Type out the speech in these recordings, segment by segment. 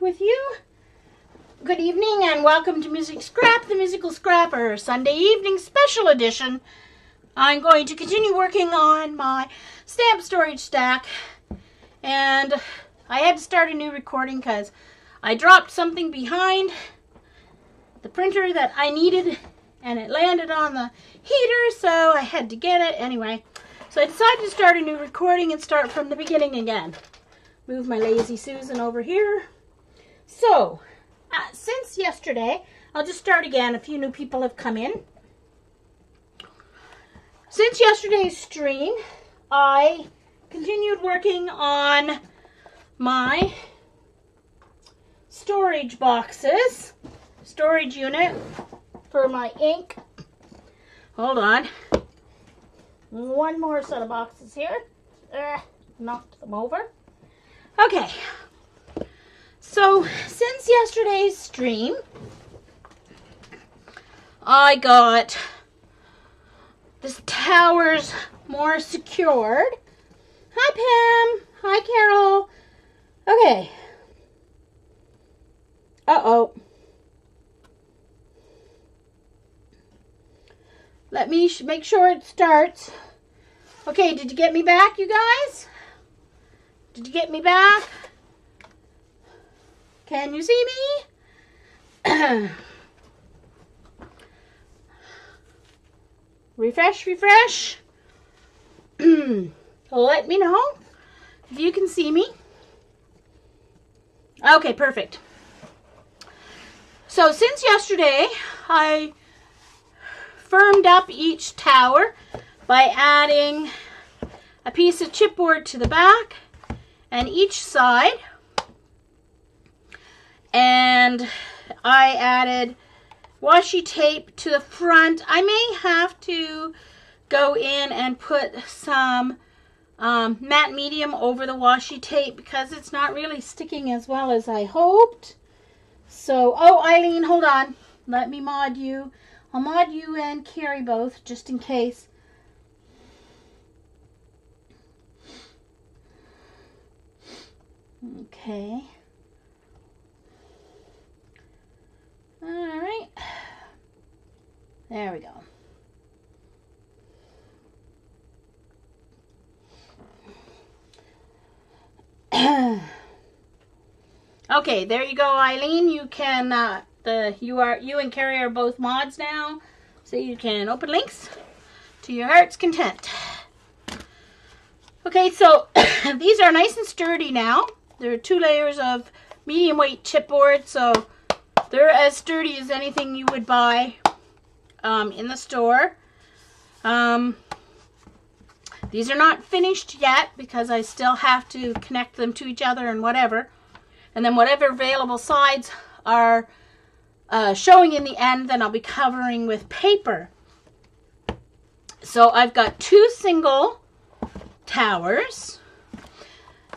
with you. Good evening and welcome to Music Scrap, the Musical Scrapper, Sunday evening special edition. I'm going to continue working on my stamp storage stack, and I had to start a new recording because I dropped something behind the printer that I needed and it landed on the heater, so I had to get it anyway. So I decided to start a new recording and start from the beginning again. Move my Lazy Susan over here. So, since yesterday, I'll just start again. A few new people have come in. Since yesterday's stream, I continued working on my storage boxes, storage unit for my ink. Hold on. One more set of boxes here. Knocked them over. Okay. So, since yesterday's stream, I got this towers more secured. Hi, Pam. Hi, Carol. Okay. Uh-oh. Let me make sure it starts. Okay, did you get me back, you guys? Did you get me back? Can you see me? Refresh. Let me know if you can see me. Okay, perfect. So since yesterday, I firmed up each tower by adding a piece of chipboard to the back and each side, and I added washi tape to the front. I may have to go in and put some matte medium over the washi tape because it's not really sticking as well as I hoped. So, oh, Eileen, hold on. Let me mod you. I'll mod you and Carrie both just in case. Okay. All right. There we go. Okay, there you go, Eileen. You can you and Carrie are both mods now, so you can open links to your heart's content. Okay, so these are nice and sturdy now. There are 2 layers of medium weight chipboard, so they're as sturdy as anything you would buy in the store. These are not finished yet because I still have to connect them to each other and whatever. And then whatever available sides are showing in the end, then I'll be covering with paper. So I've got 2 single towers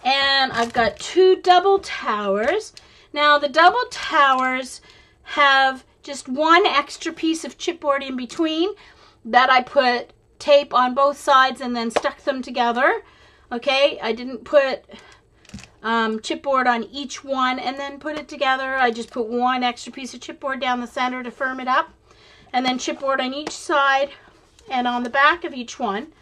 and I've got 2 double towers. Now the double towers have just 1 extra piece of chipboard in between that I put tape on both sides and then stuck them together. Okay, I didn't put chipboard on each one and then put it together. I just put 1 extra piece of chipboard down the center to firm it up, and then chipboard on each side and on the back of each one.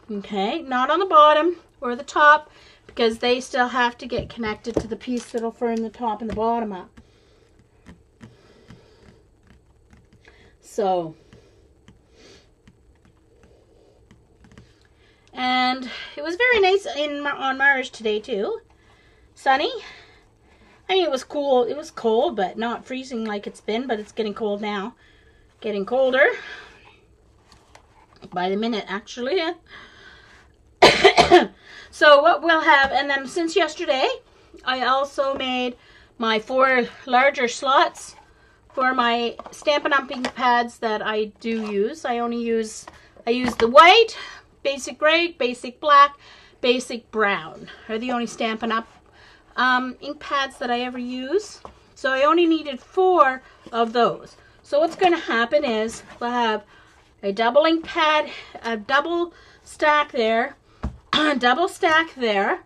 Okay, not on the bottom or the top because they still have to get connected to the piece that'll firm the top and the bottom up. So, and it was very nice on Mars today too. Sunny. I mean, it was cool. It was cold, but not freezing like it's been, but it's getting cold now. Getting colder. By the minute, actually. So what we'll have, and then since yesterday, I also made my 4 larger slots for my Stampin' Up! Ink pads that I do use. I use the white, basic gray, basic black, basic brown. Are the only Stampin' Up! Ink pads that I ever use. So I only needed 4 of those. So what's going to happen is we'll have a double ink pad, a double stack there, double stack there,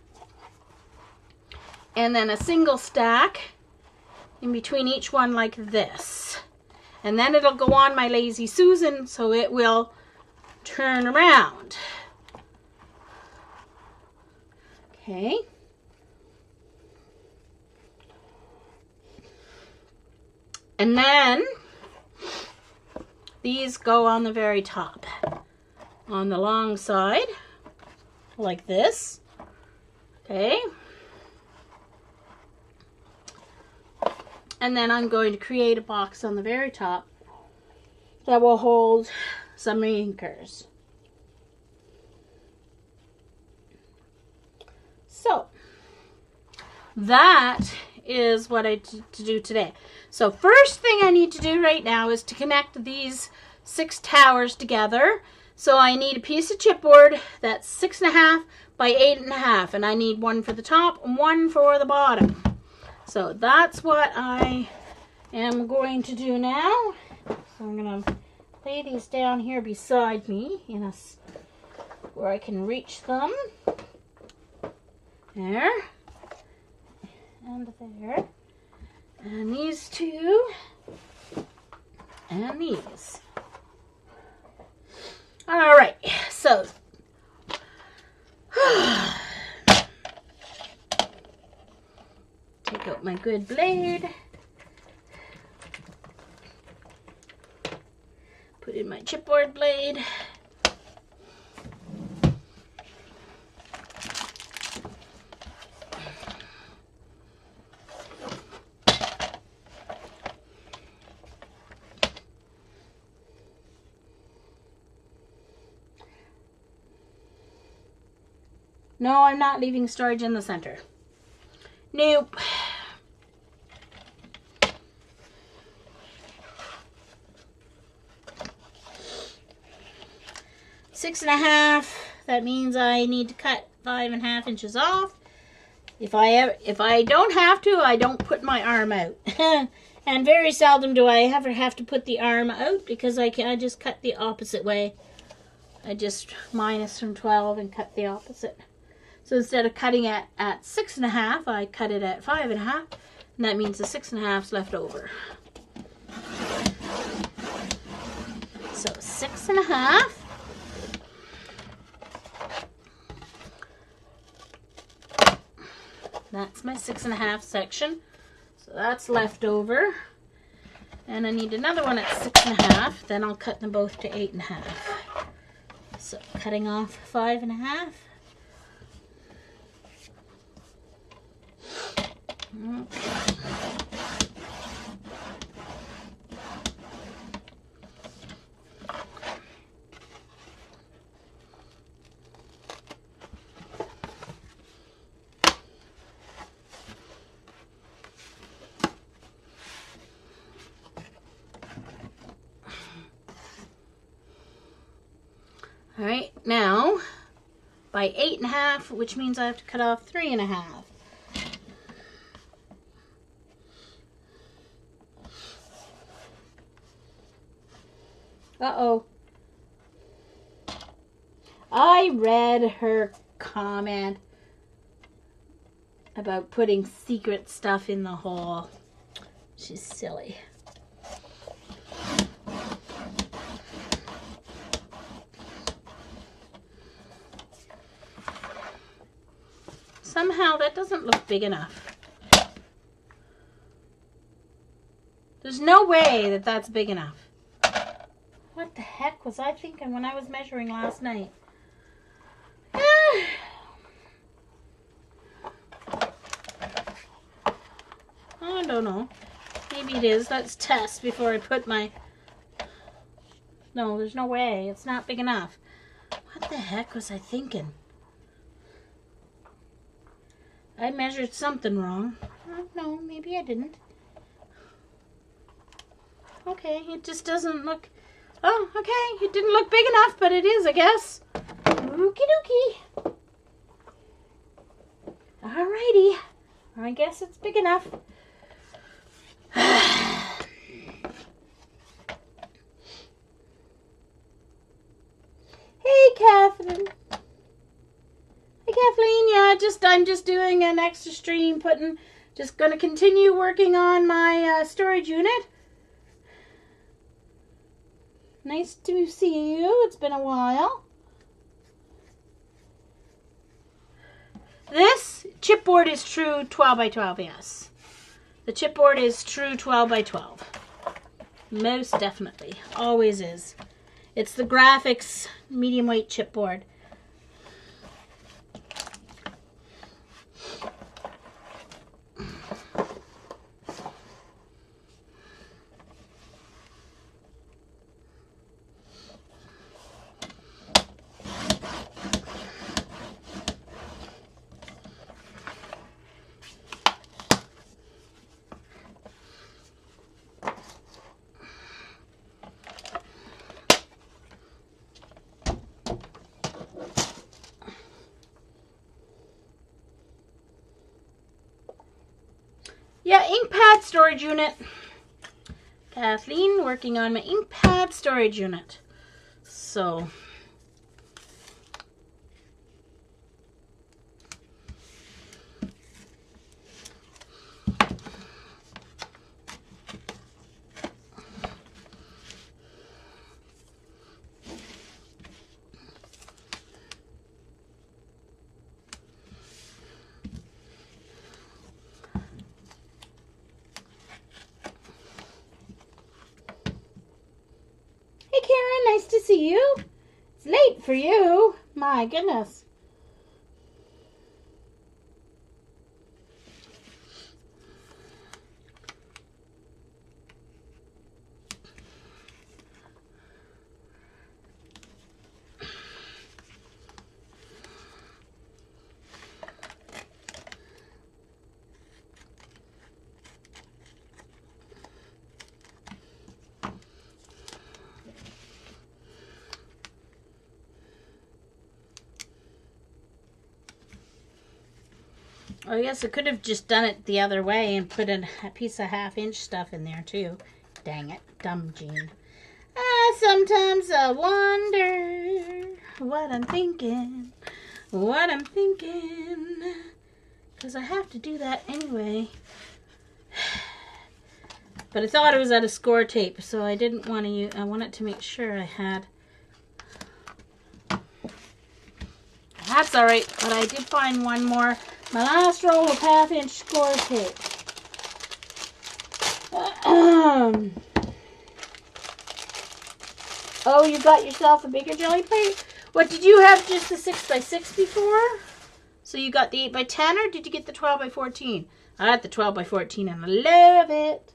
and then a single stack in between each one like this. And then it'll go on my Lazy Susan, so it will turn around. Okay. And then these go on the very top, on the long side, like this. Okay. And then I'm going to create a box on the very top that will hold some anchors. So that is what I need to do today. So first thing I need to do right now is to connect these 6 towers together. So I need a piece of chipboard that's 6.5 by 8.5, and I need one for the top and one for the bottom. So that's what I am going to do now. So I'm going to lay these down here beside me where I can reach them. There. And there. And these two. And these. Alright, so take out my good blade. Put in my chipboard blade. No, I'm not leaving storage in the center. Nope. Six and a half. That means I need to cut 5.5 inches off. If I don't have to, I don't put my arm out. And very seldom do I ever have to put the arm out because I just cut the opposite way. I just minus from 12 and cut the opposite. So instead of cutting it at 6.5, I cut it at 5.5, and that means the 6.5 is left over. So 6.5. That's my 6.5 section. So that's left over. And I need another one at 6.5. Then I'll cut them both to 8.5. So cutting off 5.5. Okay. All right, now by 8.5, which means I have to cut off 3.5. Uh-oh. I read her comment about putting secret stuff in the hole. She's silly. Somehow that doesn't look big enough. There's no way that that's big enough. What the heck was I thinking when I was measuring last night? I don't know. Maybe it is. Let's test before I put my... No, there's no way. It's not big enough. What the heck was I thinking? I measured something wrong. No, maybe I didn't. Okay, it just doesn't look... Oh, okay, it didn't look big enough, but it is, I guess. Okie dokie. Alrighty. I guess it's big enough. Hey, Catherine. I Kathleen. Yeah, I'm just doing an extra stream, just going to continue working on my storage unit. Nice to see you. It's been a while. This chipboard is true 12 by 12, yes. The chipboard is true 12 by 12. Most definitely. Always is. It's the graphics medium weight chipboard. Yeah, InkPad storage unit. Kathleen working on my InkPad storage unit. So, Karen, nice to see you. It's late for you. My goodness. Oh, yes, I could have just done it the other way and put a piece of half-inch stuff in there, too. Dang it. Dumb Jean. Sometimes I wonder what I'm thinking. What I'm thinking. Because I have to do that anyway. But I thought it was out of score tape, so I didn't want to use... I wanted to make sure I had... That's alright, but I did find one more. My last roll of half-inch score tape. Oh, you got yourself a bigger jelly plate? What, did you have just the 6x6 before? So you got the 8x10, or did you get the 12x14? I got the 12x14 and I love it.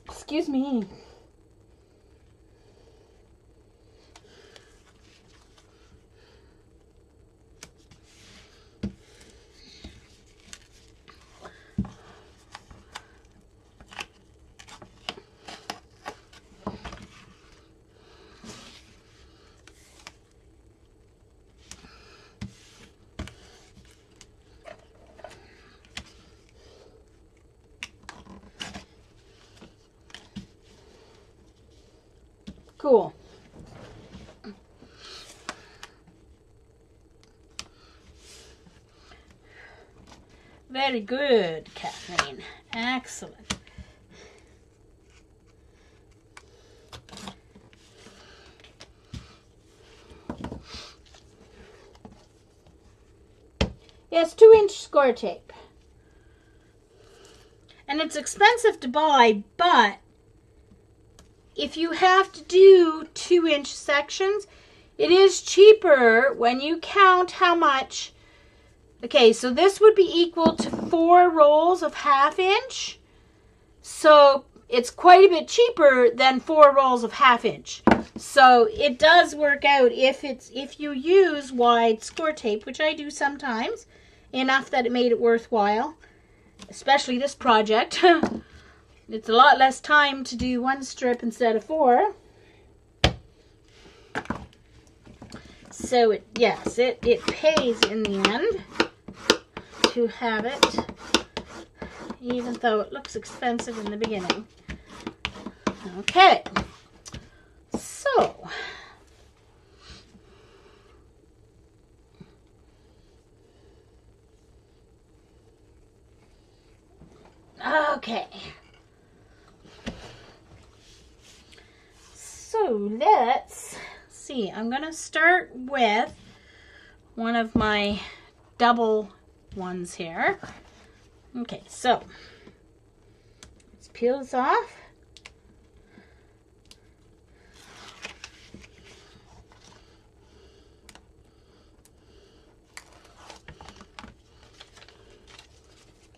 Excuse me. Cool. Very good, Kathleen. Excellent. Yes, 2-inch score tape. And it's expensive to buy, but if you have to do 2-inch sections, it is cheaper when you count how much. Okay, so this would be equal to 4 rolls of 1/2-inch. So it's quite a bit cheaper than 4 rolls of 1/2-inch. So it does work out if you use wide score tape, which I do sometimes, enough that it made it worthwhile, especially this project. It's a lot less time to do one strip instead of 4. So yes, it pays in the end to have it, even though it looks expensive in the beginning. Okay, so okay. So let's see. I'm going to start with one of my double ones here. Okay, so let's peel this off.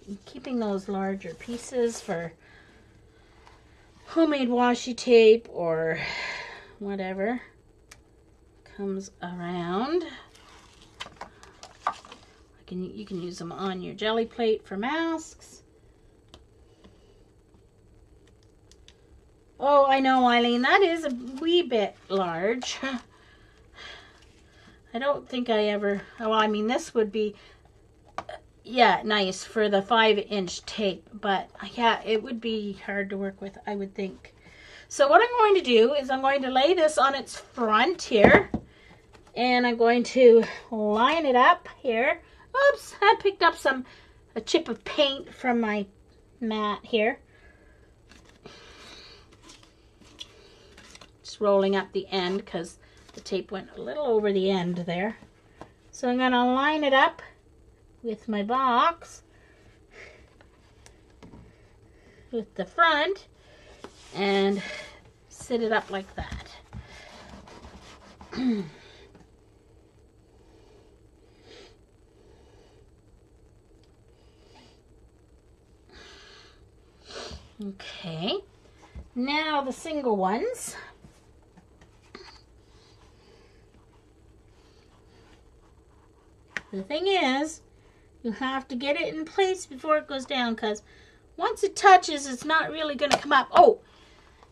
I'm keeping those larger pieces for homemade washi tape or whatever comes around. You can use them on your jelly plate for masks. Oh, I know, Eileen, that is a wee bit large. I don't think I ever, well, I mean, this would be, yeah, nice for the 5-inch tape, but yeah, it would be hard to work with, I would think. So what I'm going to do is I'm going to lay this on its front here, and I'm going to line it up here. Oops, I picked up a chip of paint from my mat here. Just rolling up the end because the tape went a little over the end there. So I'm going to line it up with my box with the front and sit it up like that. Okay, now the single ones. The thing is, you have to get it in place before it goes down, because once it touches, it's not really going to come up. Oh,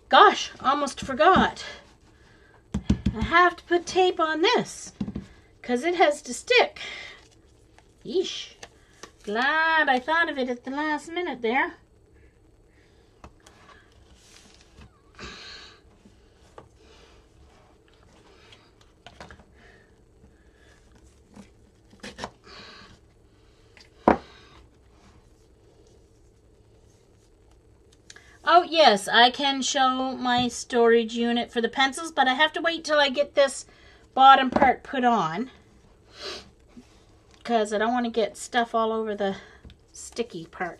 gosh, almost forgot. I have to put tape on this, because it has to stick. Yeesh. Glad I thought of it at the last minute there. Oh yes, I can show my storage unit for the pencils, but I have to wait till I get this bottom part put on, because I don't want to get stuff all over the sticky part,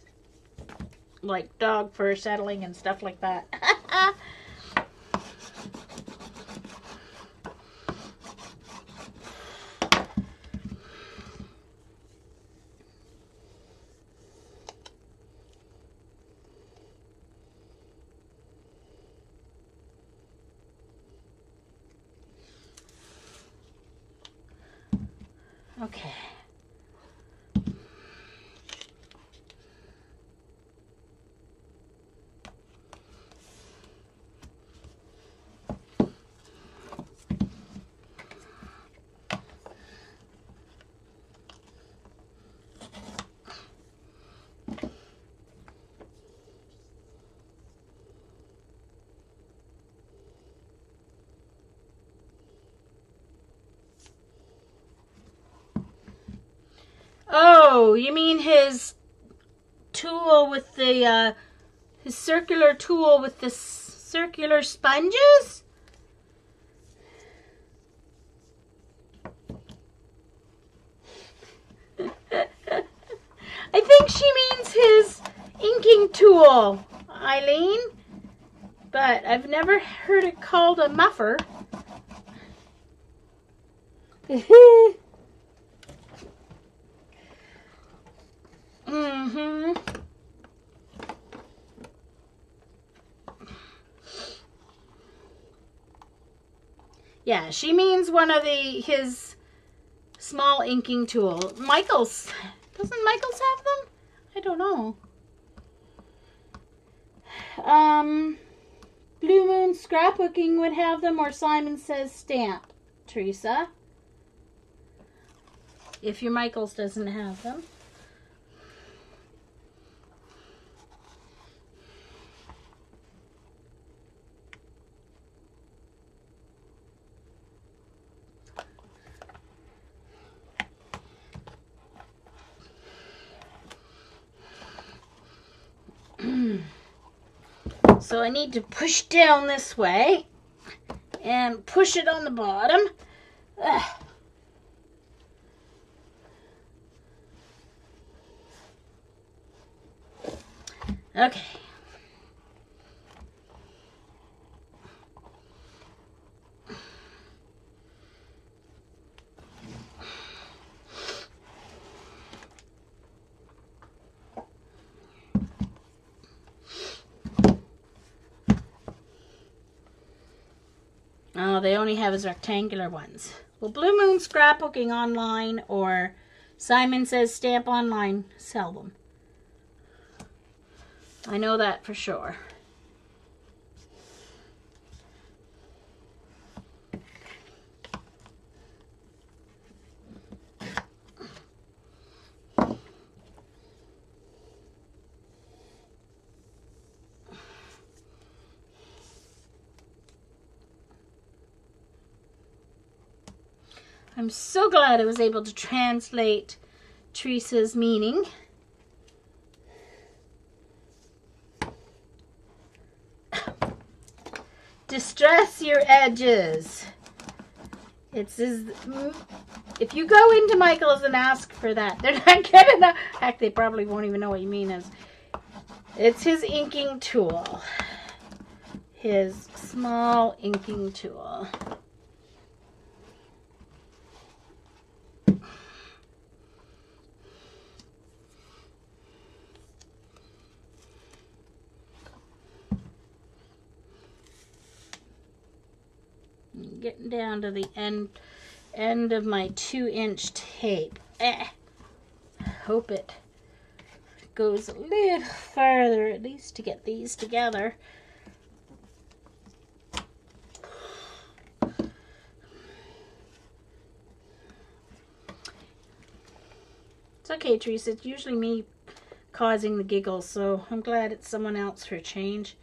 like dog fur settling and stuff like that. Okay. Oh, you mean his tool with the, his circular tool with the circular sponges? I think she means his inking tool, Eileen. But I've never heard it called a muffer. Mm-hmm. Yeah, she means one of his small inking tool. Michael's Doesn't Michaels have them? I don't know. Blue Moon Scrapbooking would have them, or Simon Says Stamp, Teresa. If your Michaels doesn't have them. So I need to push down this way and push it on the bottom. Ugh. Okay. Oh, they only have his rectangular ones. Well, Blue Moon Scrapbooking online or Simon Says Stamp online sell them. I know that for sure. I'm so glad I was able to translate Teresa's meaning. Distress your edges. It says, if you go into Michael's and ask for that, they're not gonna, heck, they probably won't even know what you mean is. It's his inking tool. His small inking tool. Getting down to the end of my 2-inch tape. Hope it goes a little farther at least to get these together. It's okay, Teresa. It's usually me causing the giggles, so I'm glad it's someone else for a change.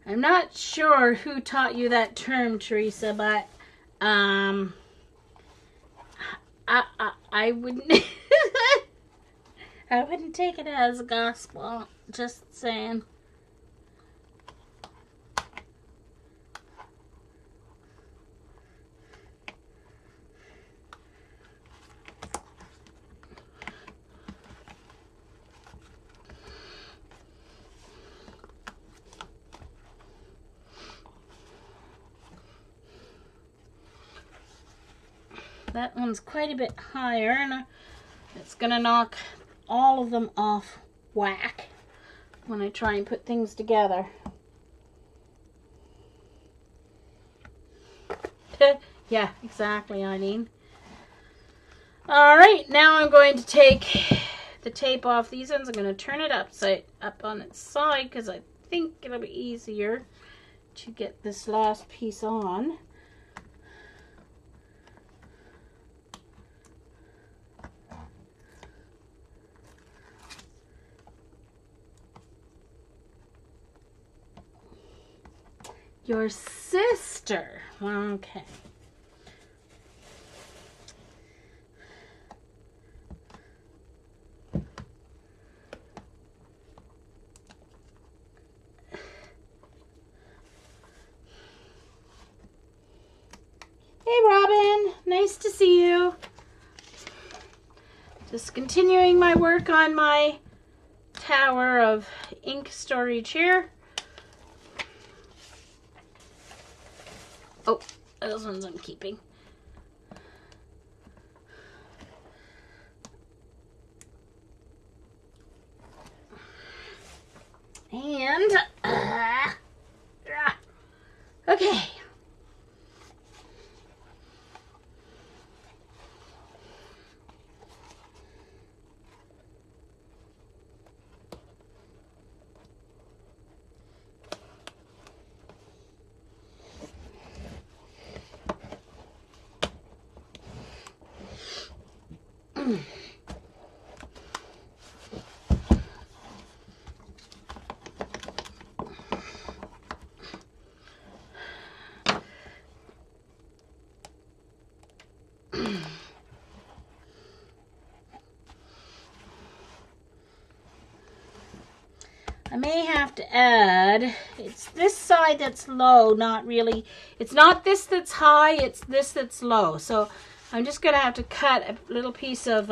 I'm not sure who taught you that term, Teresa, but I wouldn't I wouldn't take it as gospel. Just saying. That one's quite a bit higher, and it's gonna knock all of them off whack when I try and put things together. Yeah, exactly, Eileen. Alright, now I'm going to take the tape off these ones. I'm going to turn it up on its side because I think it'll be easier to get this last piece on. Your sister. Okay. Hey, Robin. Nice to see you. Just continuing my work on my tower of ink storage here. Oh, those ones I'm keeping. And, okay. I may have to add, it's this side that's low, not really, it's not this that's high, it's this that's low. So I'm just going to have to cut a little piece of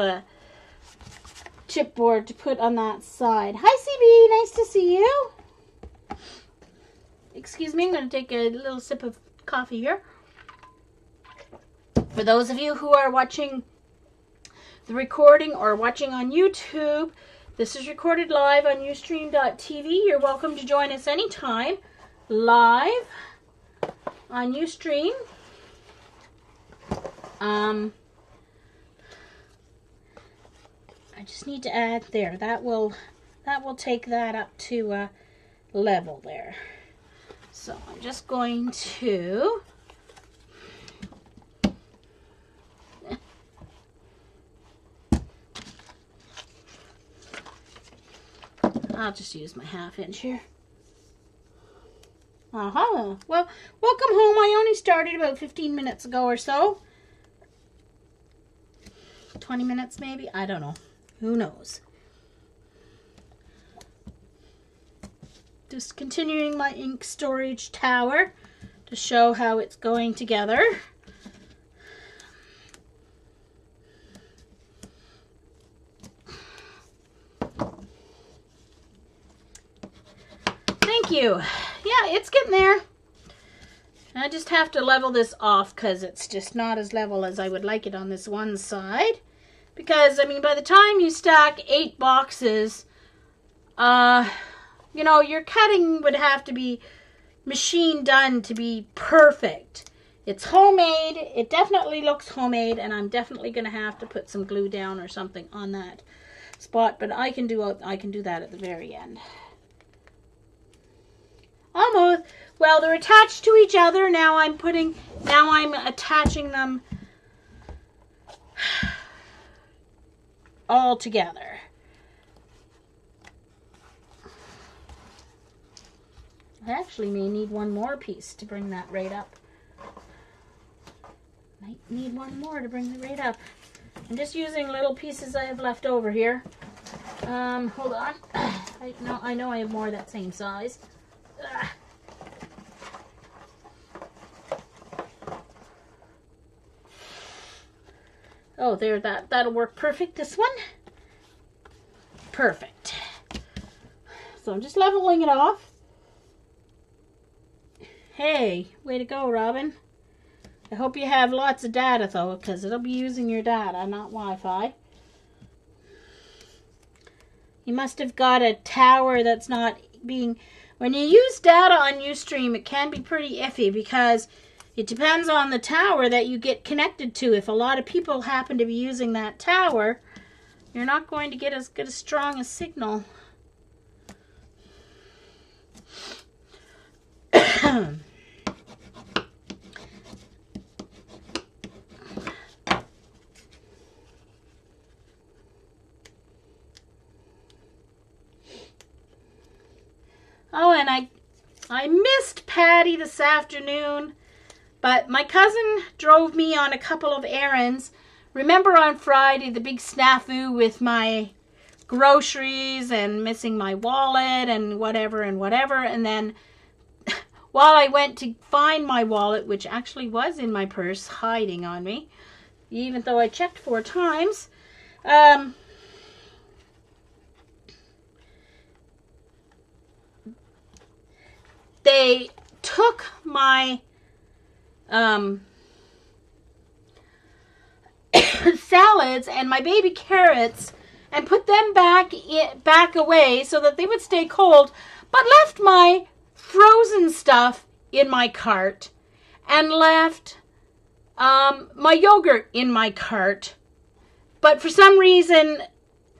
chipboard to put on that side. Hi CB, nice to see you. Excuse me, I'm going to take a little sip of coffee here. For those of you who are watching the recording or watching on YouTube, this is recorded live on Ustream.tv. You're welcome to join us anytime live on Ustream. I just need to add there. That will take that up to level there. So I'm just going to I'll just use my 1/2 inch here. Well, welcome home. I only started about 15 minutes ago or so. 20 minutes maybe? I don't know. Who knows? Just continuing my ink storage tower to show how it's going together. Thank you. Yeah, it's getting there. I just have to level this off because it's just not as level as I would like it on this one side. Because, I mean, by the time you stack 8 boxes, you know, your cutting would have to be machine done to be perfect. It's homemade. It definitely looks homemade, and I'm definitely going to have to put some glue down or something on that spot. But I can do that at the very end. Almost. Well, they're attached to each other. Now I'm attaching them all together. I actually may need one more piece to bring that right up. Might need one more to bring the rate up. I'm just using little pieces I have left over here. Hold on. I know I have more that same size. Oh, there, that'll work perfect. This one. Perfect. So I'm just leveling it off. Hey, way to go, Robin. I hope you have lots of data, though, because it'll be using your data, not Wi-Fi. You must have got a tower that's not being... When you use data on Ustream, it can be pretty iffy because it depends on the tower that you get connected to. If a lot of people happen to be using that tower, you're not going to get as good a strong a signal. Oh, and I missed Patty this afternoon, but my cousin drove me on a couple of errands. Remember on Friday, the big snafu with my groceries and missing my wallet and whatever, and then while I went to find my wallet, which actually was in my purse, hiding on me, even though I checked 4 times, they took my salads and my baby carrots and put them back away so that they would stay cold, but left my frozen stuff in my cart and left my yogurt in my cart, but for some reason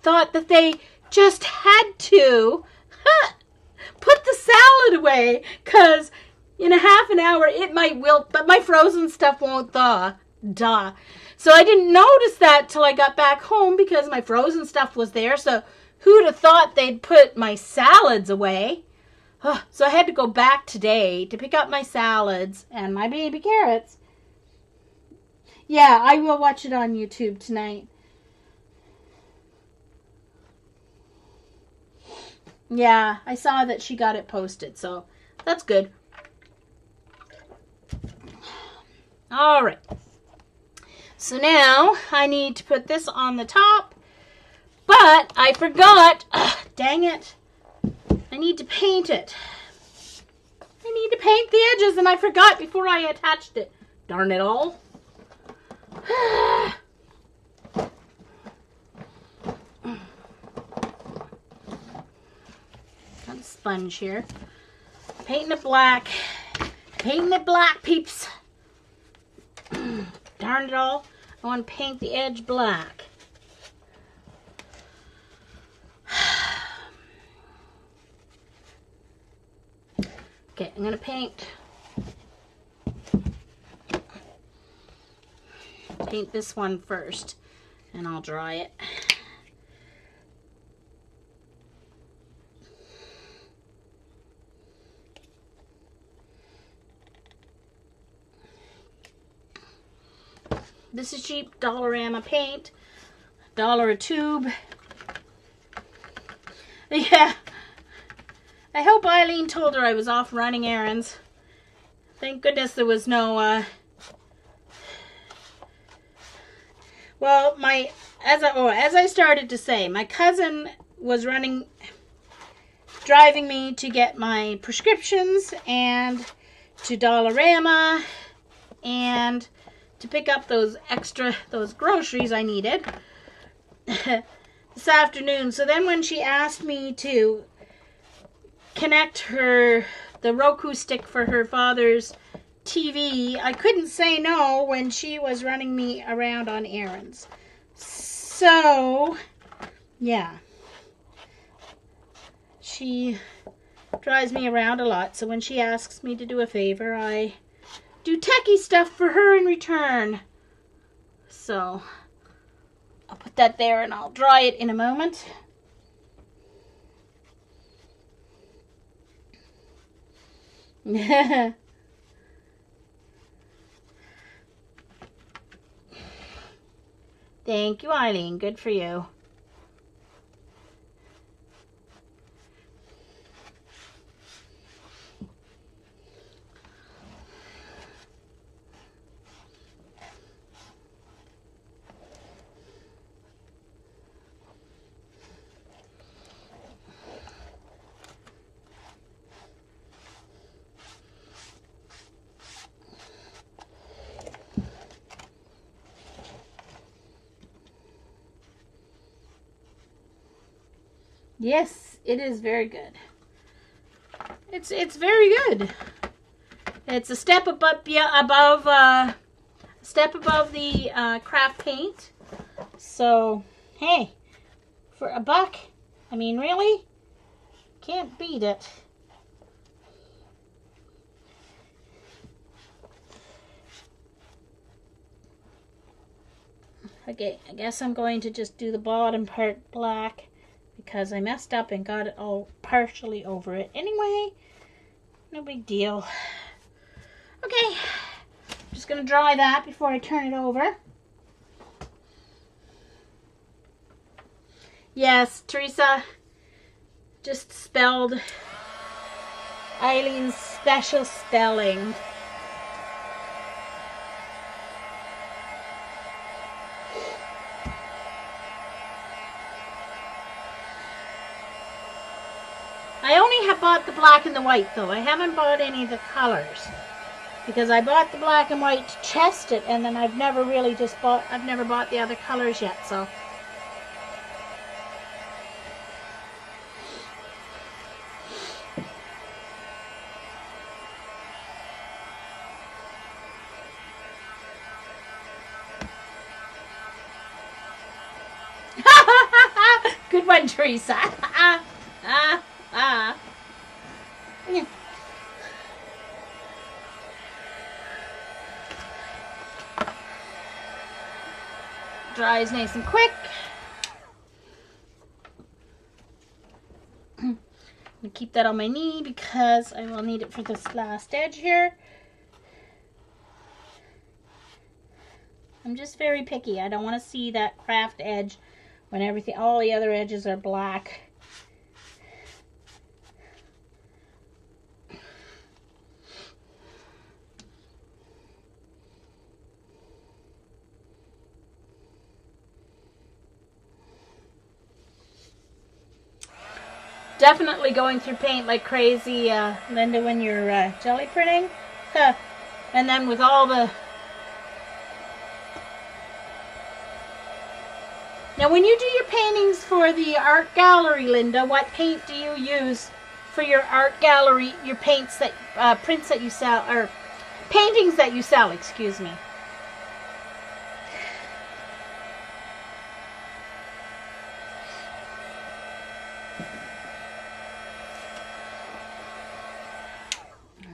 thought that they just had to put the salad away because in a half an hour it might wilt, but my frozen stuff won't thaw. Duh. So I didn't notice that till I got back home because my frozen stuff was there. So who'd have thought they'd put my salads away? So I had to go back today to pick up my salads and my baby carrots. Yeah, I will watch it on YouTube tonight. Yeah, I saw that she got it posted, so that's good. All right. So now I need to put this on the top, but I forgot. Dang it. I need to paint it. I need to paint the edges, and I forgot before I attached it. Darn it all. Got a sponge here. Painting it black. Painting it black, peeps. Darn it all. I want to paint the edge black. Okay, I'm going to paint this one first, and I'll dry it. This is cheap Dollarama paint. $1 a tube. Yeah. I hope Eileen told her I was off running errands. Thank goodness there was no, well, as I started to say, my cousin was driving me to get my prescriptions and to Dollarama and to pick up those groceries I needed this afternoon. So then when she asked me to connect the Roku stick for her father's TV, I couldn't say no when she was running me around on errands. So, yeah. She drives me around a lot, so when she asks me to do a favor, I do techie stuff for her in return. So, I'll put that there and I'll dry it in a moment. Thank you, Eileen. Good for you. Yes, it is very good. It's very good. It's a step above the craft paint. So, hey, for $1, I mean, really? Can't beat it. Okay, I guess I'm going to just do the bottom part black because I messed up and got it all partially over it. Anyway, No big deal. Okay, I'm just gonna dry that before I turn it over. Yes, Teresa just spelled Eileen's special spelling. I only have bought the black and the white though. I haven't bought any of the colors. Because I bought the black and white to test it, and then I've never bought the other colors yet, so. Good one, Teresa. Yeah. Dries nice and quick. I'm gonna keep that on my knee because I will need it for this last edge here. I'm just very picky. I don't want to see that craft edge when all the other edges are black. Definitely going through paint like crazy, Linda, when you're jelly printing. And then with all the... Now when you do your paintings for the art gallery, Linda, what paint do you use for your art gallery, your paints that, prints that you sell, or paintings that you sell, excuse me?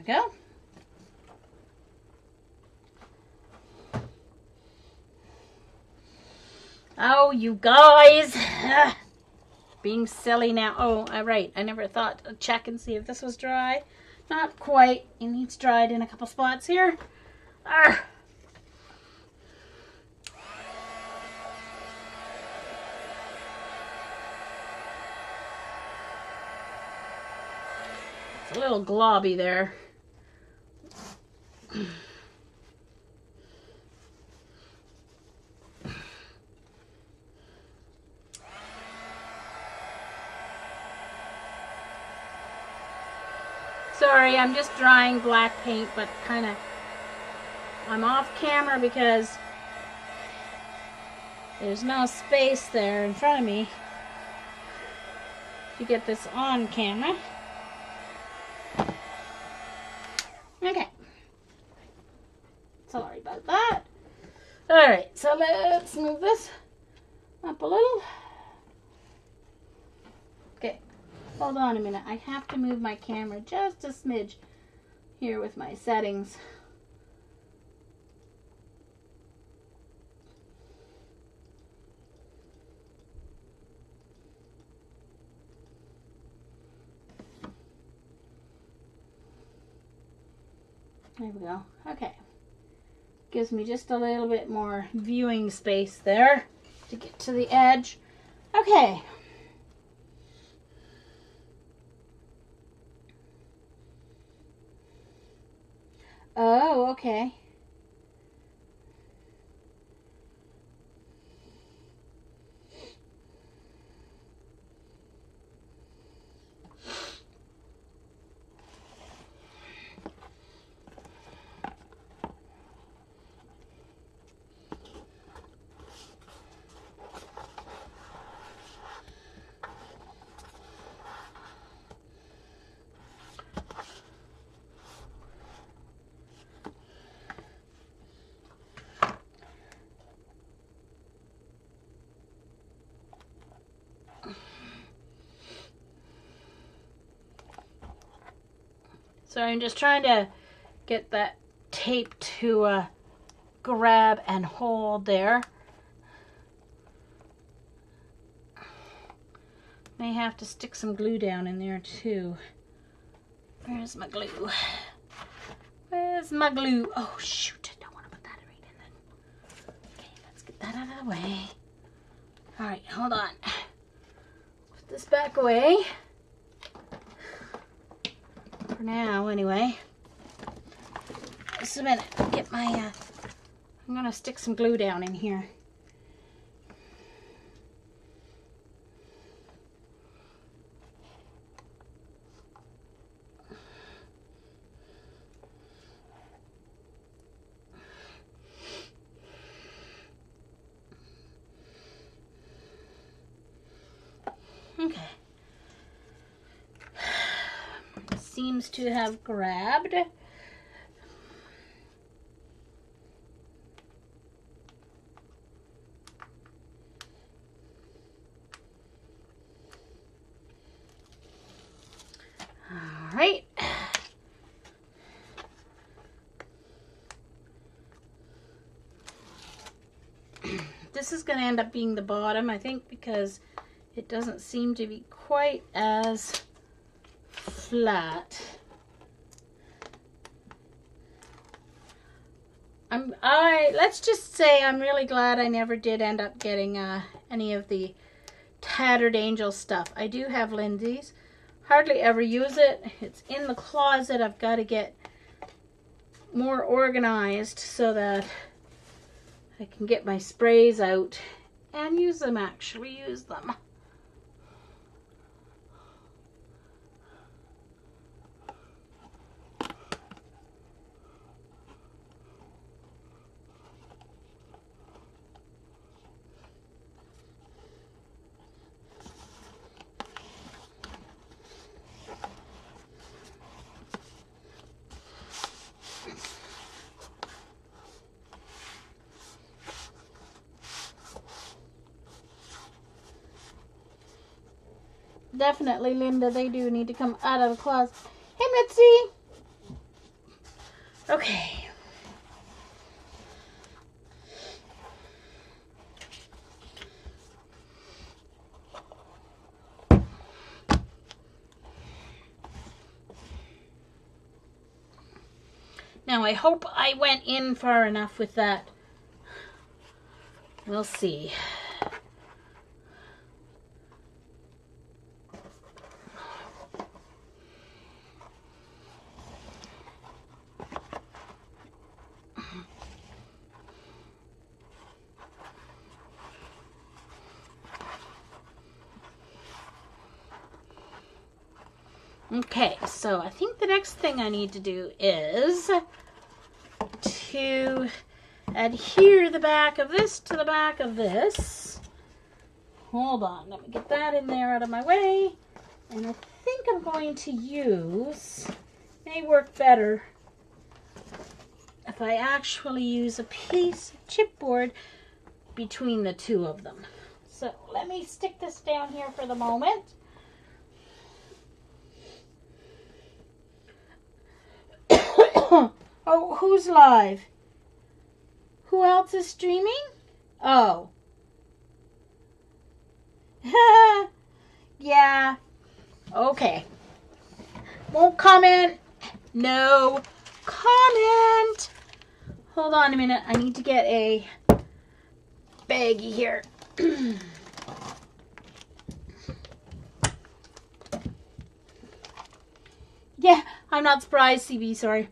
Go. Oh, you guys. Being silly now. Oh, right. I never thought to check and see if this was dry. Not quite. It needs dried in a couple spots here. Arr. It's a little globby there. Sorry, I'm just drying black paint, but I'm off camera because there's no space there in front of me to get this on camera. Okay. Sorry about that. Alright, so let's move this up a little. Okay, hold on a minute. I have to move my camera just a smidge here with my settings. There we go. Okay. Gives me just a little bit more viewing space there to get to the edge. Okay. Oh, okay. So I'm just trying to get that tape to grab and hold there. May have to stick some glue down in there too. Where's my glue? Where's my glue? Oh, shoot. I don't want to put that right in then. Okay, let's get that out of the way. All right, hold on. Put this back away. For now, anyway. Just a minute. Get my, I'm going to stick some glue down in here. Okay. Seems to have grabbed. All right. This is going to end up being the bottom, I think, because it doesn't seem to be quite as flat. Let's just say I'm really glad I never did end up getting any of the Tattered Angel stuff. I do have Lindsay's. Hardly ever use it. It's in the closet. I've got to get more organized so that I can get my sprays out and use them, actually use them. Definitely, Linda, they do need to come out of the closet. Hey, Mitzi! Okay. Now, I hope I went in far enough with that. We'll see. Okay, so I think the next thing I need to do is to adhere the back of this to the back of this. Hold on, let me get that in there out of my way. And I think I'm going to use, may work better if I actually use a piece of chipboard between the two of them. So let me stick this down here for the moment. Oh, who's live? Who else is streaming? Oh. Yeah. Okay. Won't comment. No comment. Hold on a minute. I need to get a baggie here. Yeah, I'm not surprised, CB, sorry.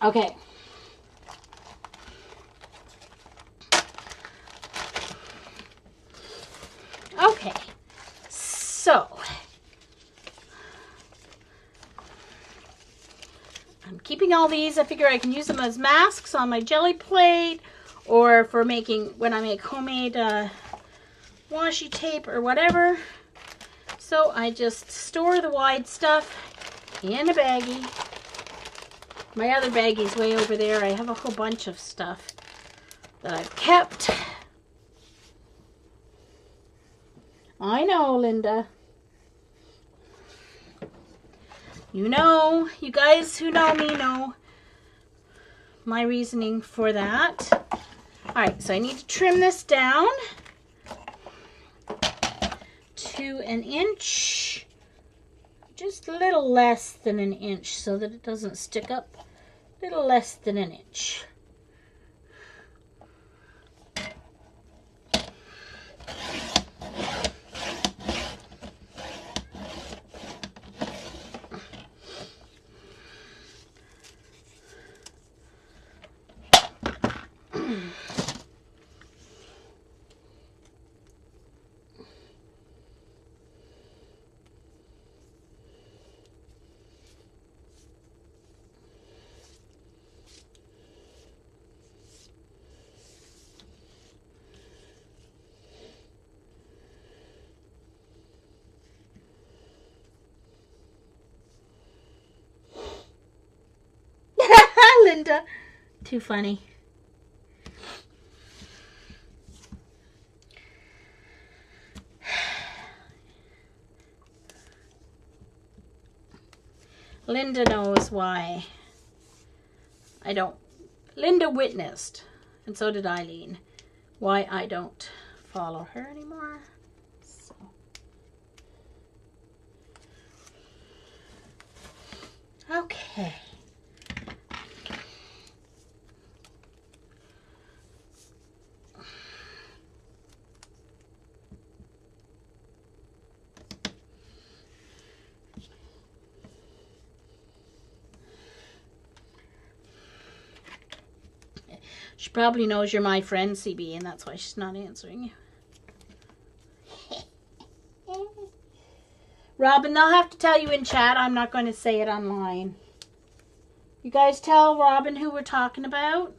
Okay. Okay. So, I'm keeping all these. I figure I can use them as masks on my jelly plate or for making, when I make homemade washi tape or whatever. So I just store the wide stuff in a baggie. My other baggie's way over there. I have a whole bunch of stuff that I've kept. I know, Linda. You know, you guys who know me know my reasoning for that. Alright, so I need to trim this down to 1 inch just a little less than an inch so that it doesn't stick up. A little less than an inch. Linda. Too funny. Linda knows why I don't. Linda witnessed, and so did Eileen, why I don't follow her anymore. So. Okay. She probably knows you're my friend, CB, and that's why she's not answering you. Robin, they'll have to tell you in chat. I'm not going to say it online. You guys tell Robin who we're talking about?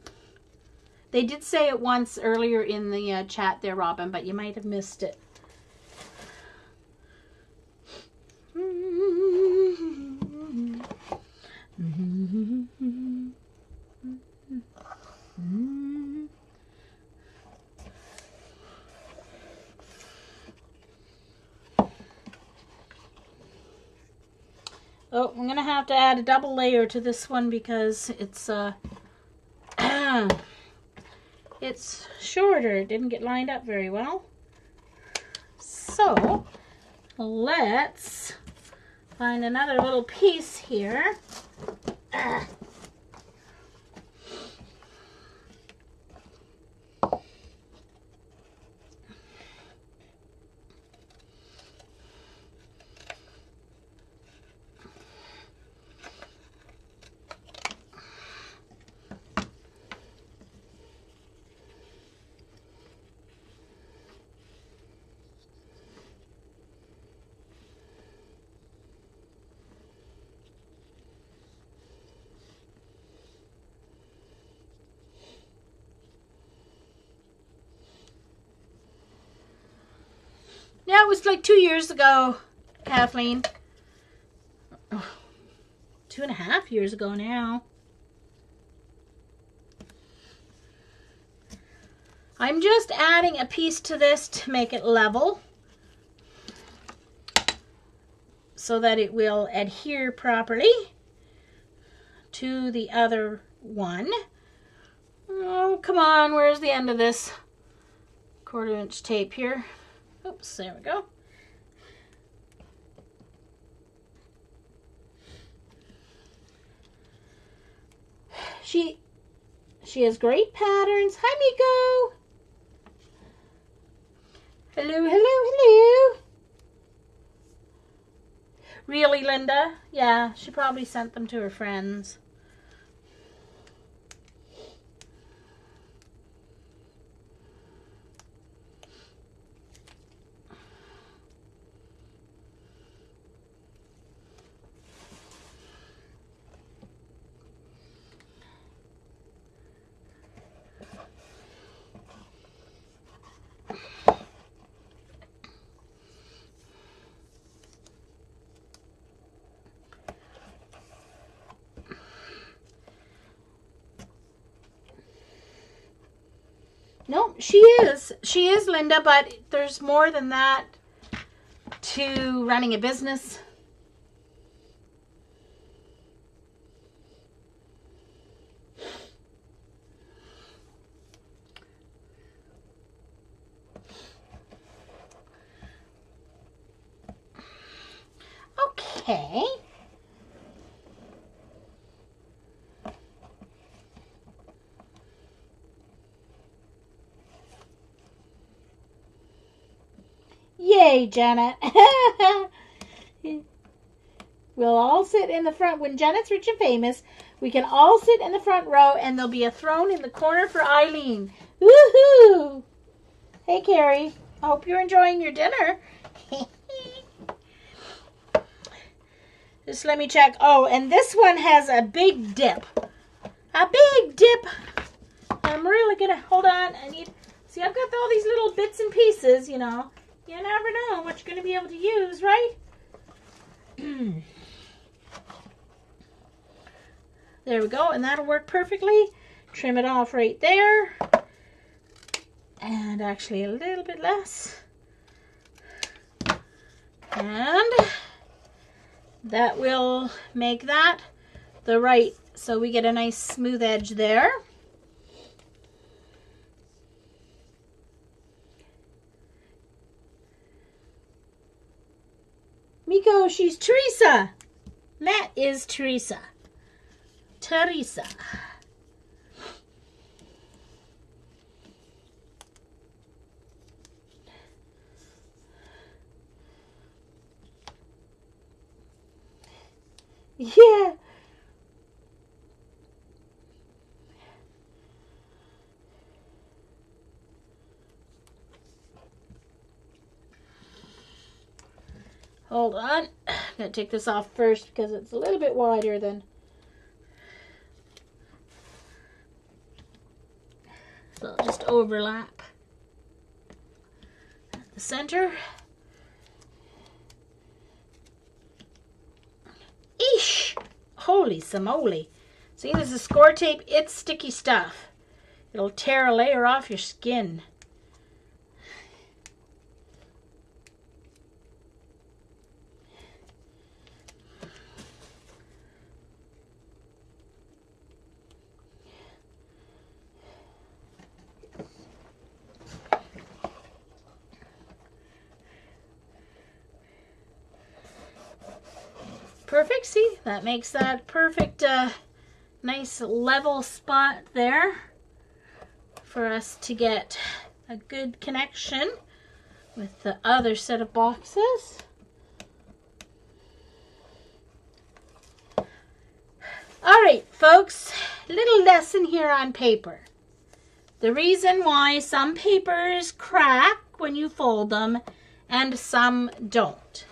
They did say it once earlier in the chat there, Robin, but you might have missed it. Oh, I'm going to have to add a double layer to this one because it's it's shorter. It didn't get lined up very well. So, let's find another little piece here. Yeah, it was like 2 years ago, Kathleen. Oh, 2.5 years ago now. I'm just adding a piece to this to make it level so that it will adhere properly to the other one. Oh, come on, where's the end of this 1/4 inch tape here? Oops, there we go. She has great patterns. Hi, Miko. Hello, hello, hello. Really, Linda? Yeah, she probably sent them to her friends. No, she is. She is, Linda, but there's more than that to running a business. Okay. Yay, Janet. We'll all sit in the front. When Janet's rich and famous, we can all sit in the front row, and there'll be a throne in the corner for Eileen. Woohoo! Hey, Carrie. I hope you're enjoying your dinner. Just let me check. Oh, and this one has a big dip. A big dip. I'm really going to, hold on. See, I've got all these little bits and pieces, you know. You never know what you're going to be able to use, right? There we go, and that'll work perfectly. Trim it off right there. And actually a little bit less. And that will make that the right, so we get a nice smooth edge there. Miko, she's Teresa. That is Teresa. Teresa. Yeah. Hold on. I'm going to take this off first because it's a little bit wider than. So I'll just overlap at the center. Eesh! Holy samoly. See, this is score tape. It's sticky stuff. It'll tear a layer off your skin. Perfect. See, that makes that perfect, nice level spot there for us to get a good connection with the other set of boxes. All right, folks, little lesson here on paper. The reason why some papers crack when you fold them and some don't.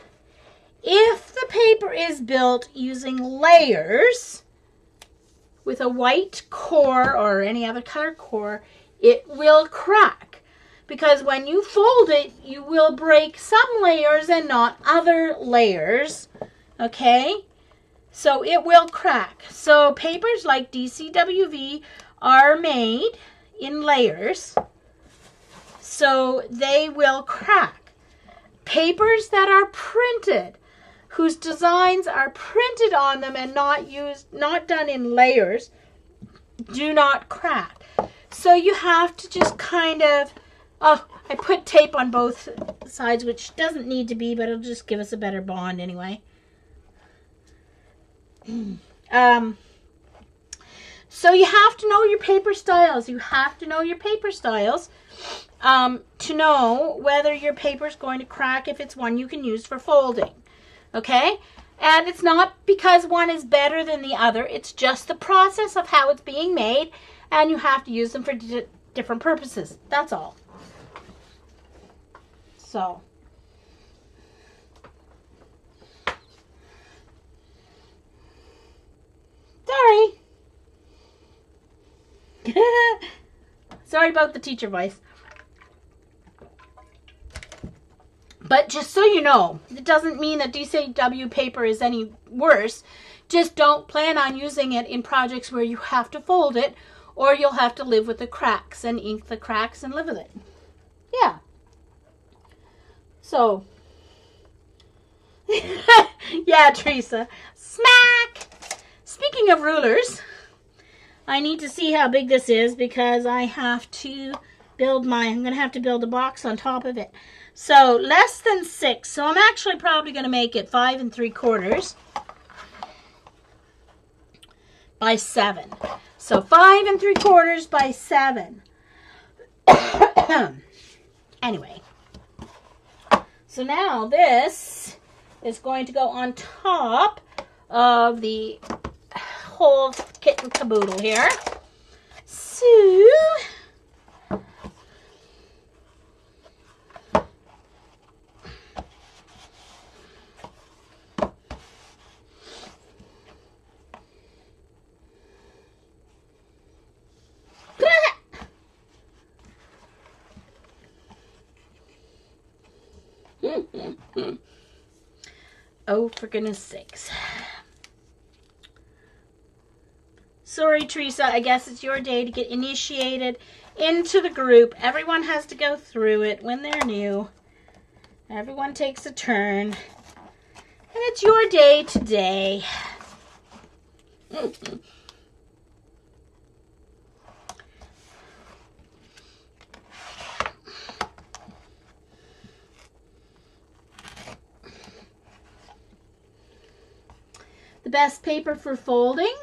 If the paper is built using layers with a white core or any other color core, it will crack. Because when you fold it, you will break some layers and not other layers. Okay? So it will crack. So papers like DCWV are made in layers. So they will crack. Papers that are printed, whose designs are printed on them and not done in layers, do not crack. So you have to just kind of, oh, I put tape on both sides, which doesn't need to be, but it'll just give us a better bond anyway. So you have to know your paper styles. You have to know your paper styles to know whether your paper is going to crack if it's one you can use for folding. Okay? And it's not because one is better than the other. It's just the process of how it's being made, and you have to use them for different purposes. That's all. So. Sorry. Sorry about the teacher voice. But just so you know, it doesn't mean that DCW paper is any worse. Just don't plan on using it in projects where you have to fold it, or you'll have to live with the cracks and ink the cracks and live with it. Yeah. So. Yeah, Teresa. Smack! Speaking of rulers, I need to see how big this is because I have to build I'm going to have to build a box on top of it. So less than 6. So I'm actually probably going to make it 5 3/4 by 7. So 5 3/4 by 7. Anyway. So now this is going to go on top of the whole kit and caboodle here. So oh, for goodness sakes. Sorry, Teresa, I guess it's your day to get initiated into the group. Everyone has to go through it when they're new. Everyone takes a turn. And it's your day today. The best paper for folding.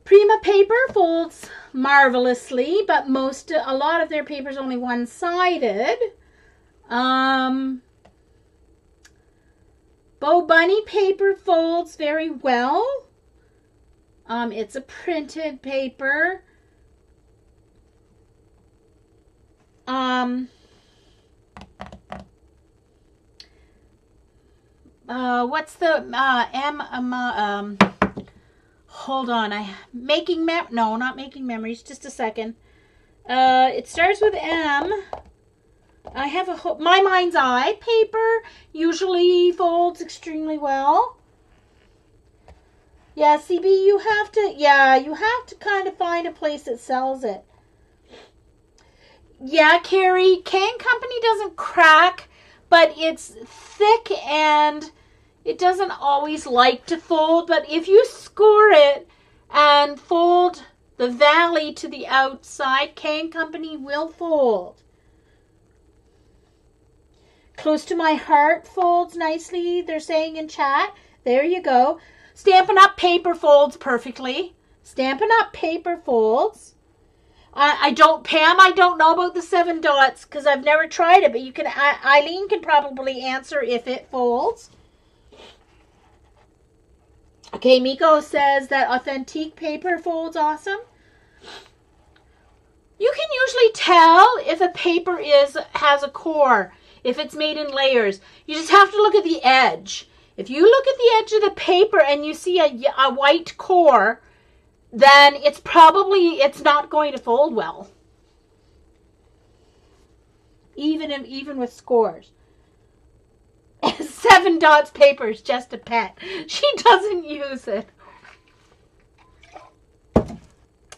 Prima paper folds marvelously, but a lot of their paper is only one-sided. Bo Bunny paper folds very well. It's a printed paper. What's the hold on, no, not Making Memories, just a second. It starts with M. I have My Mind's Eye paper usually folds extremely well. Yeah, CB, you have to kind of find a place that sells it. Yeah, Carrie, Can Company doesn't crack, but it's thick and it doesn't always like to fold. But if you score it and fold the valley to the outside, Can Company will fold. Close to My Heart folds nicely, they're saying in chat. There you go. Stampin' Up! Paper folds perfectly. Stampin' Up! Paper folds. Pam, I don't know about the 7 dots because I've never tried it, but Eileen can probably answer if it folds. Okay, Miko says that Authentique paper folds awesome. You can usually tell if a paper has a core, if it's made in layers. You just have to look at the edge. If you look at the edge of the paper and you see a white core, then it's not going to fold well. Even with scores. 7 dots paper is just a pet. She doesn't use it.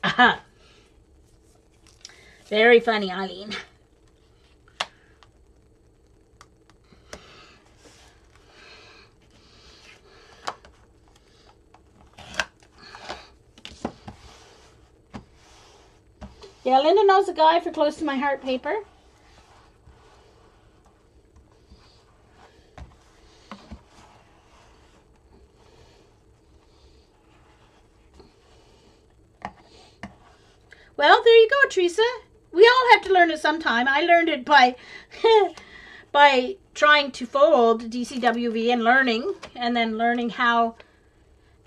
Aha. Very funny, Eileen. Yeah, Linda knows a guy for Close to My Heart paper. Well, there you go, Teresa. We all have to learn it sometime. I learned it by by trying to fold DCWV and learning, and then learning how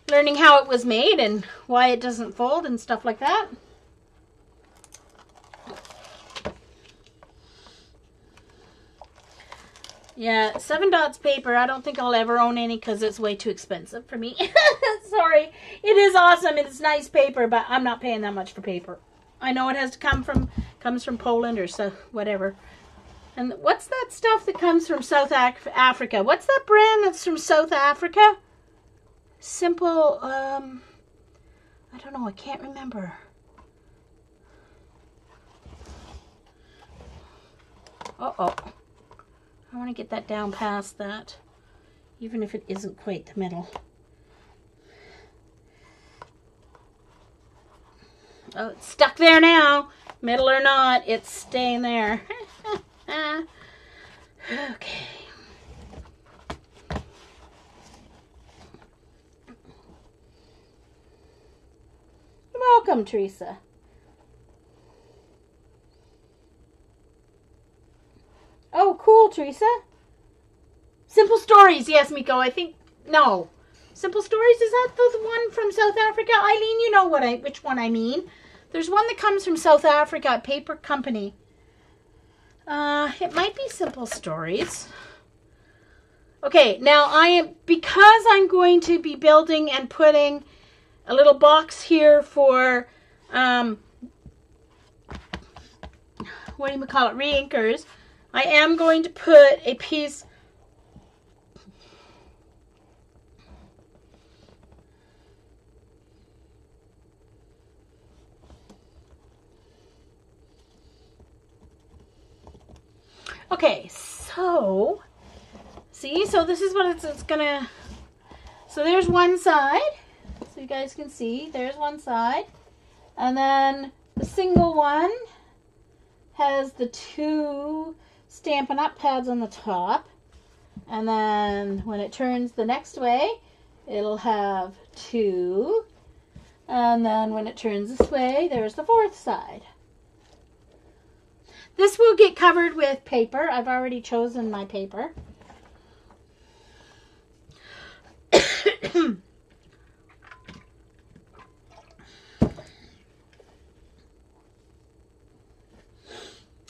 it was made and why it doesn't fold and stuff like that. Yeah, 7 dots paper. I don't think I'll ever own any because it's way too expensive for me. Sorry. It is awesome. It's nice paper, but I'm not paying that much for paper. I know it has to comes from Poland or so, whatever. And what's that stuff that comes from South Africa? What's that brand that's from South Africa? Simple, I don't know. I can't remember. Uh-oh. I want to get that down past that, even if it isn't quite the middle. Oh, it's stuck there now. Middle or not, it's staying there. Okay. Welcome, Teresa. Oh, cool, Teresa. Simple Stories. Yes, Miko. I think no. Simple Stories, is that the one from South Africa? Eileen, you know which one I mean. There's one that comes from South Africa, Paper Company. It might be Simple Stories. Okay, now because I'm going to be building and putting a little box here for what do you call it, re-inkers. I am going to put a piece okay, so see, so this is what it's gonna, so there's one side, so you guys can see, there's one side, and then the single one has the two Stampin' Up! Pads on the top, and then when it turns the next way, it'll have two, and then when it turns this way, there's the fourth side. This will get covered with paper. I've already chosen my paper.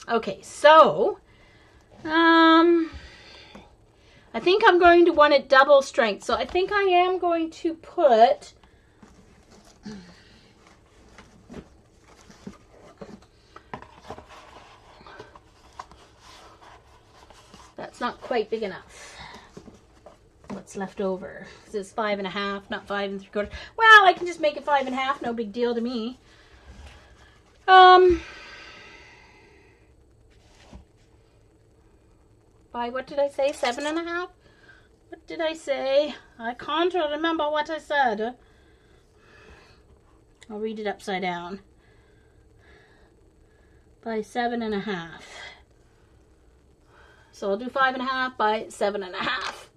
Okay, so I think I'm going to want it double strength. So I think I am going to put that's not quite big enough. What's left over? Because it's 5.5, not 5 3/4. Well, I can just make it 5.5. No big deal to me. By what did I say? 7.5? What did I say? I can't remember what I said. I'll read it upside down. By 7.5. So I'll do 5.5 by 7.5.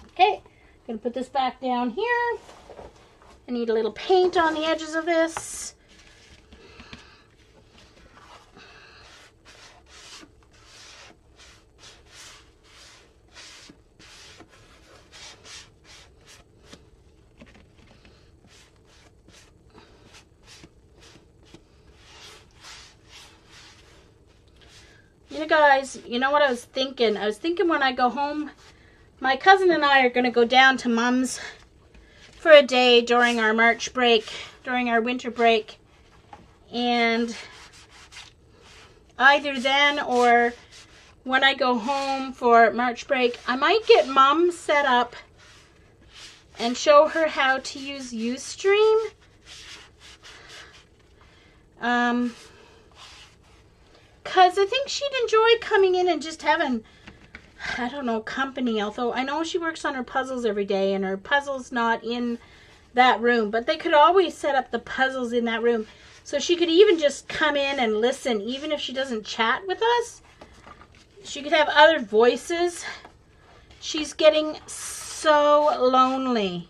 Okay, gonna put this back down here. I need a little paint on the edges of this. You guys, you know what I was thinking? I was thinking when I go home, my cousin and I are going to go down to Mom's for a day during our March break, during our winter break. And either then or when I go home for March break, I might get Mom set up and show her how to use Ustream. Because I think she'd enjoy coming in and just having, I don't know, company. Although I know she works on her puzzles every day and her puzzle's not in that room. But they could always set up the puzzles in that room. So she could even just come in and listen, even if she doesn't chat with us. She could have other voices. She's getting so lonely.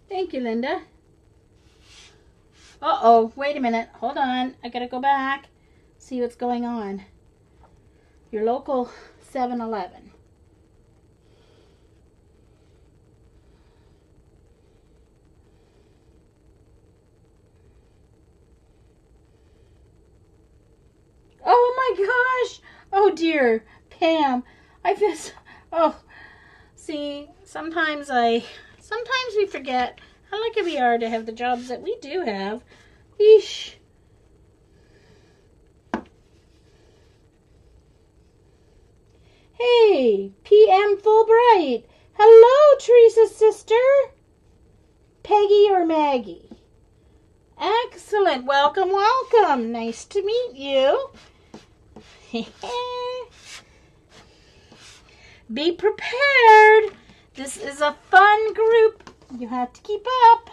Thank you, Linda. Uh-oh, wait a minute. Hold on. I gotta go back, see what's going on. Your local 7-Eleven. Oh my gosh! Oh dear, Pam. I feel so, oh, see, sometimes we forget how lucky we are to have the jobs that we do have. Eesh. Hey, PM Fulbright. Hello, Teresa's sister. Peggy or Maggie? Excellent. Welcome, welcome. Nice to meet you. Be prepared. This is a fun group. You have to keep up.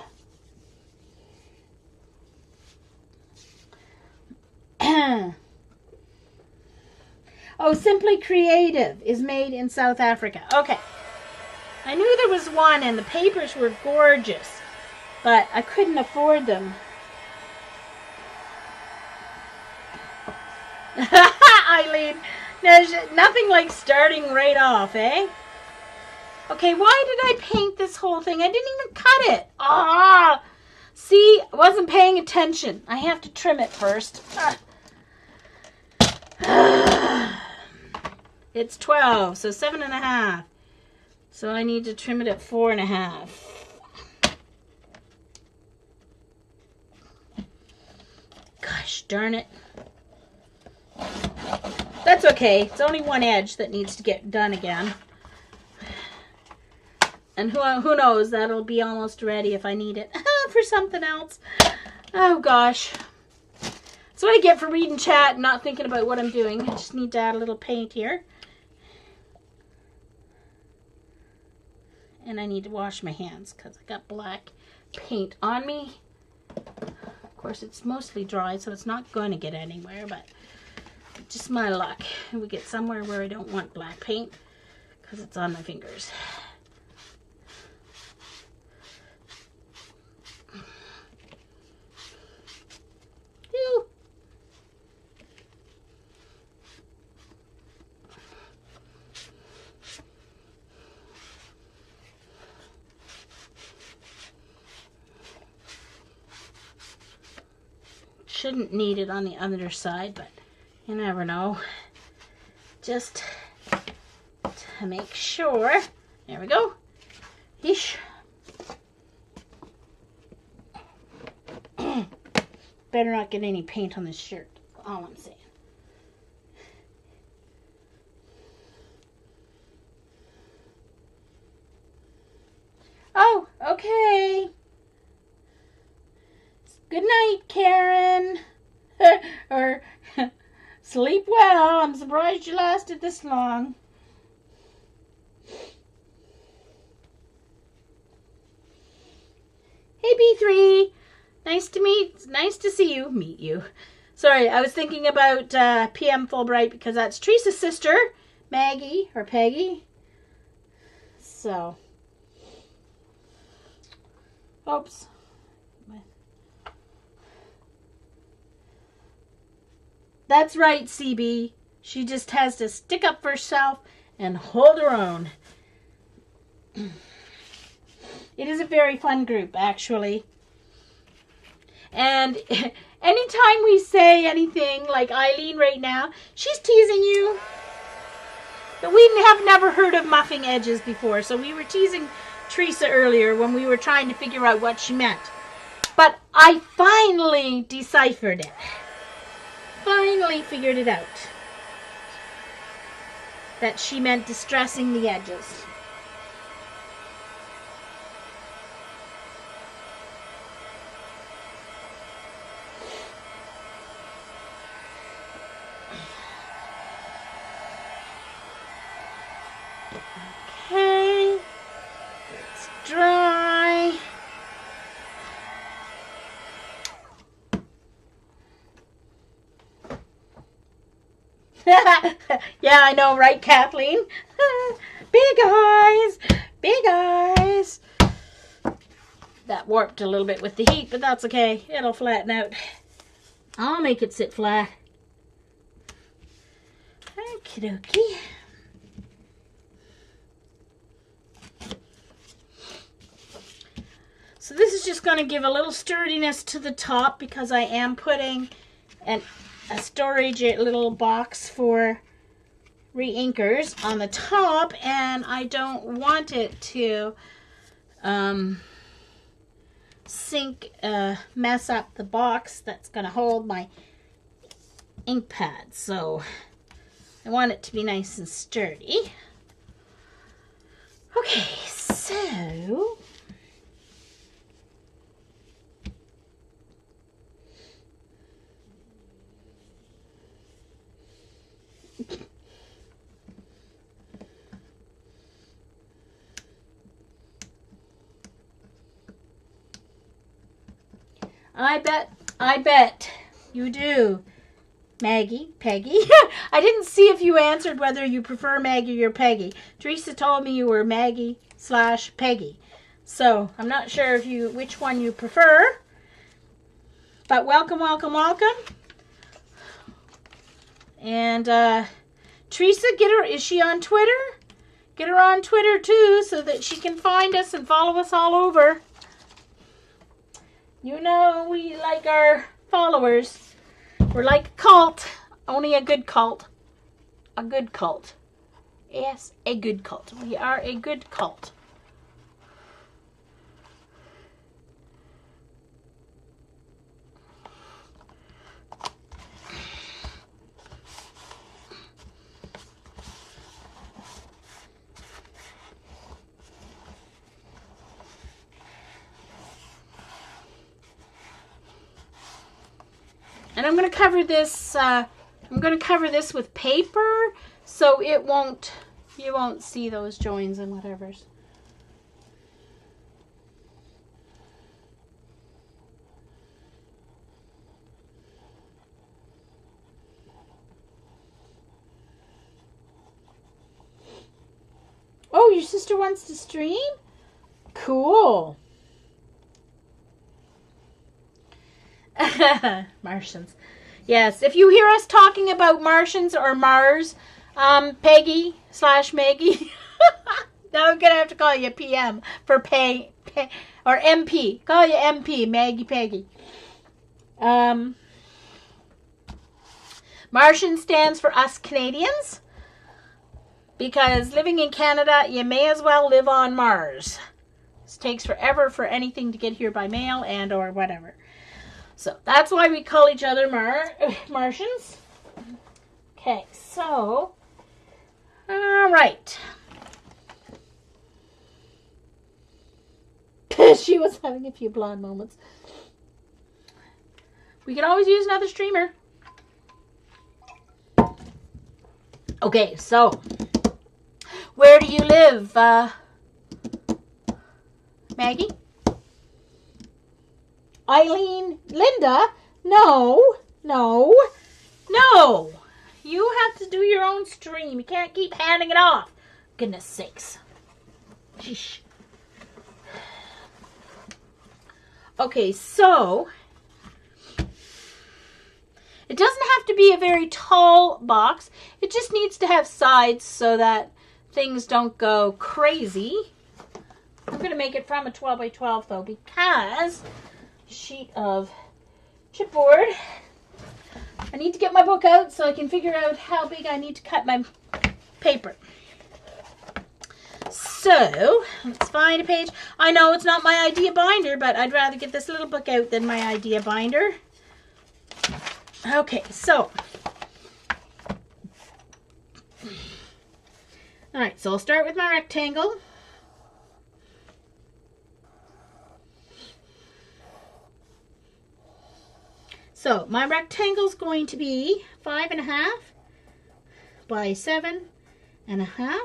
Oh, Simply Creative is made in South Africa. Okay. I knew there was one and the papers were gorgeous, but I couldn't afford them. Eileen, there's nothing like starting right off, eh? Okay, why did I paint this whole thing? I didn't even cut it. Ah! See, I wasn't paying attention. I have to trim it first. It's 12, so 7.5. So I need to trim it at 4.5. Gosh darn it. That's okay. It's only one edge that needs to get done again. And who knows, that'll be almost ready if I need it for something else. Oh gosh. That's what I get for reading chat and not thinking about what I'm doing. I just need to add a little paint here. And I need to wash my hands because I got black paint on me. Of course, it's mostly dry, so it's not going to get anywhere, but just my luck. We get somewhere where I don't want black paint because it's on my fingers. Ew. Shouldn't need it on the other side, but you never know. Just to make sure. There we go. Yeesh. Better not get any paint on this shirt. All I'm saying. Oh, okay. Good night, Karen. Or sleep well. I'm surprised you lasted this long. Hey, B3. Nice to see you. Meet you. Sorry, I was thinking about PM Fulbright because that's Teresa's sister, Maggie or Peggy. So, oops. That's right, CB. She just has to stick up for herself and hold her own. It is a very fun group, actually. And anytime we say anything, like Eileen right now, she's teasing you. But we have never heard of muffing edges before, so we were teasing Teresa earlier when we were trying to figure out what she meant. But I finally deciphered it. Finally figured it out. That she meant distressing the edges. Okay. It's dry. Yeah, I know, right, Kathleen? Big eyes! Big eyes! That warped a little bit with the heat, but that's okay. It'll flatten out. I'll make it sit flat. Okie dokie. So this is just going to give a little sturdiness to the top because I am putting a storage little box for re-inkers on the top, and I don't want it to mess up the box that's going to hold my ink pad. So I want it to be nice and sturdy. Okay, so I bet you do. Maggie, Peggy. I didn't see if you answered whether you prefer Maggie or Peggy. Teresa told me you were Maggie/Peggy. So I'm not sure which one you prefer. But welcome, welcome, welcome. And Teresa, is she on Twitter? Get her on Twitter too so that she can find us and follow us all over. You know we like our followers. We're like a cult, only a good cult. A good cult. Yes, a good cult. We are a good cult. And I'm going to cover this. I'm going to cover this with paper, so you won't see those joins and whatevers. Oh, your sister wants to stream? Cool. Martians. Yes, if you hear us talking about Martians or Mars, Peggy/Maggie, now I'm going to have to call you PM for pay or MP. Call you MP, Maggie Peggy. Martian stands for us Canadians, because living in Canada, you may as well live on Mars. It takes forever for anything to get here by mail and or whatever. So that's why we call each other Martians. Okay, so, all right. She was having a few blonde moments. We could always use another streamer. Okay, so, where do you live, Maggie? Eileen, Linda, no. You have to do your own stream. You can't keep handing it off. Goodness sakes. Sheesh. Okay, so it doesn't have to be a very tall box. It just needs to have sides so that things don't go crazy. I'm going to make it from a 12 by 12 though, because sheet of chipboard. I need to get my book out so I can figure out how big I need to cut my paper. So, let's find a page. I know it's not my idea binder, but I'd rather get this little book out than my idea binder. Okay, so. Alright, so I'll start with my rectangle. So my rectangle is going to be 5.5 by 7.5.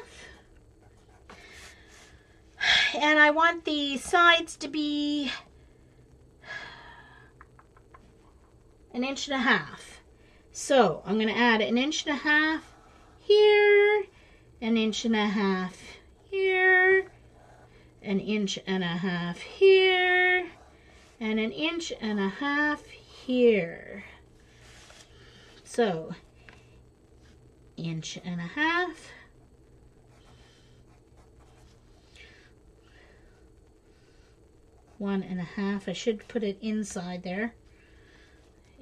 And I want the sides to be 1.5 inches. So I'm going to add 1.5 inches here, 1.5 inches here, 1.5 inches here, and 1.5 inches here. So 1.5 inches. 1.5. I should put it inside there.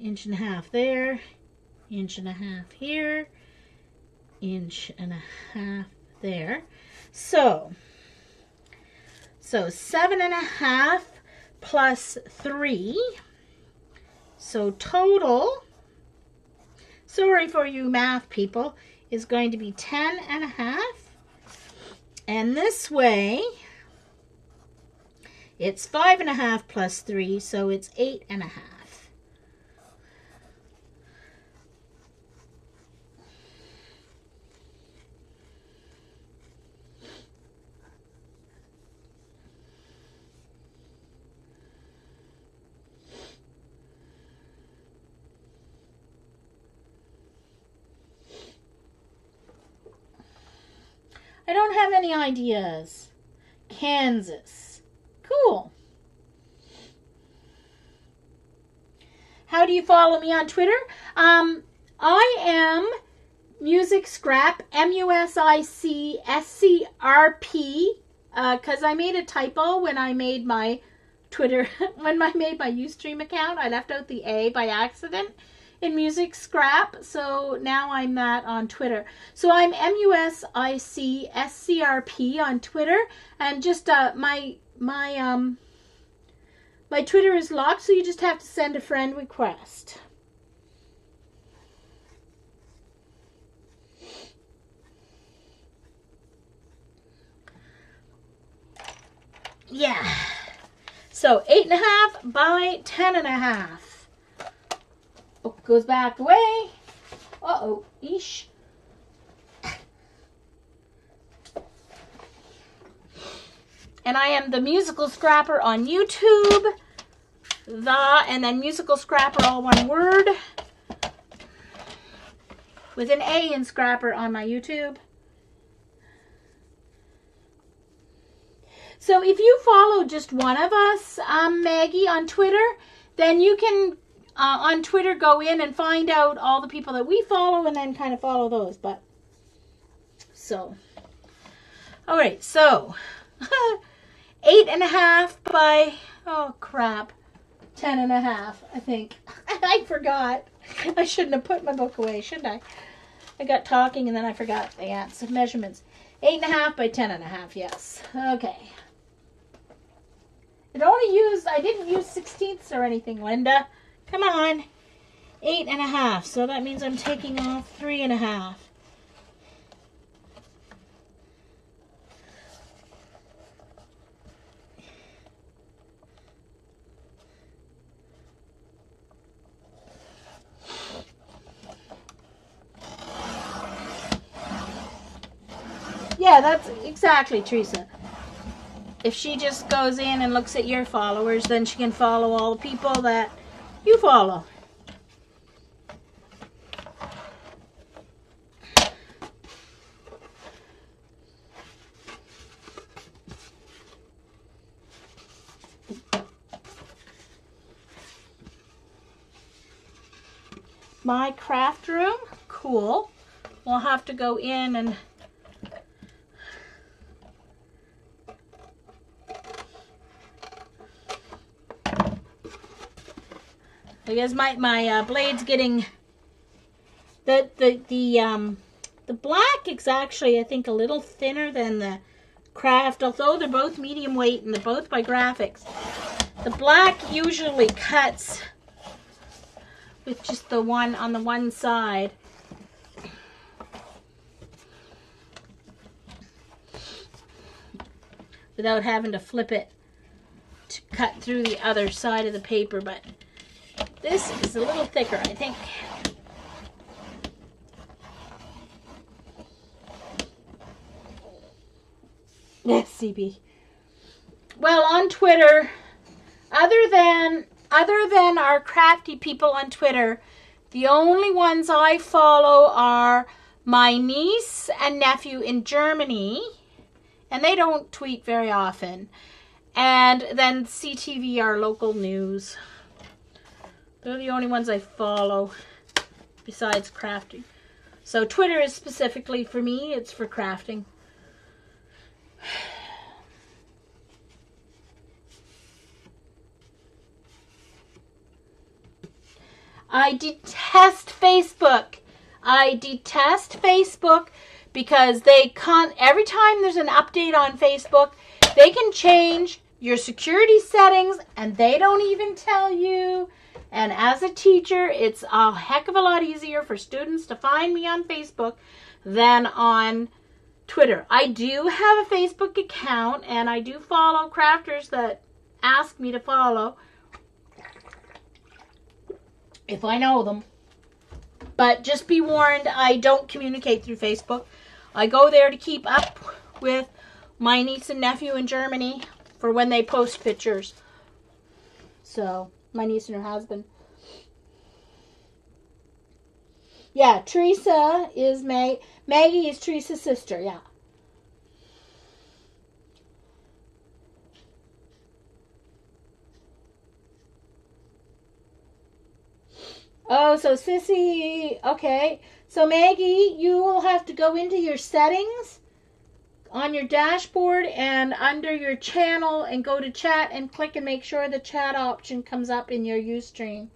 1.5 inches there. 1.5 inches here. 1.5 inches there. So 7.5 plus 3. So total, sorry for you math people, is going to be 10.5. And this way, it's 5.5 plus 3, so it's 8.5. I don't have any ideas. Kansas. Cool. How do you follow me on Twitter? I am Music Scrap, MUSICSCRP, because I made a typo when I made my Twitter, when I made my Ustream account. I left out the A by accident in Music Scrap, so now I'm that on Twitter. So I'm MUSICSCRP on Twitter, and just my Twitter is locked, so you just have to send a friend request. Yeah. So 8.5 by 10.5. Book goes back away. Uh-oh. Eesh. And I am the Musical Scrapper on YouTube. And then Musical Scrapper, all one word. With an A in Scrapper on my YouTube. So if you follow just one of us, Maggie, on Twitter, then you can, on Twitter, go in and find out all the people that we follow and then kind of follow those. But, so, all right, so, 8.5 by, oh crap, 10.5, I think. I forgot. I shouldn't have put my book away, should I? I got talking and then I forgot the answer, measurements. 8.5 by 10.5, yes. Okay. I didn't use 16ths or anything, Linda. Come on. 8.5, so that means I'm taking off 3.5. Yeah, that's exactly, Teresa. If she just goes in and looks at your followers, then she can follow all the people that you follow. My craft room, cool. We'll have to go in and I guess my blade's getting the black is actually, I think, a little thinner than the craft, although they're both medium weight and they're both by Graphics. The black usually cuts with just the one on the one side. Without having to flip it to cut through the other side of the paper, but this is a little thicker, I think. Yes, CB. Well, on Twitter, other than our crafty people on Twitter, the only ones I follow are my niece and nephew in Germany, and they don't tweet very often. And then CTV, our local news. They're the only ones I follow besides crafting. So Twitter is specifically for me. It's for crafting. I detest Facebook. I detest Facebook because every time there's an update on Facebook, they can change your security settings and they don't even tell you. And as a teacher, it's a heck of a lot easier for students to find me on Facebook than on Twitter. I do have a Facebook account and I do follow crafters that ask me to follow if I know them. But just be warned, I don't communicate through Facebook. I go there to keep up with my niece and nephew in Germany for when they post pictures. So, my niece and her husband. Yeah, Teresa is Maggie is Teresa's sister, yeah. Oh, so Sissy, okay. So Maggie, you will have to go into your settings on your dashboard and under your channel and go to chat and click and make sure the chat option comes up in your Ustream.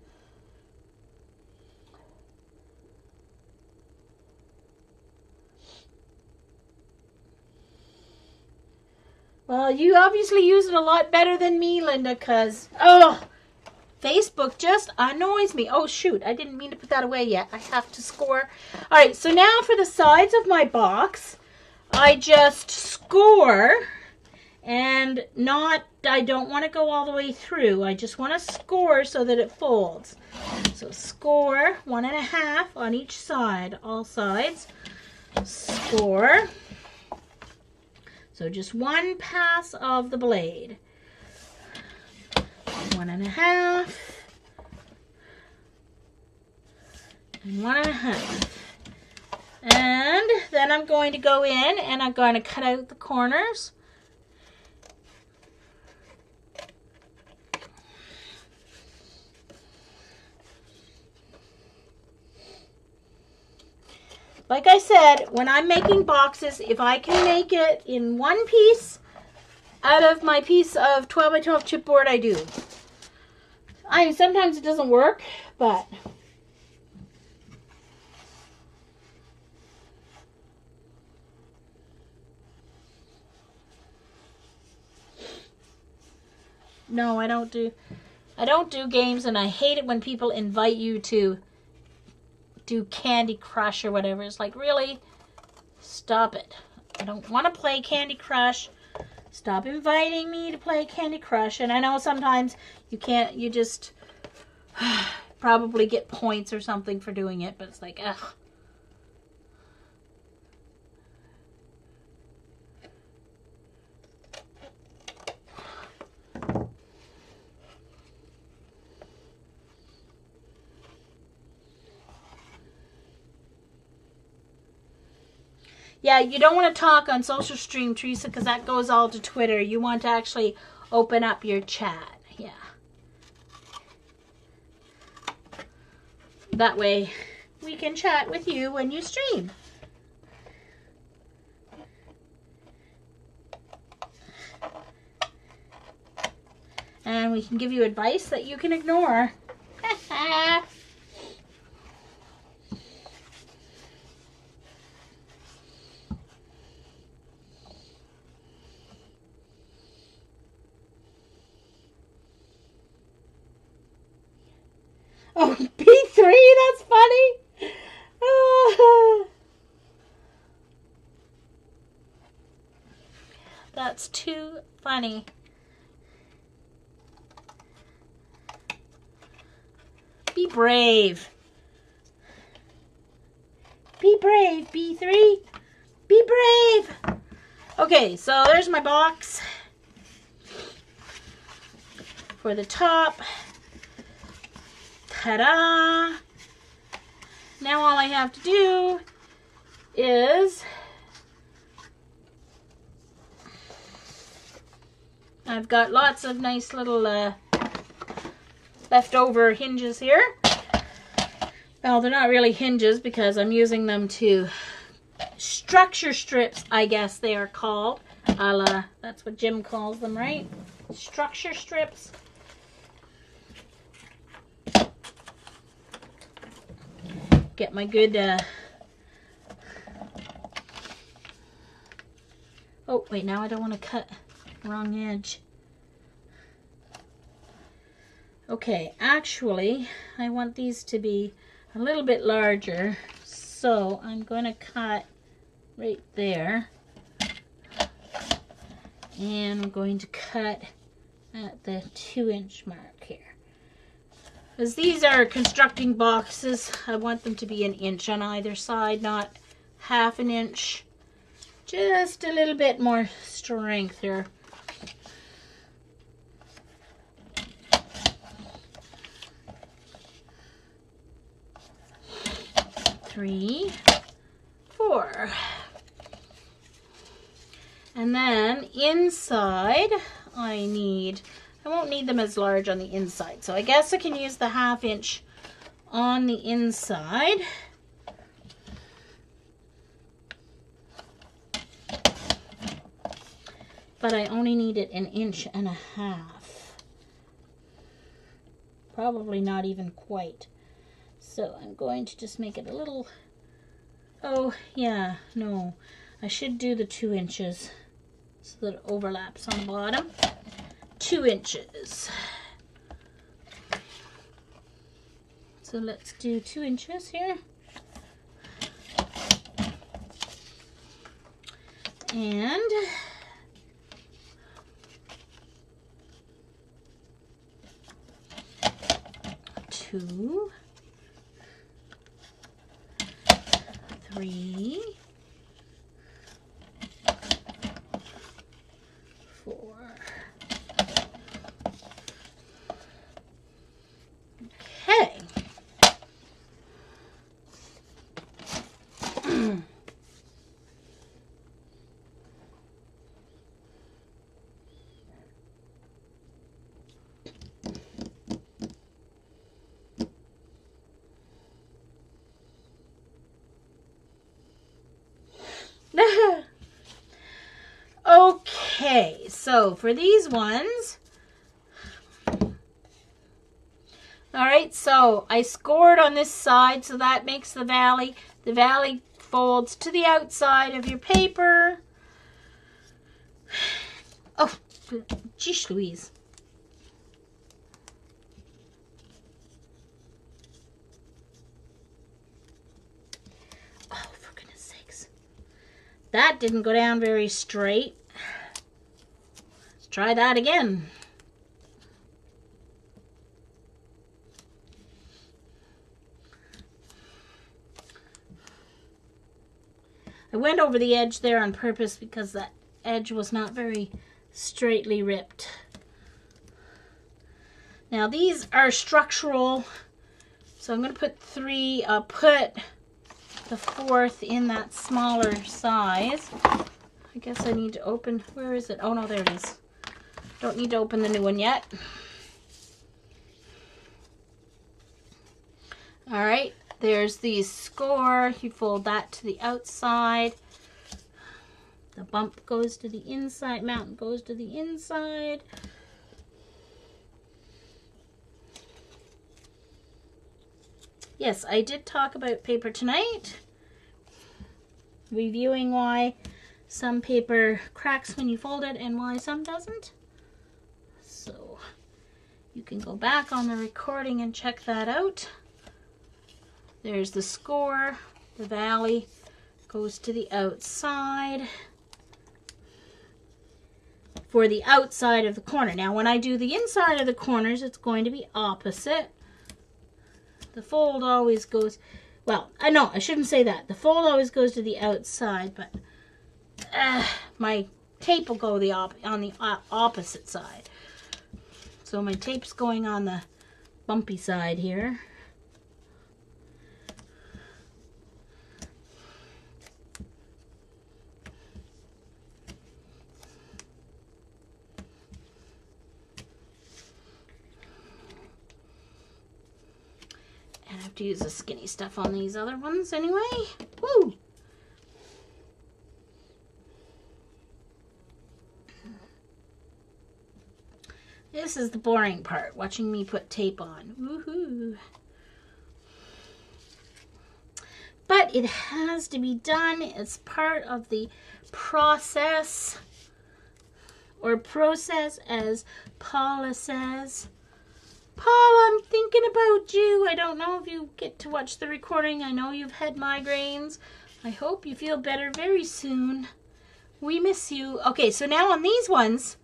Well, you obviously use it a lot better than me, Linda, because, Facebook just annoys me. Oh, shoot. I didn't mean to put that away yet. I have to score. All right, so now for the sides of my box, I just score and I don't want to go all the way through. I just want to score so that it folds. So score 1.5 on each side, all sides. Score. So just one pass of the blade. 1.5 and 1.5. And then I'm going to go in and I'm going to cut out the corners. Like I said, when I'm making boxes, if I can make it in one piece out of my piece of 12 by 12 chipboard, I do. I mean, sometimes it doesn't work, but no, I don't do games, and I hate it when people invite you to do Candy Crush or whatever. It's like, really? Stop it. I don't want to play Candy Crush. Stop inviting me to play Candy Crush. And I know sometimes you can't, you just probably get points or something for doing it, but it's like, ugh. Yeah, you don't want to talk on social stream, Teresa, because that goes all to Twitter. You want to actually open up your chat. Yeah. That way we can chat with you when you stream. And we can give you advice that you can ignore. Oh, B3, that's funny. That's too funny. Be brave. Be brave, B3. Be brave. Okay, so there's my box for the top. Ta-da! Now all I have to do is I've got lots of nice little leftover hinges here. Well, they're not really hinges because I'm using them to structure strips, I guess they are called. That's what Jim calls them, right? Structure strips. Get my good, oh, wait, now I don't want to cut wrong edge. Okay, actually, I want these to be a little bit larger, so I'm going to cut right there. And I'm going to cut at the 2-inch mark here. As these are constructing boxes, I want them to be 1 inch on either side, not 1/2 inch. Just a little bit more strength here. Three, 4. And then inside, I won't need them as large on the inside, so I guess I can use the 1/2 inch on the inside. But I only need it 1.5 inches. Probably not even quite. So I'm going to just make it a little, oh yeah, no, I should do the 2 inches so that it overlaps on the bottom. 2 inches. So let's do 2 inches here. And 2, 3, 4. Okay. Okay, so for these ones, all right, so I scored on this side, so that makes the valley. The valley folds to the outside of your paper. Oh, geez Louise. Oh, for goodness sakes. That didn't go down very straight. Let's try that again. I went over the edge there on purpose because that edge was not very straightly ripped. Now these are structural, so I'm going to put 3, put the 4th in that smaller size. I guess I need to open, where is it? Oh no, there it is. Don't need to open the new one yet. All right, there's the score. You fold that to the outside. The bump goes to the inside, mountain goes to the inside. Yes, I did talk about paper tonight, reviewing why some paper cracks when you fold it and why some doesn't. So you can go back on the recording and check that out. There's the score. The valley goes to the outside for the outside of the corner. Now when I do the inside of the corners, it's going to be opposite. The fold always goes, well, no, I shouldn't say that. The fold always goes to the outside, but my tape will go on the opposite side. So my tape's going on the bumpy side here. And I have to use the skinny stuff on these other ones anyway. Woo! This is the boring part, watching me put tape on. Woohoo! But it has to be done. It's part of the process, or process as Paula says. Paul, I'm thinking about you. I don't know if you get to watch the recording. I know you've had migraines. I hope you feel better very soon. We miss you. Okay, so now on these ones,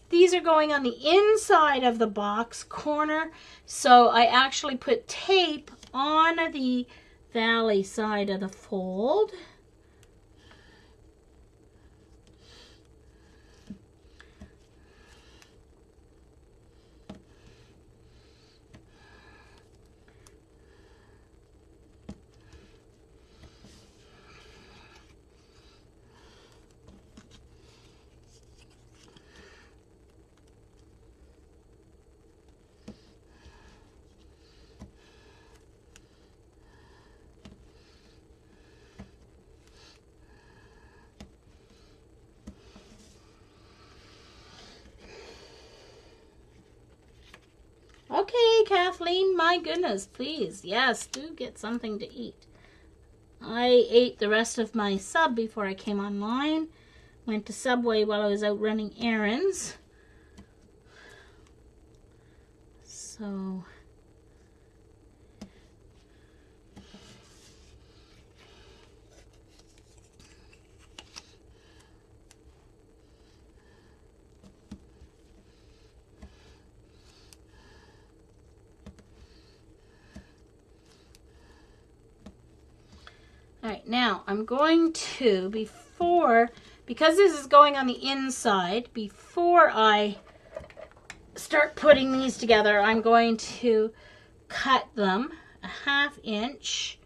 these are going on the inside of the box corner. So I actually put tape on the valley side of the fold. my goodness, please. Yes, do get something to eat. I ate the rest of my sub before I came online. Went to Subway while I was out running errands. So... Alright, now I'm going to, because this is going on the inside, before I start putting these together, I'm going to cut them a 1/2 inch.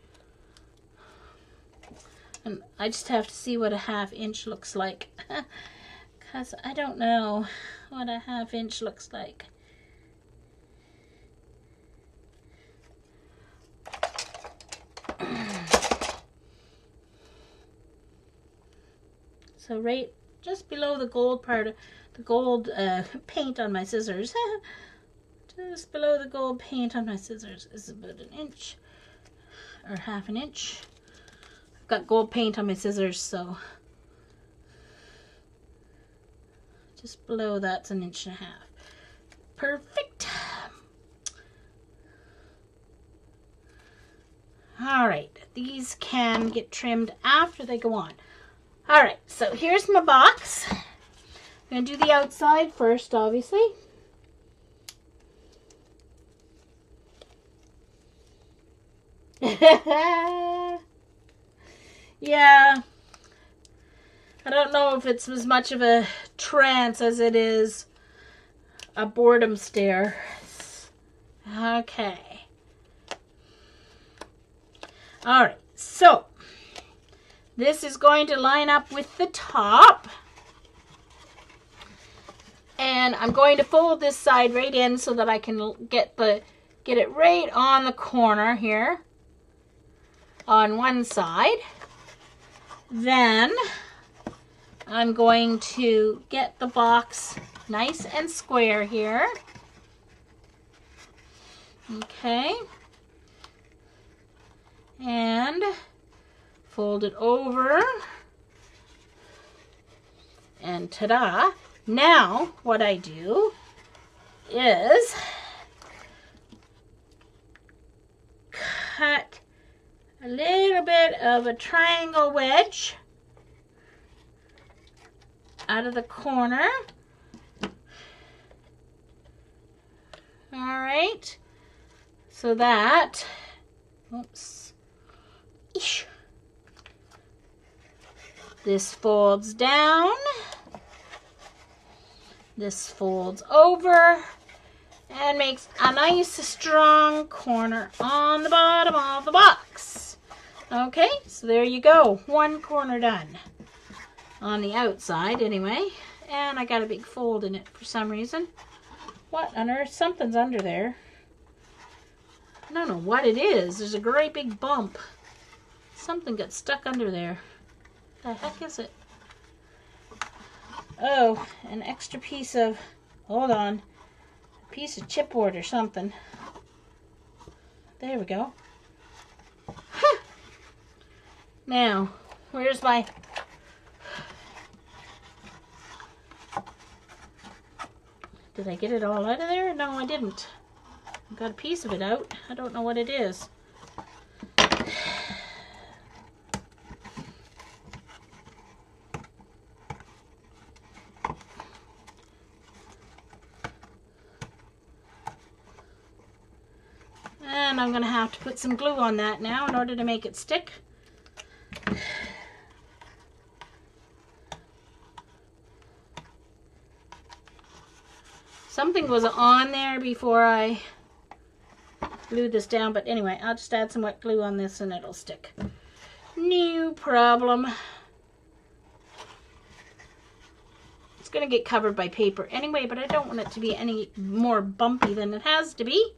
And I just have to see what a 1/2 inch looks like. Because I don't know what a 1/2 inch looks like. So right just below the gold part, the gold paint on my scissors, just below the gold paint on my scissors is about 1 inch or 1/2 inch. I've got gold paint on my scissors, so just below that's 1.5 inches. Perfect. All right, these can get trimmed after they go on. All right, so here's my box. I'm going to do the outside first, obviously. Yeah. I don't know if it's as much of a trance as it is a boredom stare. Okay. All right, so this is going to line up with the top. And I'm going to fold this side right in so that I can get it right on the corner here on one side. Then I'm going to get the box nice and square here. Okay. And fold it over. And ta-da! Now what I do is cut a little bit of a triangle wedge out of the corner. All right, so that, oops, this folds down, this folds over, and makes a nice strong corner on the bottom of the box. Okay, so there you go, one corner done on the outside anyway. And I got a big fold in it for some reason. What on earth? Something's under there. I don't know what it is. There's a great big bump. Something got stuck under there. The heck is it? Oh, an extra piece of, hold on, a piece of chipboard or something. There we go. Huh. Now, where's my, did I get it all out of there? No, I didn't. I got a piece of it out. I don't know what it is. And I'm going to have to put some glue on that now in order to make it stick. Something was on there before I glued this down, but anyway, I'll just add some wet glue on this and it'll stick. No problem. It's going to get covered by paper anyway, but I don't want it to be any more bumpy than it has to be.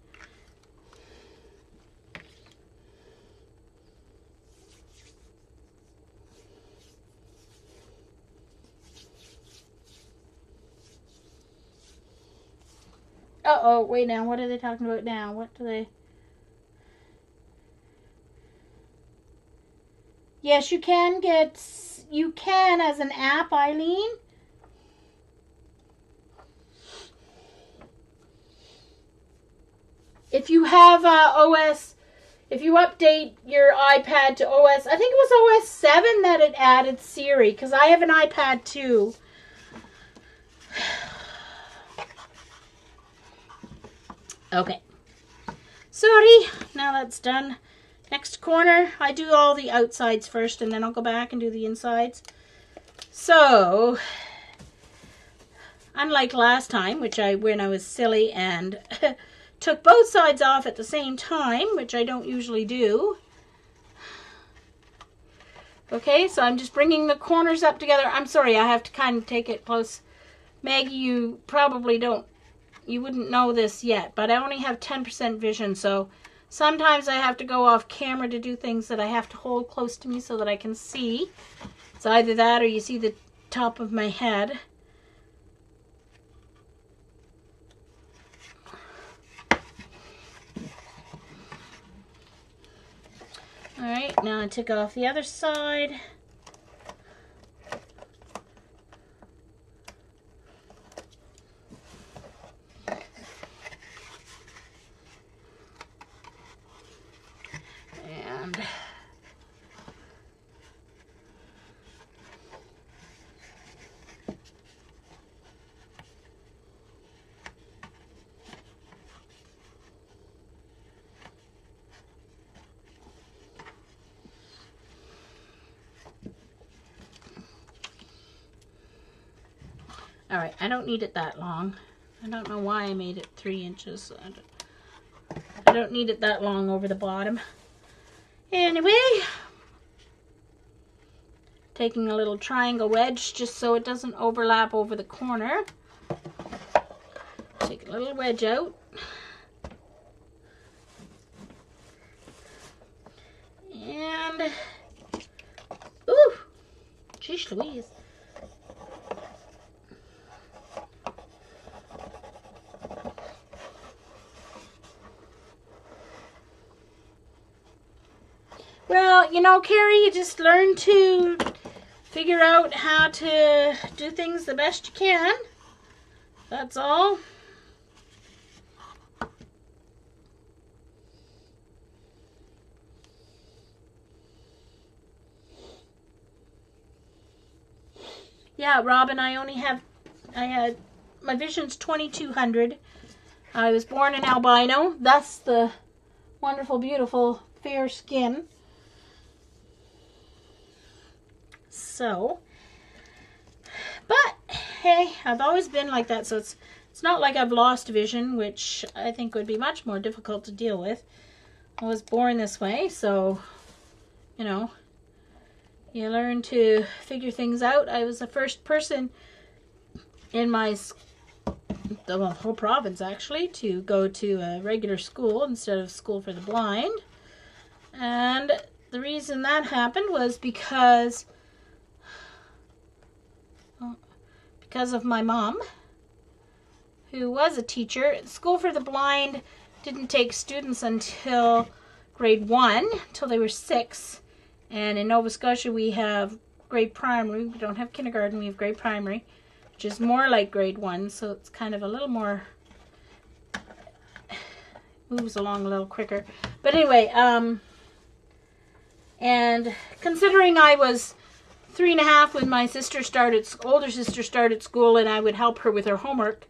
Uh-oh, wait now, what are they talking about now? What do they... Yes, you can as an app, Eileen. If you have OS, if you update your iPad to OS, I think it was OS 7 that it added Siri, because I have an iPad too. Okay. Sorry, now that's done. Next corner, I do all the outsides first, and then I'll go back and do the insides. So, unlike last time, when I was silly and took both sides off at the same time, which I don't usually do. Okay, so I'm just bringing the corners up together. I'm sorry, I have to kind of take it close. Maggie, you probably you wouldn't know this yet, but I only have 10% vision, so sometimes I have to go off camera to do things that I have to hold close to me so that I can see. It's either that or you see the top of my head. Alright, now I take off the other side. And alright, I don't need it that long. I don't know why I made it 3 inches. I don't need it that long over the bottom. Anyway, taking a little triangle wedge just so it doesn't overlap over the corner. Take a little wedge out. And, ooh, geez Louise. Well, you know, Carrie, you just learn to figure out how to do things the best you can. That's all. Yeah, Robin, my vision's 2200. I was born an albino, thus the wonderful, beautiful, fair skin. So, but hey, I've always been like that, so it's not like I've lost vision, which I think would be much more difficult to deal with. I was born this way, so, you know, you learn to figure things out. I was the first person in the whole province, actually, to go to a regular school instead of school for the blind. And the reason that happened was because of my mom, who was a teacher. School for the blind didn't take students until grade 1, till they were 6. And in Nova Scotia we have grade primary. We don't have kindergarten, we have grade primary, which is more like grade 1, so it's kind of a little more, moves along a little quicker. But anyway, and considering I was 3.5 when my older sister started school, and I would help her with her homework,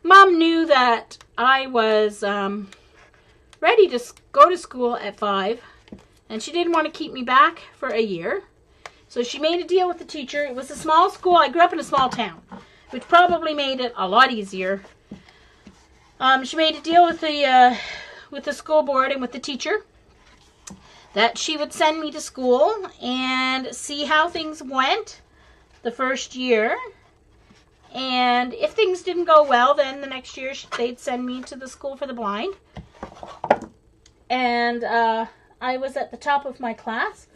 Mom knew that I was ready to go to school at 5, and she didn't want to keep me back for a year. So she made a deal with the teacher. It was a small school. I grew up in a small town, which probably made it a lot easier. She made a deal with the school board and with the teacher that she would send me to school and see how things went the first year. And if things didn't go well, then the next year they'd send me to the school for the blind. And I was at the top of my class.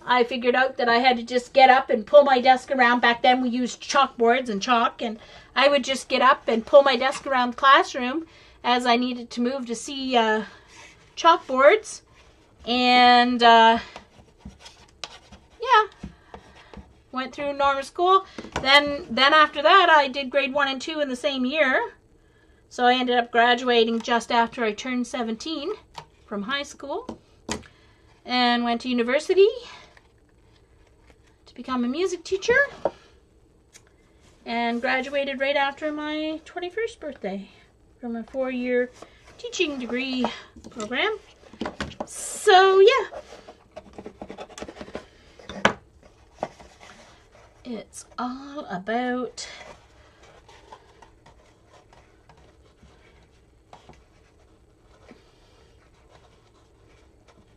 I figured out that I had to just get up and pull my desk around. Back then we used chalkboards and chalk, and I would just get up and pull my desk around the classroom as I needed to move to see chalkboards. And yeah, went through normal school. Then after that, I did grade 1 and 2 in the same year. So I ended up graduating just after I turned 17 from high school. And went to university to become a music teacher. And graduated right after my 21st birthday from a 4-year teaching degree program. So, yeah. It's all about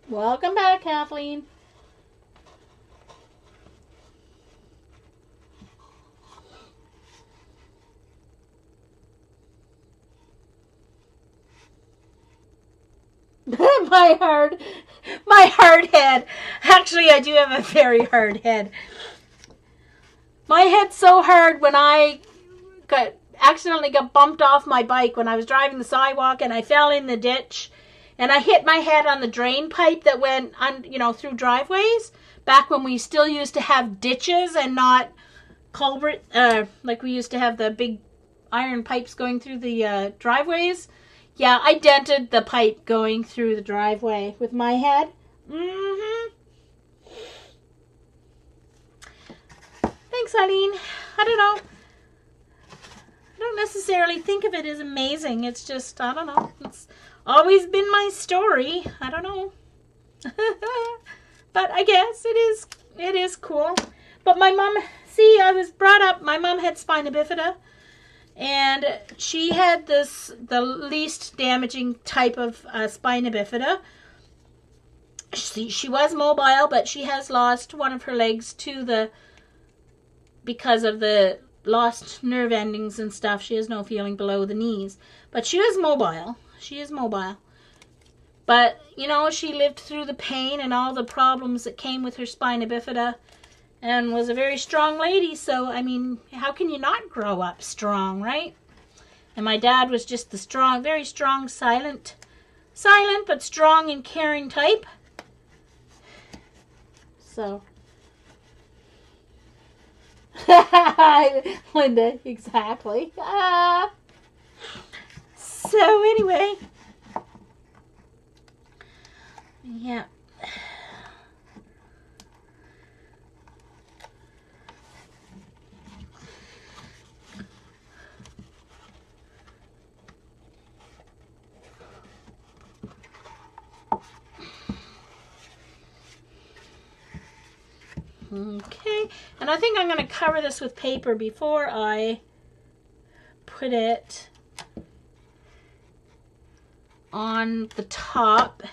welcome back, Kathleen. my hard head. Actually, I do have a very hard head. My head's so hard when I accidentally got bumped off my bike when I was driving the sidewalk and I fell in the ditch and I hit my head on the drain pipe that went on, through driveways back when we still used to have ditches and not culvert, like we used to have the big iron pipes going through the driveways. Yeah, I dented the pipe going through the driveway with my head. Thanks, Eileen. I don't know. I don't necessarily think of it as amazing. It's just, I don't know. It's always been my story. I don't know. But I guess it is cool. But my mom, see, I was brought up, my mom had spina bifida. And she had the least damaging type of spina bifida. She was mobile, but she has lost one of her legs because of the lost nerve endings and stuff. She has no feeling below the knees. But she is mobile. She is mobile. But, she lived through the pain and all the problems that came with her spina bifida. And was a very strong lady, so, how can you not grow up strong, right? And my dad was just the very strong, silent but strong and caring type. So. Linda, exactly. So, anyway. Yeah. Okay, and I think I'm going to cover this with paper before I put it on the top,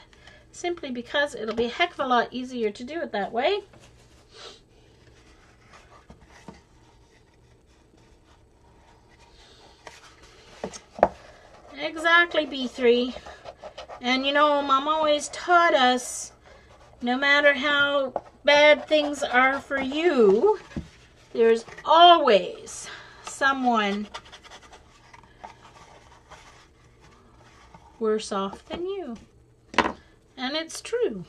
simply because it'll be a heck of a lot easier to do it that way. Exactly, B3. And Mom always taught us, no matter how bad things are for you, there's always someone worse off than you. And it's true.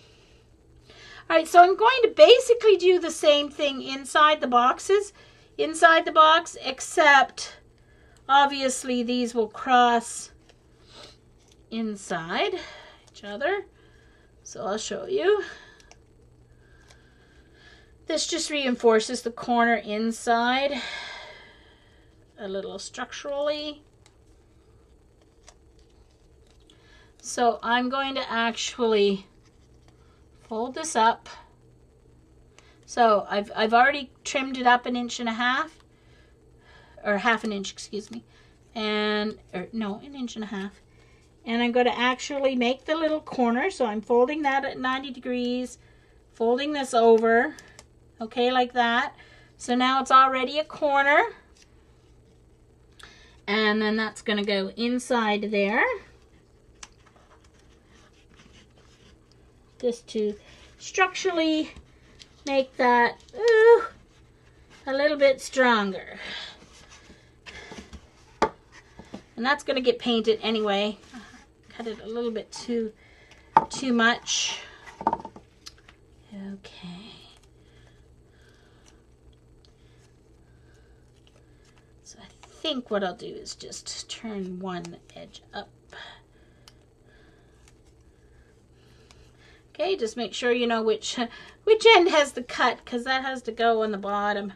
Alright, so I'm going to basically do the same thing inside the boxes. Inside the box, except obviously these will cross inside each other. So I'll show you. This just reinforces the corner inside a little structurally. So I'm going to actually fold this up. So I've already trimmed it up 1.5 inches, or 1/2 inch, excuse me, and no, 1.5 inches. And I'm going to actually make the little corner. So I'm folding that at 90 degrees, folding this over, okay, like that. So now it's already a corner. And then that's going to go inside there. Just to structurally make that a little bit stronger. And that's going to get painted anyway. Cut it a little bit too much. Okay. So I think what I'll do is just turn one edge up. Okay, just make sure you know which end has the cut, because that has to go on the bottom.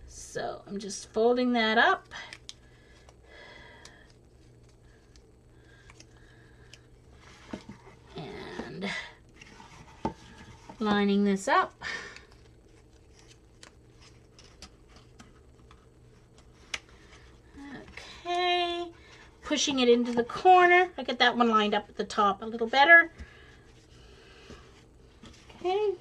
So I'm just folding that up. And lining this up. Okay, pushing it into the corner. I get that one lined up at the top a little better. Okay.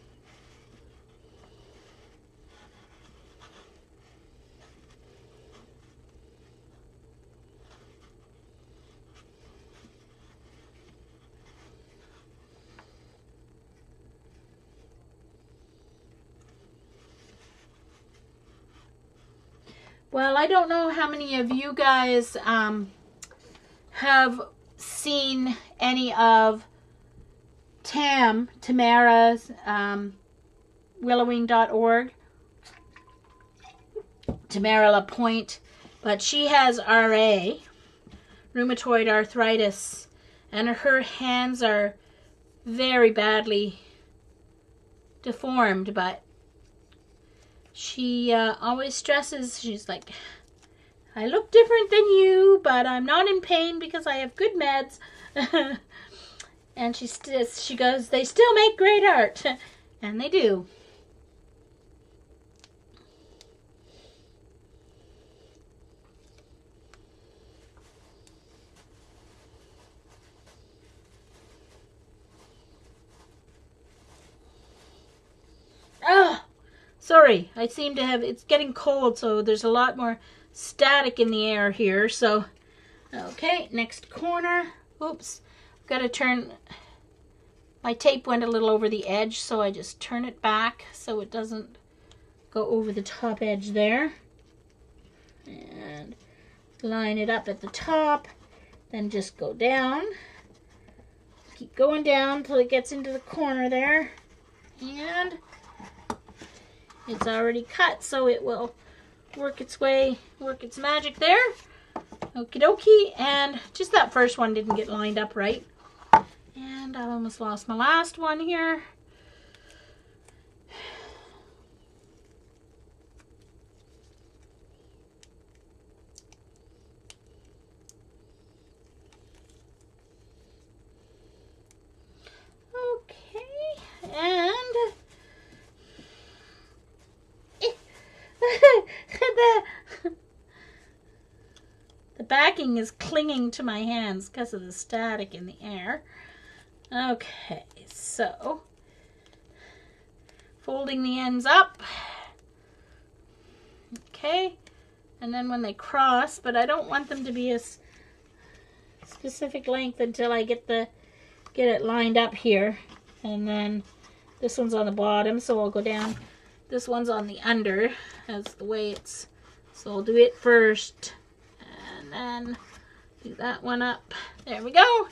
Well, I don't know how many of you guys have seen any of Tamara's willowing.org, Tamara Lapointe, but she has RA, rheumatoid arthritis, and her hands are very badly deformed, but she always stresses, she's like, I look different than you, but I'm not in pain because I have good meds. And she goes, they still make great art. And they do. Oh, sorry. I seem to have, it's getting cold, so there's a lot more static in the air here. So, okay, next corner. Oops. Got to turn, my tape went a little over the edge, so I just turn it back so it doesn't go over the top edge there. And line it up at the top, then just go down. Keep going down until it gets into the corner there. And it's already cut, so it will work its way, work its magic there. Okie dokie. And just that first one didn't get lined up right. And I almost lost my last one here. Okay, and the backing is clinging to my hands because of the static in the air. Okay, so folding the ends up. Okay, and then when they cross, but I don't want them to be a specific length until I get it lined up here. And then this one's on the bottom, so I'll go down. This one's on the under. That's the way it's. So I'll do it first, and then do that one up. There we go.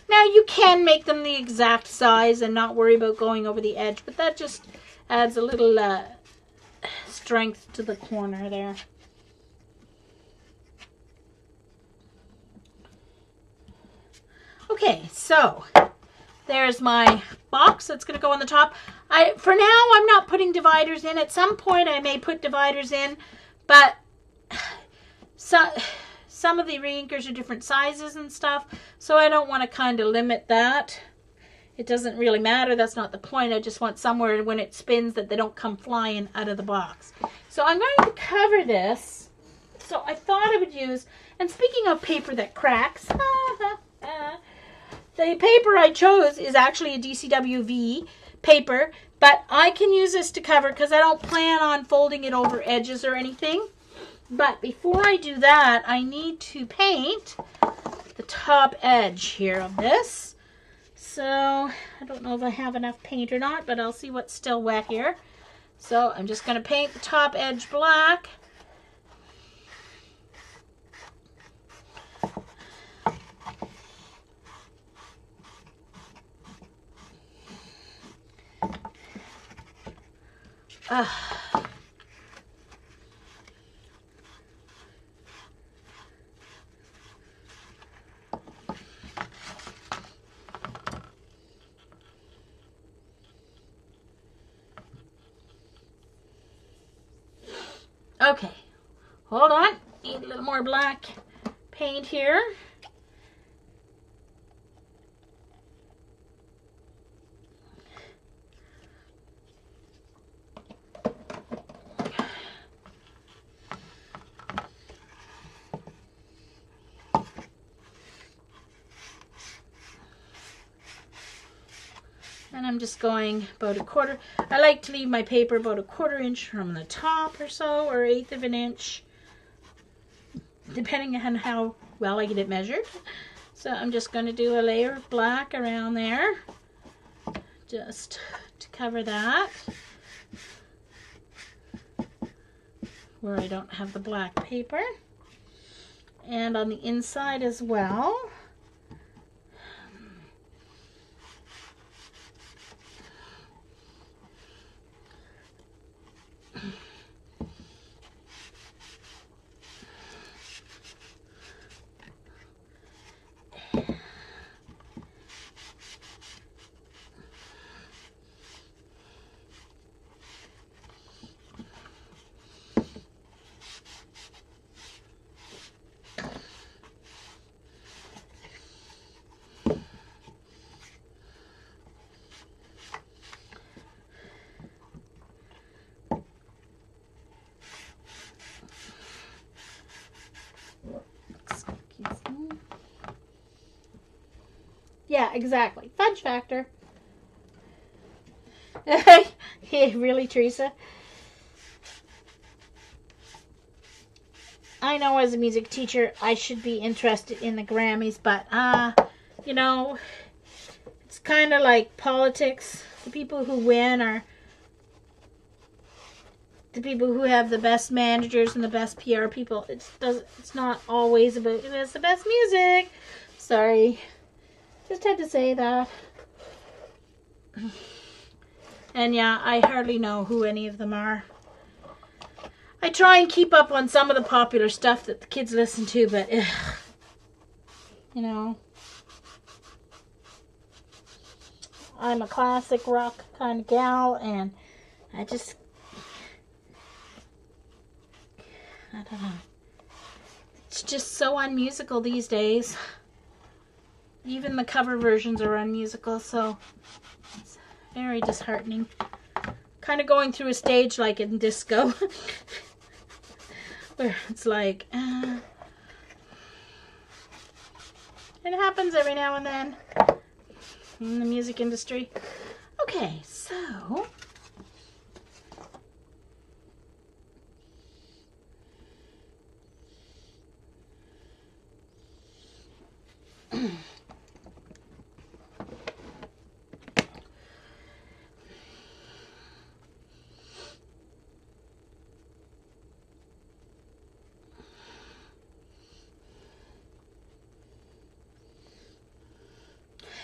Now you can make them the exact size and not worry about going over the edge, but that just adds a little strength to the corner there. Okay, so there's my box that's going to go on the top. For now, I'm not putting dividers in. At some point, I may put dividers in, but some of the reinkers are different sizes and stuff, so I don't want to kind of limit that. It doesn't really matter. That's not the point. I just want somewhere when it spins that they don't come flying out of the box. So I'm going to cover this. So I thought I would use, and speaking of paper that cracks, the paper I chose is actually a DCWV paper, but I can use this to cover because I don't plan on folding it over edges or anything. But before I do that, I need to paint the top edge here of this. So I don't know if I have enough paint or not, but I'll see what's still wet here. So I'm just going to paint the top edge black. Okay, hold on. Need a little more black paint here. And I'm just going about a quarter. I like to leave my paper about a 1/4 inch from the top or so, or 1/8 of an inch, depending on how well I get it measured. So I'm just going to do a layer of black around there, just to cover that, where I don't have the black paper. And on the inside as well. Yeah, exactly. Fudge factor. Yeah, really, Teresa? I know as a music teacher, I should be interested in the Grammys, but, you know, it's kind of like politics. The people who win are the people who have the best managers and the best PR people. It's not always about who has the best music. Sorry. Just had to say that. And yeah, I hardly know who any of them are. I try and keep up on some of the popular stuff that the kids listen to, but you know, I'm a classic rock kind of gal, and I don't know. It's just so unmusical these days. Even the cover versions are unmusical, so it's very disheartening. Kind of going through a stage like in disco, where it's like, it happens every now and then in the music industry. Okay, so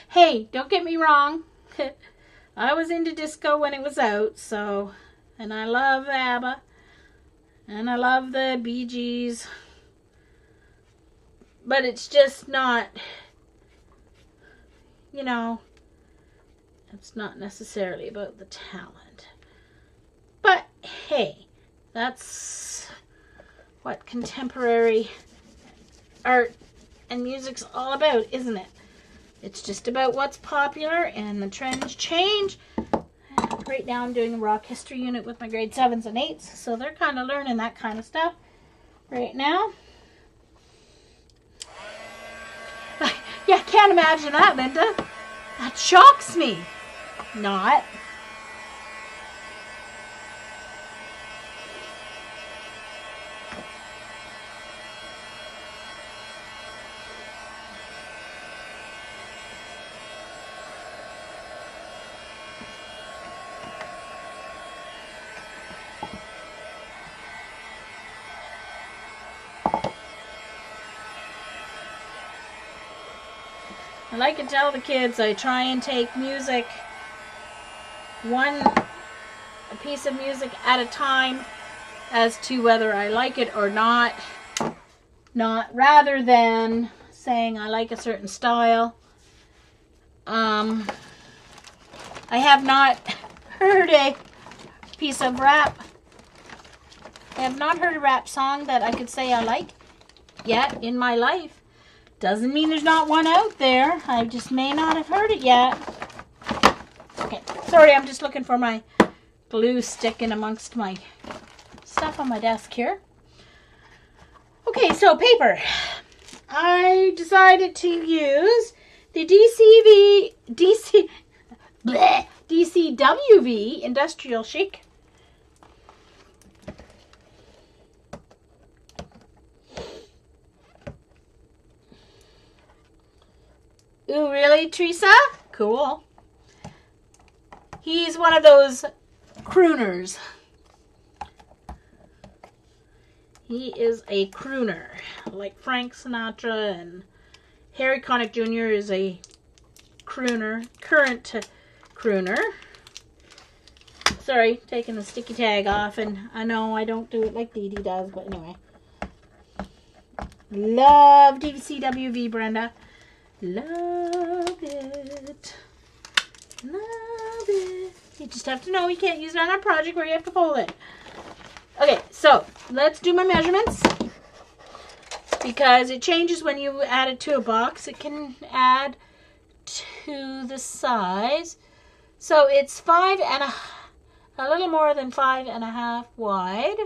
hey, don't get me wrong. I was into disco when it was out, so, and I love ABBA, and I love the Bee Gees, but it's just not, you know, it's not necessarily about the talent. But hey, that's what contemporary art and music's all about, isn't it? It's just about what's popular, and the trends change. Right now I'm doing a rock history unit with my grade 7s and 8s, so they're kind of learning that kind of stuff right now. Yeah, can't imagine that, Linda. That shocks me. Not. I like to tell the kids I try and take music, a piece of music at a time, as to whether I like it or not. Rather than saying I like a certain style. I have not heard a piece of rap I have not heard a rap song that I could say I like yet in my life. Doesn't mean there's not one out there. I just may not have heard it yet. Okay, sorry, I'm just looking for my glue stick in amongst my stuff on my desk here. Okay, so paper. I decided to use the DCWV Industrial Chic. Ooh, really, Teresa? Cool. He's one of those crooners. He is a crooner, like Frank Sinatra, and Harry Connick Jr. is a crooner, current crooner. Sorry, taking the sticky tag off, and I know I don't do it like Dee Dee does, but anyway. Love DCWV, Brenda. Love it. Love it. You just have to know you can't use it on a project where you have to fold it. Okay, so let's do my measurements. Because it changes when you add it to a box. It can add to the size. So it's a little more than 5.5 wide.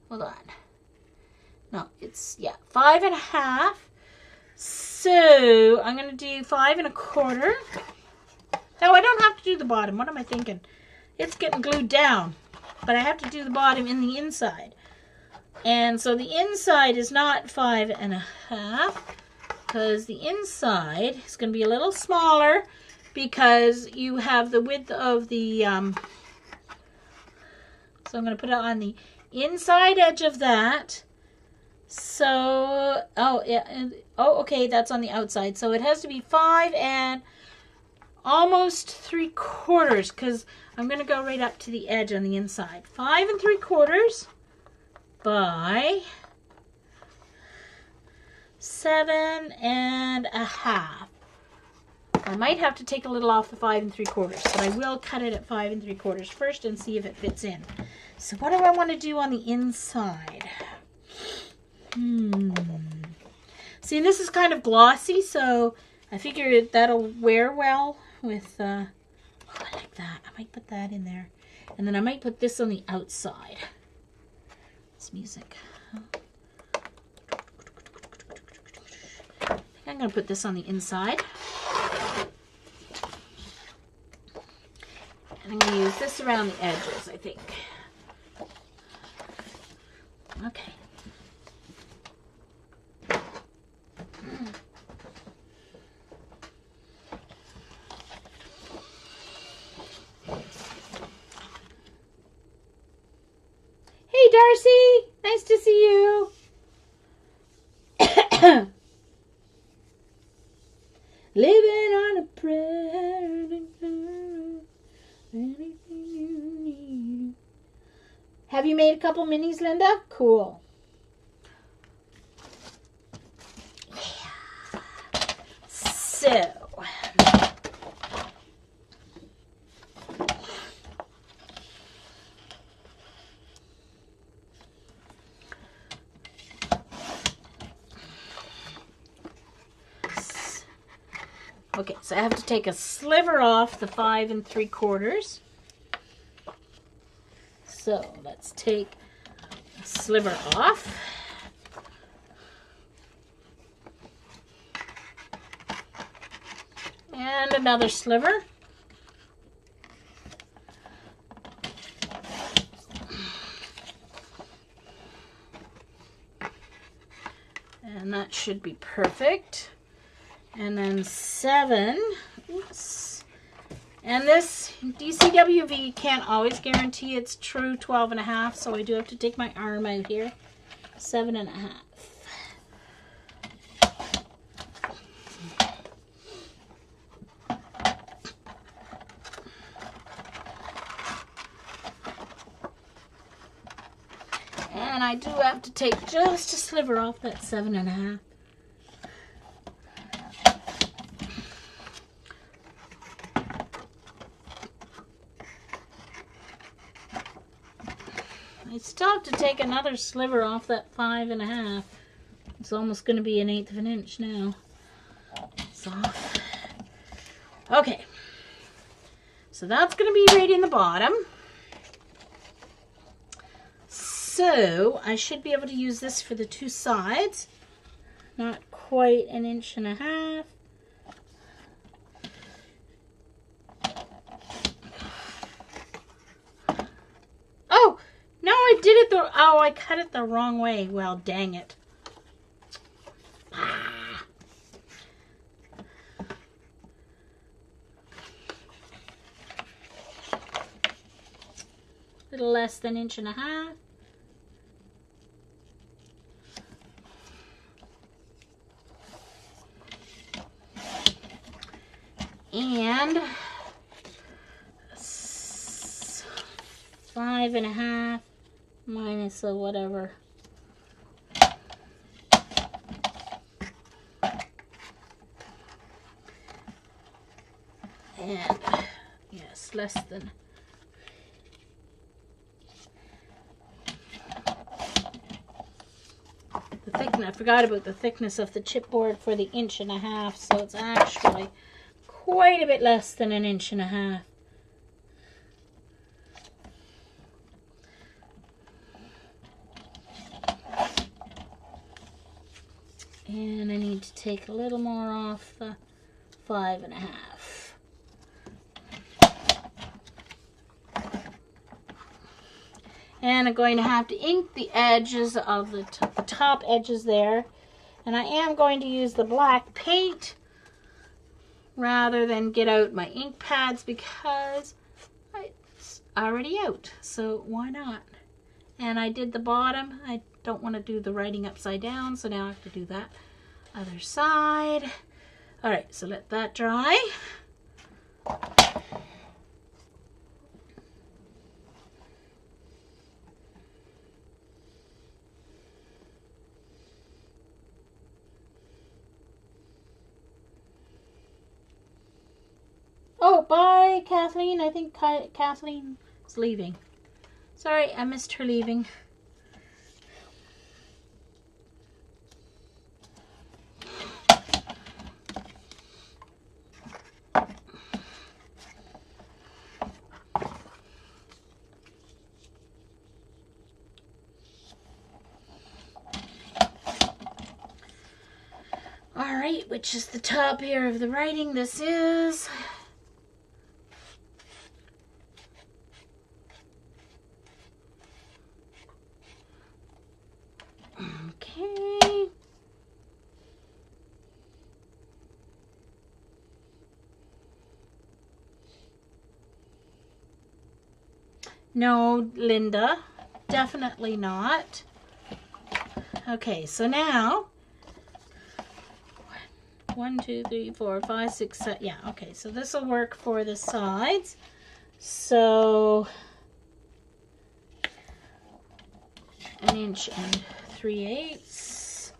Hold on. No, it's, 5.5. So I'm going to do 5 1/4. No, I don't have to do the bottom. What am I thinking? It's getting glued down. But I have to do the bottom in the inside. And so the inside is not 5.5. Because the inside is going to be a little smaller. Because you have the width of the... so I'm going to put it on the inside edge of that. So, okay, that's on the outside. So it has to be 5 and almost 3/4, because I'm going to go right up to the edge on the inside. 5 3/4 by 7.5. I might have to take a little off the 5 3/4, but I will cut it at 5 3/4 first and see if it fits in. So what do I want to do on the inside? See, this is kind of glossy, so I figure that'll wear well with, I like that. I might put that in there. And then I might put this on the outside. This music. I think I'm going to put this on the inside. And I'm going to use this around the edges, I think. Okay. Hey, Darcy. Nice to see you. Living on a prayer. Anything you need. Have you made a couple minis, Linda? Cool. Yeah. So. Okay, so I have to take a sliver off the 5 3/4. So let's take a sliver off. And another sliver. And that should be perfect. And then 7. Oops. And this DCWV can't always guarantee it's true 12.5, so I do have to take my arm out here. 7.5. And I do have to take just a sliver off that 7.5. I still have to take another sliver off that 5.5. It's almost going to be 1/8 of an inch now. It's off. Okay. So that's going to be right in the bottom. So I should be able to use this for the 2 sides. Not quite 1.5 inches. Oh, no, I did it oh, I cut it the wrong way. Well, dang it. Ah. A little less than 1.5 inches. And 5.5 minus a whatever. And yes, less than. The thickness, I forgot about the thickness of the chipboard for the 1.5 inches, so it's actually quite a bit less than 1.5 inches. And I need to take a little more off the 5.5. And I'm going to have to ink the edges of the top edges there. And I am going to use the black paint rather than get out my ink pads because it's already out. So why not? And I did the bottom. I don't want to do the writing upside down, so now I have to do that other side. All right, so let that dry. Oh, bye, Kathleen. I think Kathleen is leaving. Sorry, I missed her leaving. All right, which is the top here of the writing? This is... Okay. No, Linda, definitely not. Okay, so now 1, 2, 3, 4, 5, 6, 7. Yeah, okay, so this will work for the sides. So 1 3/8.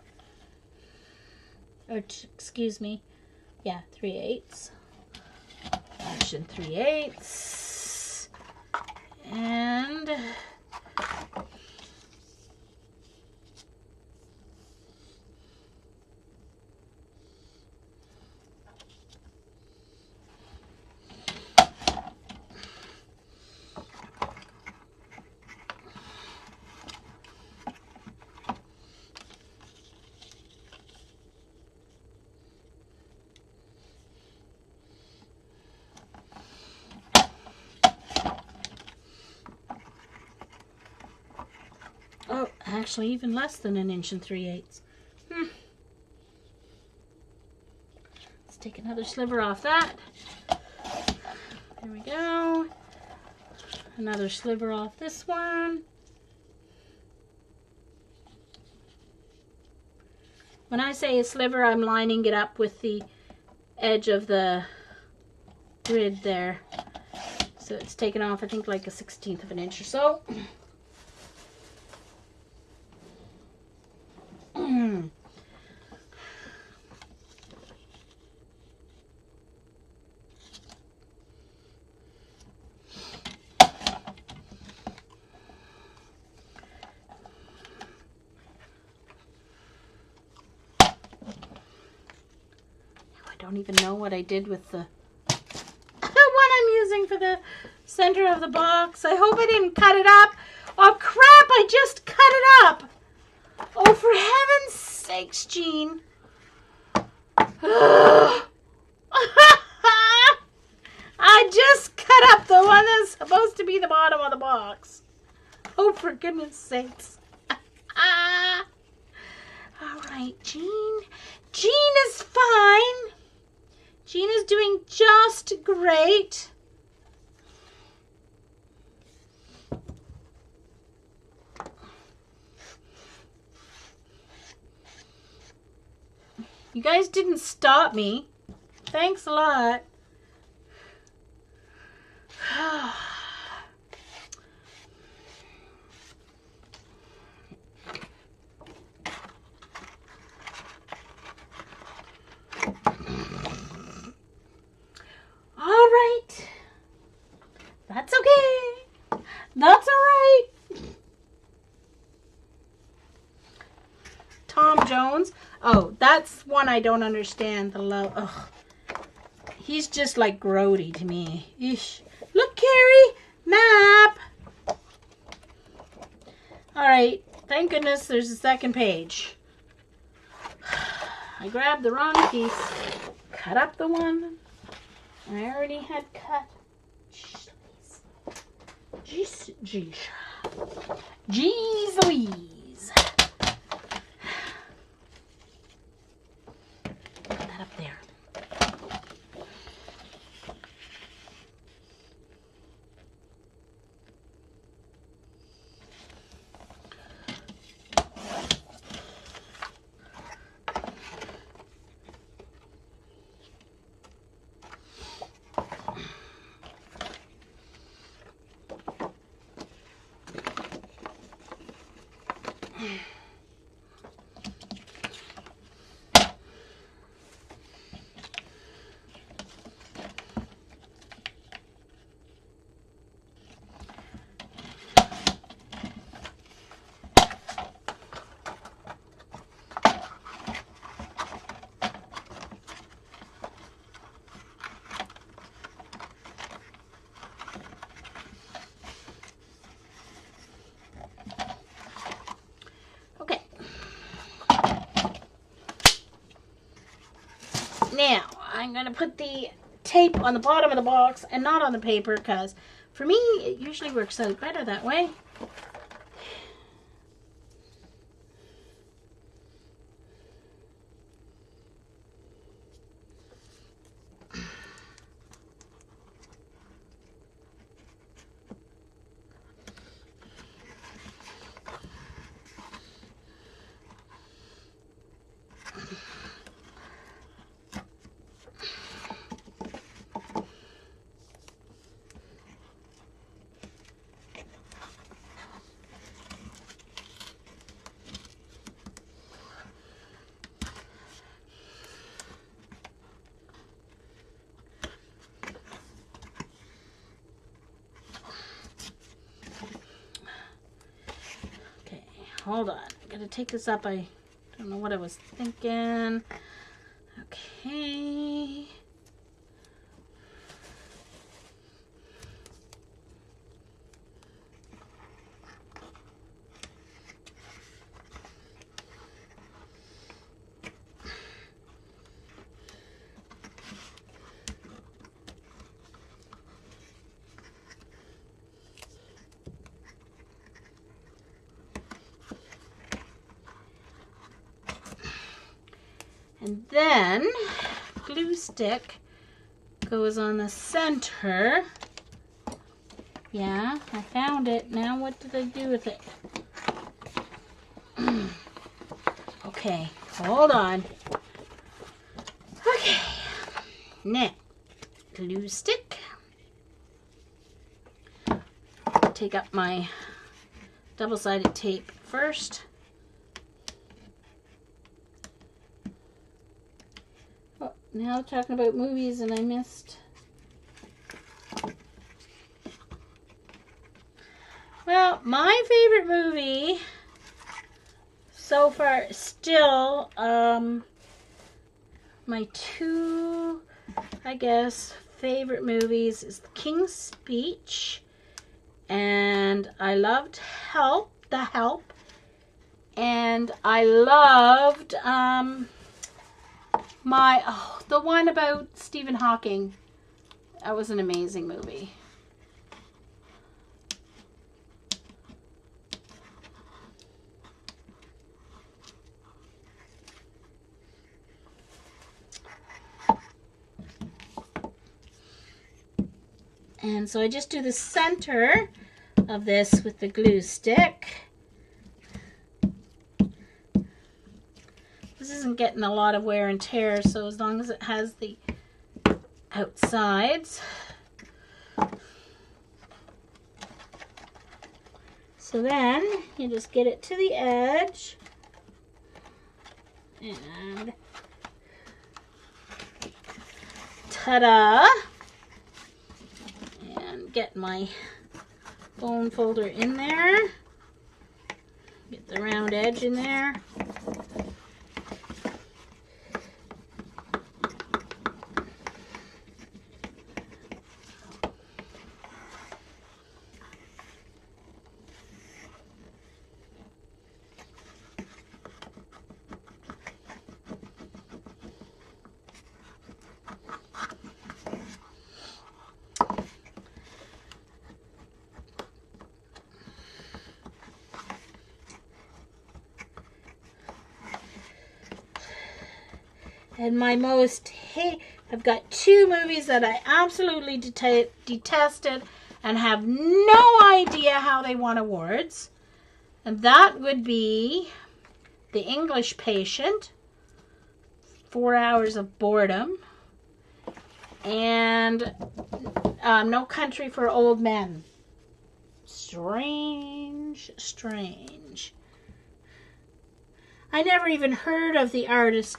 Or excuse me, yeah, 3/8. 1 3/8. And oh, actually even less than 1 3/8. Let's take another sliver off that. There we go. Another sliver off this one. When I say a sliver, I'm lining it up with the edge of the grid there. So it's taken off, I think, like 1/16 of an inch or so. don't even know what I did with the one I'm using for the center of the box. I hope I didn't cut it up. Oh crap, I just cut it up. Oh, for heaven's sakes, Jean. I just cut up the one that's supposed to be the bottom of the box. Oh, for goodness sakes. All right, Jean. Jean is fine. Jean is doing just great. You guys didn't stop me. Thanks a lot. All right. That's okay. That's all right. Tom Jones. Oh, that's one I don't understand. The love. Ugh. He's just like grody to me. Eesh. Look, Carrie. Map. All right. Thank goodness there's a second page. I grabbed the wrong piece. Cut up the one I already had cut. Jeez. Jeez Louise. Put that up there. Now, I'm going to put the tape on the bottom of the box and not on the paper because for me, it usually works out better that way. Hold on. I gotta take this up. I don't know what I was thinking. Okay. And then glue stick goes on the center. Yeah, I found it. Now what did I do with it? Okay, hold on. Okay, now glue stick. Take up my double-sided tape first. Now talking about movies and I missed. Well, my favorite movie so far still my two, I guess, favorite movies is The King's Speech, and I loved The Help, and I loved the one about Stephen Hawking. That was an amazing movie. And so I just do the center of this with the glue stick. This isn't getting a lot of wear and tear, so as long as it has the outsides. So then you just get it to the edge and ta-da! And get my bone folder in there. Get the round edge in there. And my I've got two movies that I absolutely detested and have no idea how they won awards. And that would be The English Patient, 4 Hours of Boredom, and No Country for Old Men. Strange. I never even heard of the artist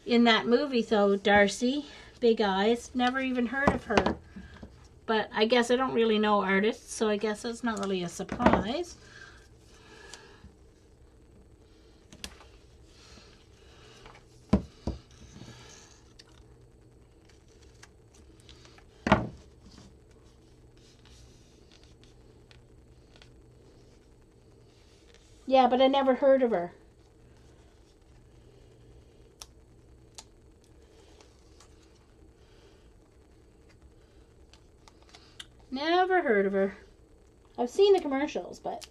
in that movie, though, Darcy, Big Eyes. Never even heard of her. But I guess I don't really know artists, so I guess that's not really a surprise. Yeah, but I never heard of her. Never heard of her. I've seen the commercials, but...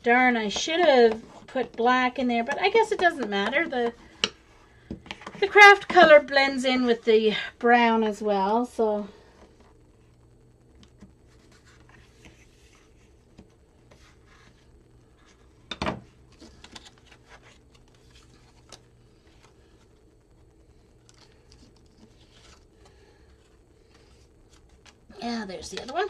Darn, I should have put black in there, but I guess it doesn't matter. The craft color blends in with the brown as well, so... Yeah, there's the other one.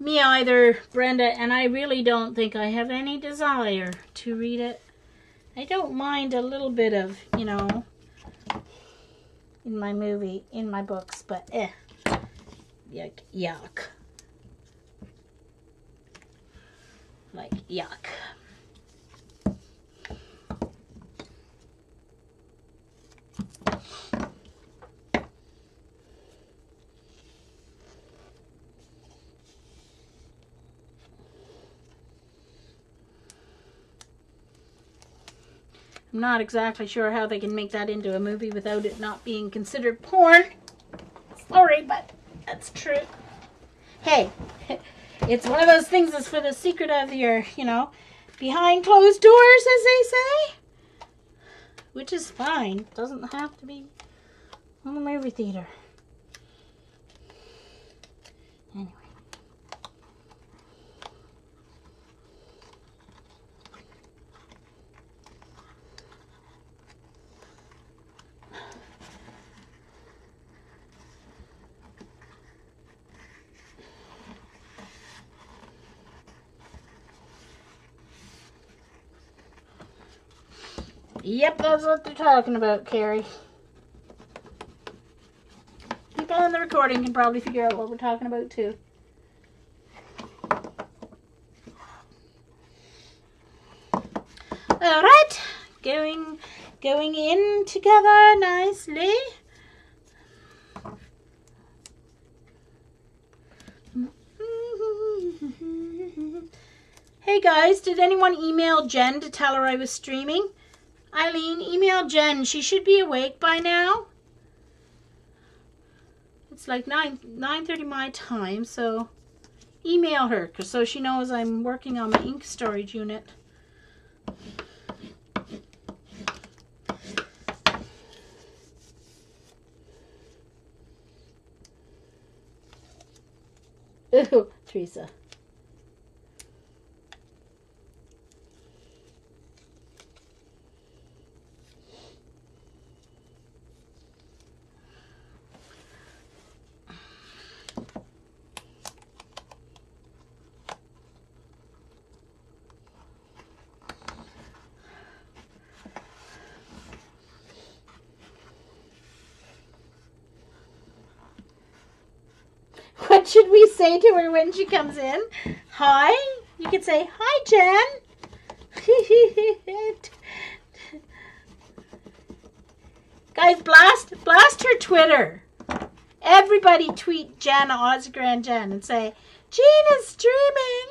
Me either, Brenda, and I really don't think I have any desire to read it. I don't mind a little bit of, you know, in my books, but yuck. Like, yuck. I'm not exactly sure how they can make that into a movie without it not being considered porn. Sorry, but that's true. Hey, it's one of those things that's for the secret of your, you know, behind closed doors, as they say. Which is fine. It doesn't have to be on the movie theater. Anyway. Yep, that's what they're talking about, Carrie. People on the recording can probably figure out what we're talking about, too. All right, going in together nicely. Hey guys, did anyone email Jen to tell her I was streaming? Eileen, email Jen. She should be awake by now. It's like 9:30 my time, so email her so she knows I'm working on my ink storage unit. Ooh, Teresa. What should we say to her when she comes in? Hi? You could say, hi, Jen. Guys, blast her Twitter. Everybody tweet Jen, Ozgran Jen, and say, Jean is streaming.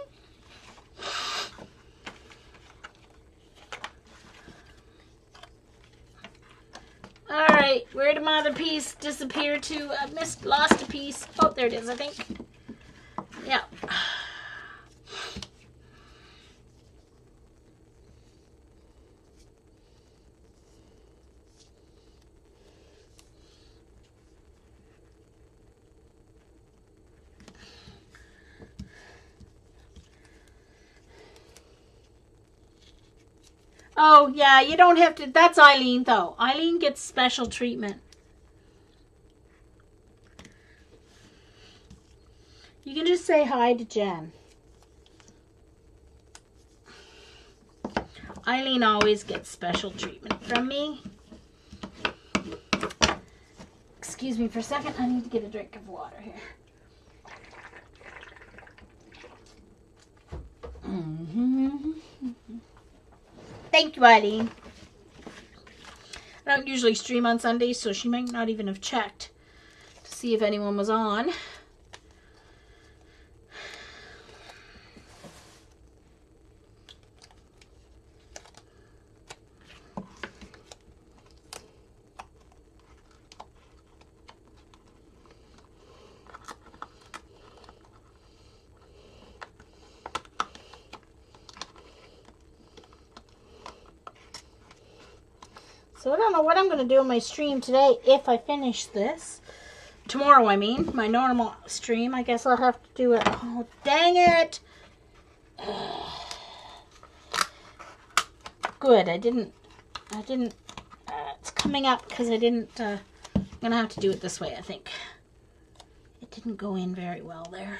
Alright, where did my other piece disappear to? I've lost a piece. Oh, there it is, I think. Yeah. Oh, yeah, you don't have to. That's Eileen, though. Eileen gets special treatment. You can just say hi to Jen. Eileen always gets special treatment from me. Excuse me for a second. I need to get a drink of water here. Thank you, Eileen. I don't usually stream on Sundays, so she might not even have checked to see if anyone was on. So I don't know what I'm going to do in my stream today if I finish this. Tomorrow, I mean. My normal stream. I guess I'll have to do it. Oh, dang it. Good. I didn't. It's coming up because I didn't. I'm going to have to do it this way, I think. It didn't go in very well there.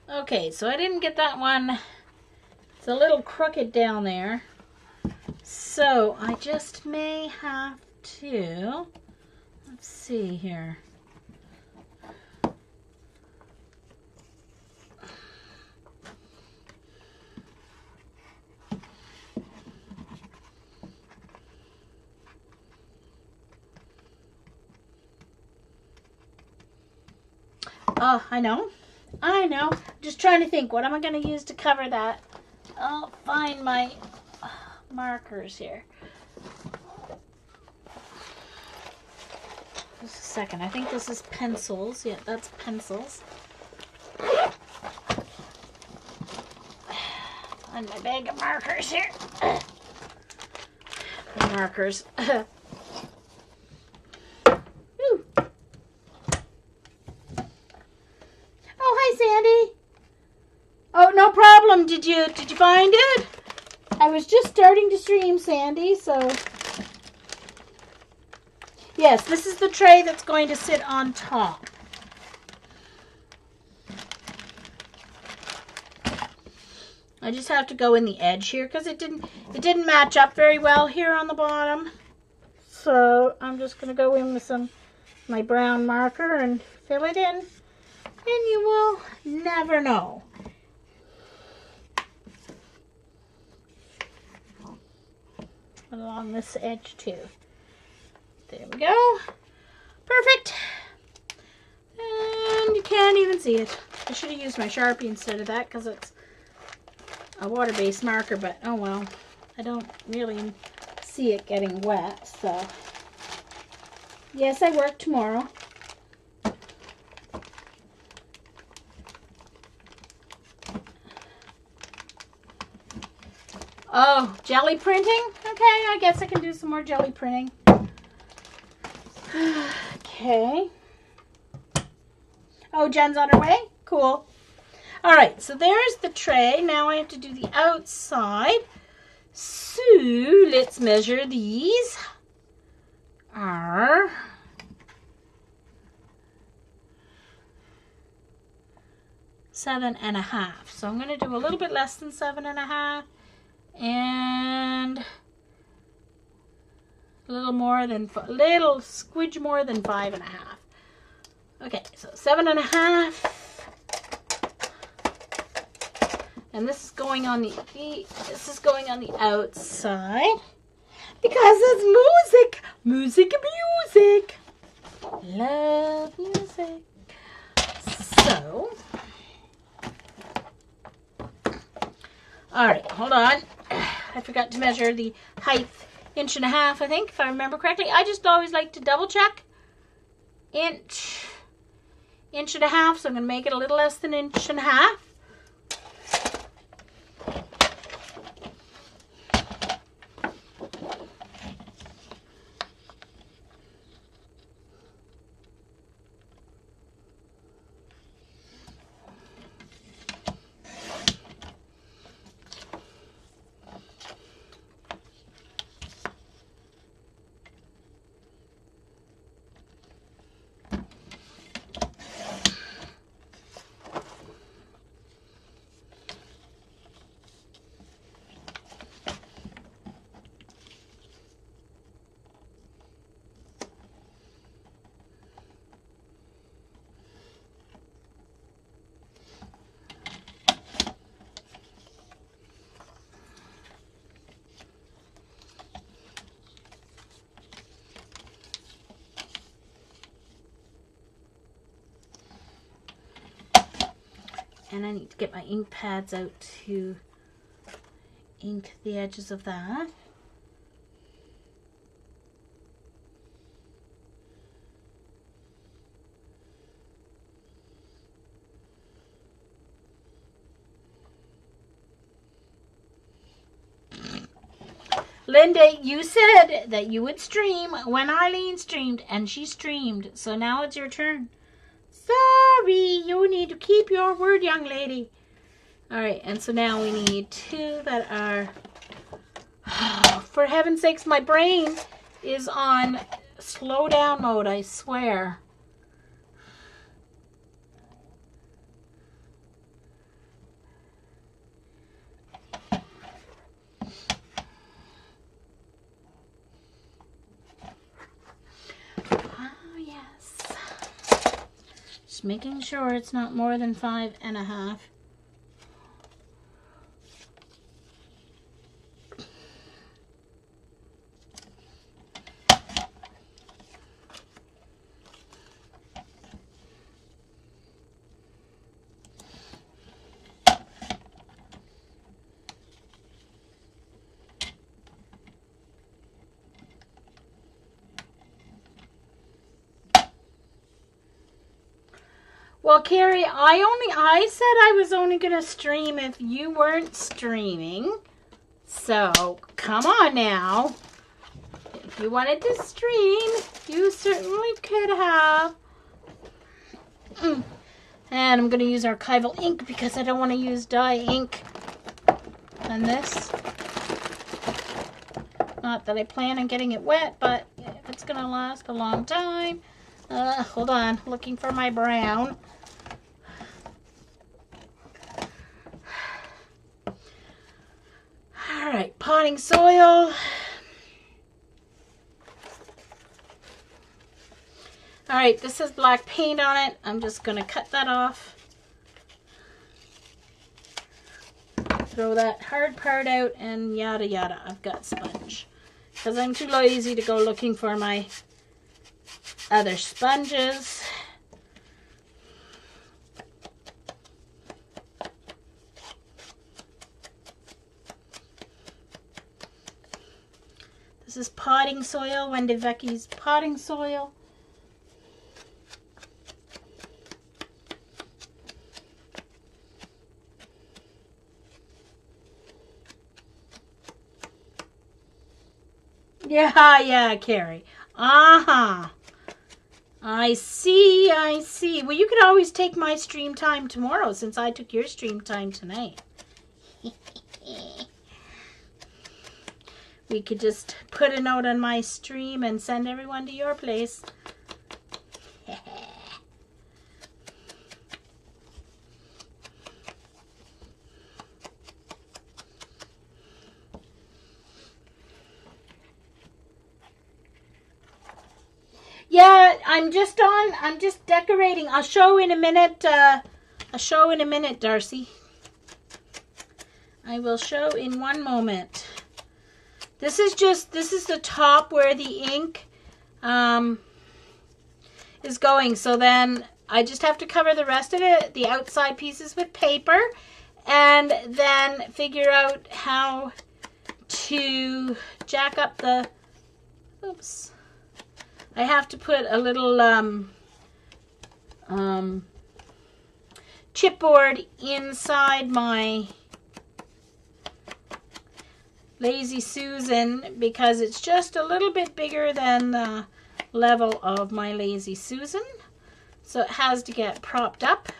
Okay, so I didn't get that one. It's a little crooked down there. So I just may have to, let's see here. Oh, I know. Just trying to think, what am I going to use to cover that? I'll find my markers here. Just a second. I think this is pencils. Yeah, that's pencils. And my bag of markers here. Markers. Ooh. Oh, hi, Sandy. Oh, no problem. Did you find it? I was just starting to stream, Sandy, so... Yes, this is the tray that's going to sit on top. I just have to go in the edge here because it didn't match up very well here on the bottom. So I'm just going to go in with my brown marker and fill it in. And you will never know. Along this edge too. There we go. Perfect. And you can't even see it. I should have used my Sharpie instead of that because it's a water-based marker, but oh well. I don't really see it getting wet, so. Yes, I work tomorrow. Oh, jelly printing? Okay, I guess I can do some more jelly printing. Okay. Oh, Jen's on her way? Cool. All right, so there's the tray. Now I have to do the outside. So let's measure these. Are 7.5. So I'm going to do a little bit less than 7.5 and a little squidge more than 5.5. Okay, so 7.5. And this is going on the outside because it's music. Music. Love music. So, all right, hold on. I forgot to measure the height. 1.5 inches, I think, if I remember correctly. I just always like to double check. 1.5 inches, so I'm going to make it a little less than 1.5 inches. And I need to get my ink pads out to ink the edges of that. Linda, you said that you would stream when Eileen streamed, and she streamed. So now it's your turn. Sorry, you need to keep your word, young lady. All right, and so now we need 2 that are... For heaven's sakes, my brain is on slow down mode, I swear. Oh, yes. Just making sure it's not more than 5.5. Well, Carrie, I said I was only going to stream if you weren't streaming. So, come on now. If you wanted to stream, you certainly could have. And I'm going to use archival ink because I don't want to use dye ink on this. Not that I plan on getting it wet, but if it's going to last a long time. Hold on, looking for my brown. All right, potting soil. All right, this has black paint on it. I'm just going to cut that off. Throw that hard part out and yada yada. I've got sponge. Because I'm too lazy to go looking for my other sponges. This is potting soil, Wendy Vecchi's potting soil. Yeah, Carrie. Uh-huh. I see. Well, you could always take my stream time tomorrow since I took your stream time tonight. We could just put a note on my stream and send everyone to your place. Yeah, I'm just decorating. I'll show in a minute, Darcy. I will show in one moment. This is the top where the ink is going. So then I just have to cover the rest of it, the outside pieces, with paper, and then figure out how to jack up the, oops. I have to put a little chipboard inside my Lazy Susan because it's just a little bit bigger than the level of my Lazy Susan. So it has to get propped up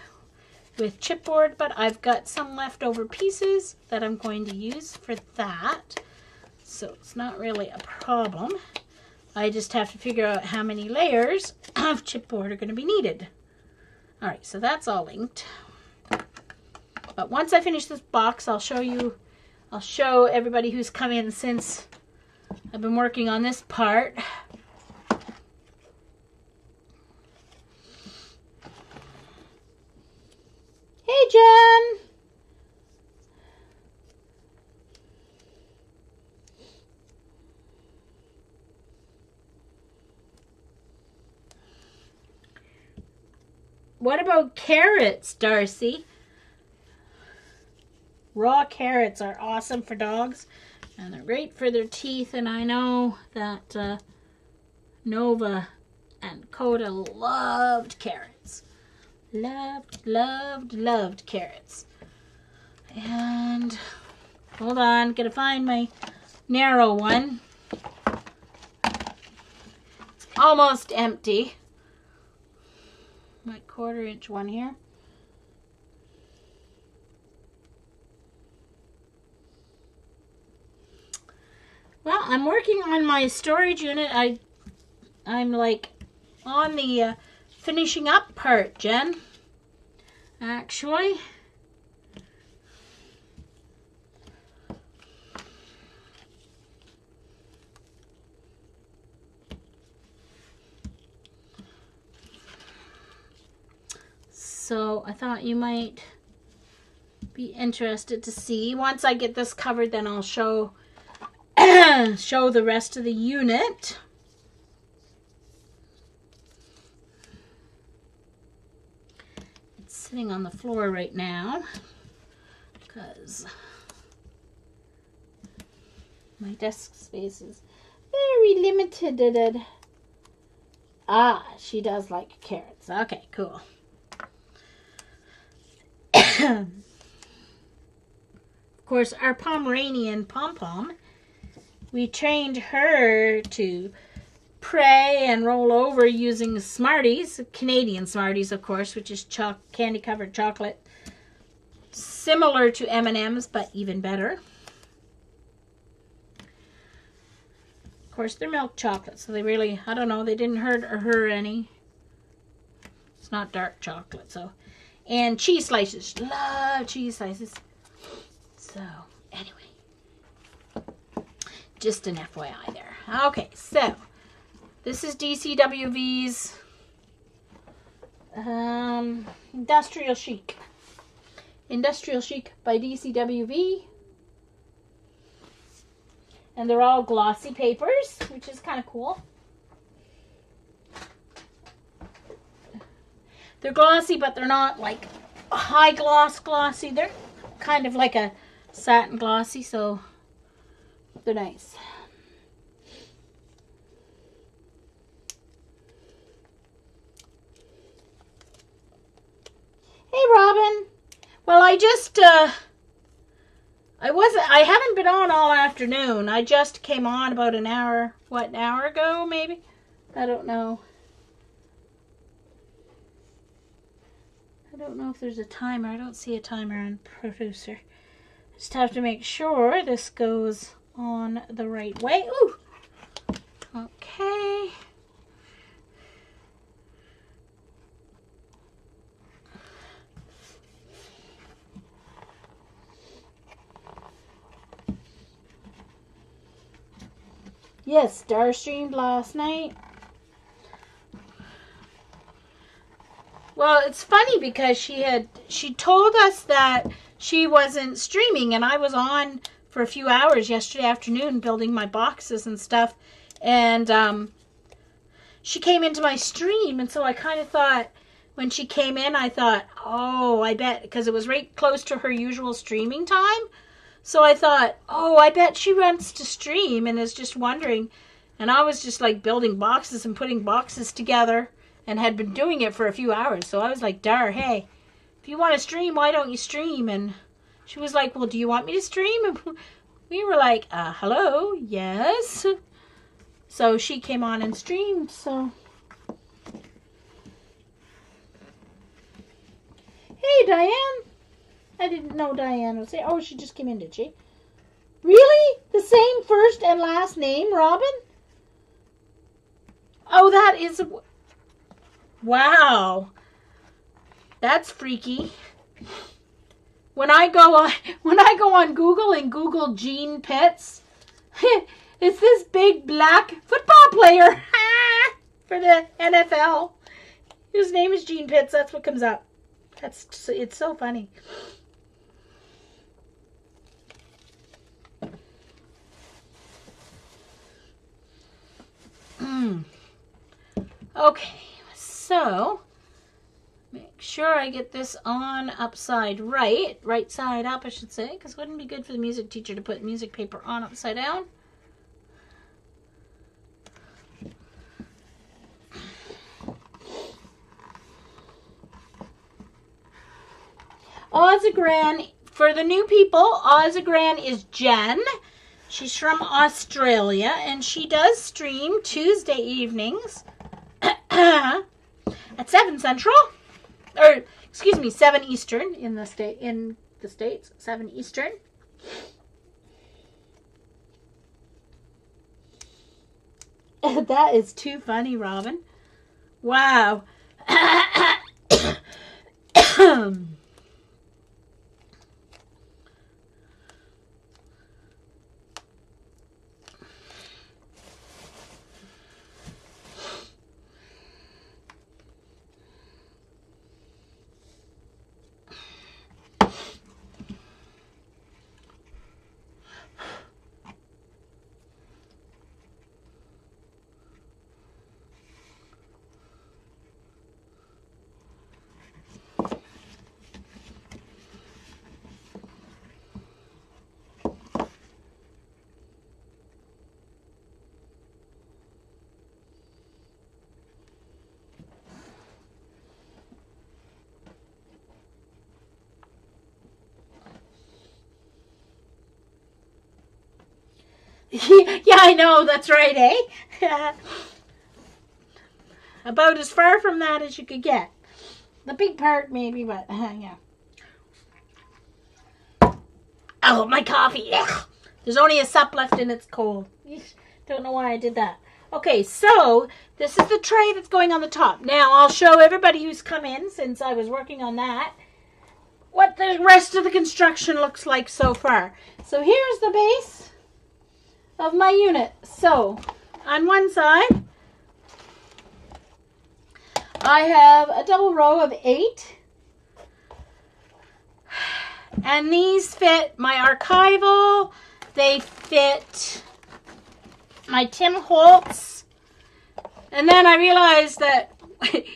with chipboard, but I've got some leftover pieces that I'm going to use for that. So it's not really a problem. I just have to figure out how many layers of chipboard are going to be needed. All right, so that's all inked. But once I finish this box, I'll show everybody who's come in since I've been working on this part. Hey, Jen. What about carrots, Darcy? Raw carrots are awesome for dogs, and they're great for their teeth, and I know that Nova and Coda loved carrots. Loved carrots. And, hold on, gotta find my narrow one. It's almost empty. My 1/4 inch one here. Well, I'm working on my storage unit. I'm like on the finishing up part, Jen. Actually. So I thought you might be interested to see. Once I get this covered, then I'll show show the rest of the unit. It's sitting on the floor right now because my desk space is very limited. Ah, she does like carrots. Okay, cool. Of course, our Pomeranian Pom Pom, we trained her to pray and roll over using Smarties, Canadian Smarties, of course, which is candy-covered chocolate, similar to M&M's, but even better. Of course, they're milk chocolate, so they really, I don't know, they didn't hurt her any. It's not dark chocolate, so. And cheese slices. Love cheese slices. So, anyway. Just an FYI there. Okay, so. This is DCWV's Industrial Chic. Industrial Chic by DCWV. And they're all glossy papers, which is kind of cool. They're glossy, but they're not like high glossy. They're kind of like a satin glossy, so they're nice. Hey, Robin. Well, I haven't been on all afternoon. I just came on about an hour ago, maybe? I don't know. I don't know if there's a timer. I don't see a timer on Producer. Just have to make sure this goes on the right way. Ooh. Okay. Yes, Star streamed last night. Well, it's funny because she told us that she wasn't streaming, and I was on for a few hours yesterday afternoon building my boxes and stuff, and she came into my stream, and so I kind of thought, when she came in, I thought, oh, I bet, because it was right close to her usual streaming time, so I thought, oh, I bet she wants to stream and is just wondering, and I was just like building boxes and putting boxes together, and had been doing it for a few hours. So I was like, Dar, hey, if you want to stream, why don't you stream? And she was like, well, do you want me to stream? And we were like, hello, yes. So she came on and streamed, so. Hey, Diane. I didn't know Diane was here. Oh, she just came in, did she? Really? The same first and last name, Robin? Oh, that is... Wow, that's freaky. When I go on Google and Google Gene Pitts, it's this big black football player for the NFL. His name is Gene Pitts. That's what comes up. It's so funny. Okay. So, make sure I get this on right side up, I should say, because it wouldn't be good for the music teacher to put music paper on upside down. Ozagran, for the new people, Ozagran is Jen. She's from Australia, and she does stream Tuesday evenings. At 7 Central, or excuse me, 7 Eastern in the States, 7 Eastern. That is too funny, Robin. Wow. Yeah, I know, that's right, eh? About as far from that as you could get. The big part, maybe, but yeah. Oh, my coffee. Ugh. There's only a sup left and it's cold. Don't know why I did that. Okay, so this is the tray that's going on the top. Now, I'll show everybody who's come in, since I was working on that, what the rest of the construction looks like so far. So here's the base of my unit. So, on one side, I have a double row of 8. And these fit my archival. They fit my Tim Holtz. And then I realized that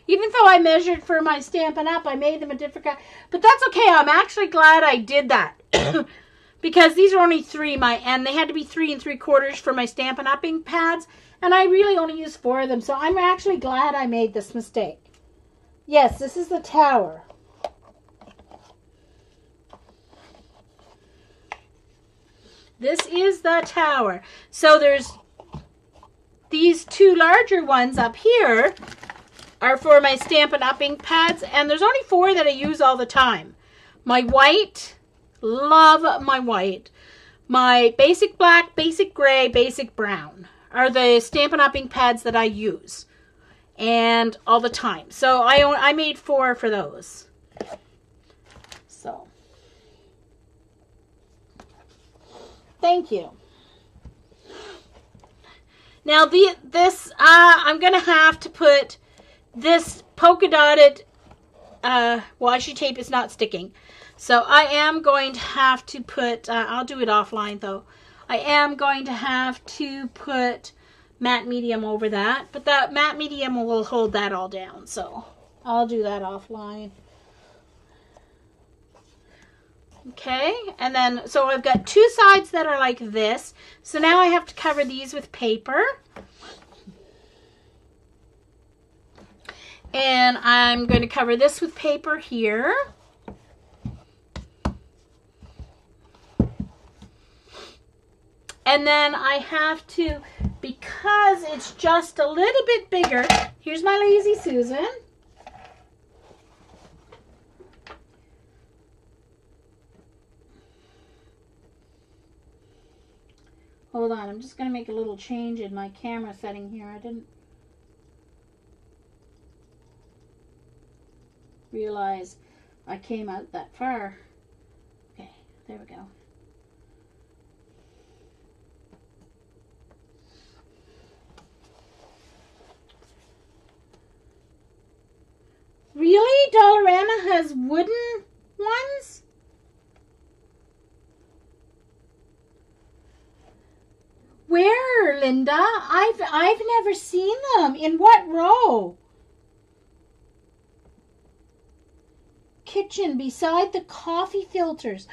even though I measured for my Stampin' Up, I made them a different kind. But that's okay. I'm actually glad I did that. Because these are only 3, and they had to be 3 3/4 for my Stampin' Up ink pads. And I really only used 4 of them. So I'm actually glad I made this mistake. Yes, this is the tower. This is the tower. So there's these 2 larger ones up here are for my Stampin' Up ink pads. And there's only 4 that I use all the time. My white, love my white. My basic black, basic gray, basic brown are the Stampin' Up ink pads that I use. And all the time. So I made 4 for those. So. Thank you. Now I'm going to have to put this polka dotted washi tape is not sticking. So I am going to have to put, I'll do it offline though. I am going to have to put matte medium over that. But that matte medium will hold that all down. So I'll do that offline. Okay, and then, so I've got 2 sides that are like this. So now I have to cover these with paper. And I'm going to cover this with paper here. And then I have to, because it's just a little bit bigger, here's my Lazy Susan. Hold on, I'm just going to make a little change in my camera setting here. I didn't realize I came out that far. Okay, there we go. Really? Dollarama has wooden ones? Where, Linda? I've never seen them. In what row? Kitchen beside the coffee filters.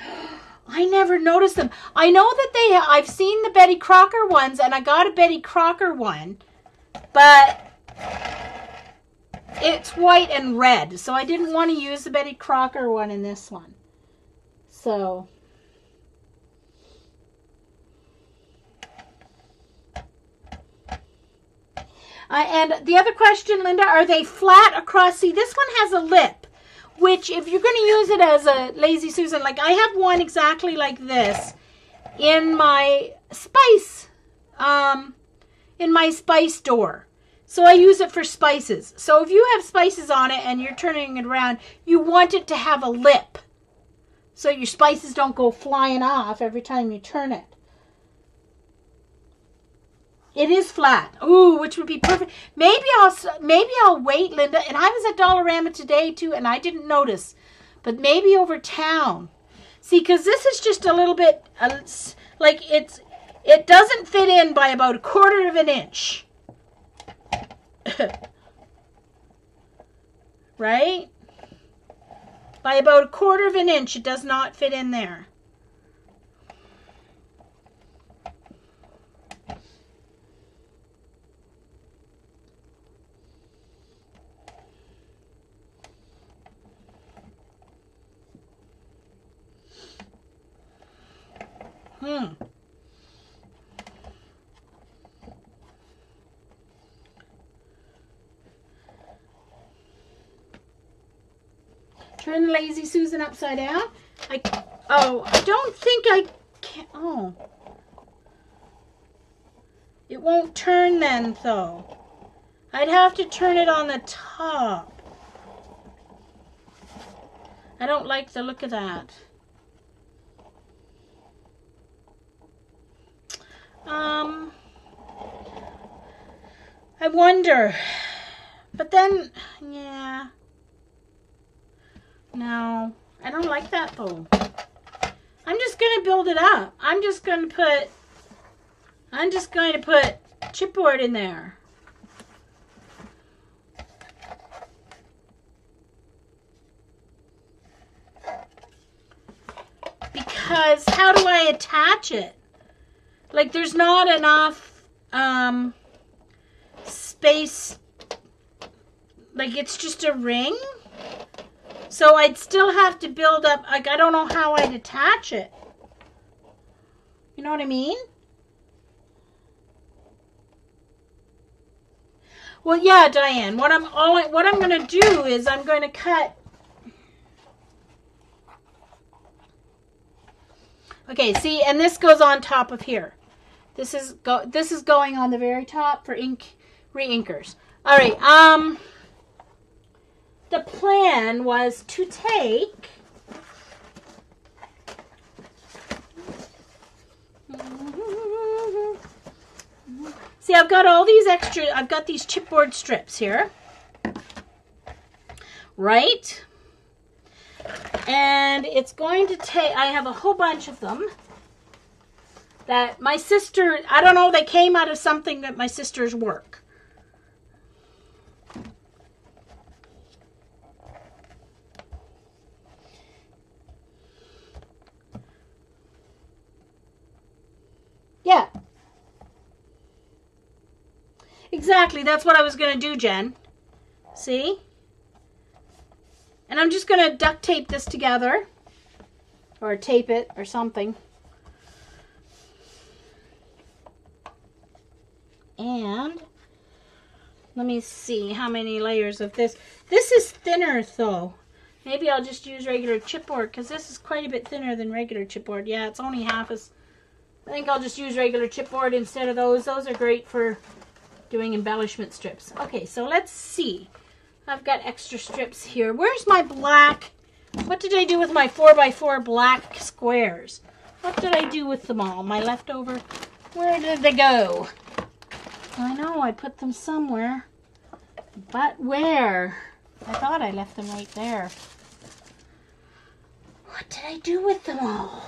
I never noticed them. I know that I've seen the Betty Crocker ones, and I got a Betty Crocker one, but it's white and red, so I didn't want to use the Betty Crocker one in this one. So and the other question, Linda, are they flat across? See, this one has a lip, which if you're going to use it as a Lazy Susan, like I have one exactly like this in my spice door. So I use it for spices. So if you have spices on it and you're turning it around, you want it to have a lip so your spices don't go flying off every time you turn it. It is flat. Ooh, which would be perfect. Maybe I'll wait, Linda. And I was at Dollarama today too, and I didn't notice. But maybe over town. See, because this is just a little bit like it doesn't fit in by about 1/4 of an inch. Right? By about 1/4 of an inch, it does not fit in there. Turn Lazy Susan upside down. I don't think I can. Oh. It won't turn then, though. I'd have to turn it on the top. I don't like the look of that. I wonder. But then, yeah. No, I don't like that though. I'm just going to build it up. I'm just going to put chipboard in there. Because how do I attach it? Like, there's not enough space. Like, it's just a ring. So I'd still have to build up. Like, I don't know how I'd attach it. You know what I mean? Well, yeah, Diane. What I'm going to do is I'm going to cut. Okay, see, and this goes on top of here. This is going on the very top for re-inkers. All right. The plan was to take see, I've got all these I've got these chipboard strips here. Right? And it's going to take, I have a whole bunch of them that my sister, I don't know, they came out of something at my sister's work. Yeah. Exactly, that's what I was going to do, Jen. See? And I'm just going to duct tape this together. Or tape it or something. And let me see how many layers of this. This is thinner though. Maybe I'll just use regular chipboard because this is quite a bit thinner than regular chipboard. Yeah, it's only half as... I think I'll just use regular chipboard instead of those. Those are great for doing embellishment strips. Okay, so let's see. I've got extra strips here. Where's my black? What did I do with my 4x4 black squares? What did I do with them all? My leftover? Where did they go? I know I put them somewhere. But where? I thought I left them right there. What did I do with them all?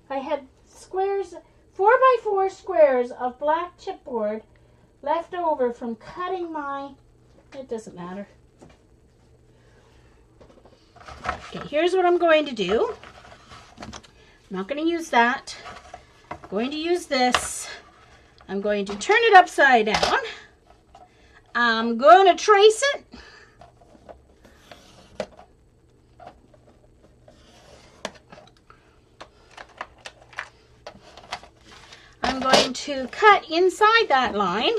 I had squares, 4x4 squares of black chipboard left over from cutting my, it doesn't matter. Okay, here's what I'm going to do. I'm not going to use that. I'm going to use this. I'm going to turn it upside down. I'm going to trace it. I'm going to cut inside that line.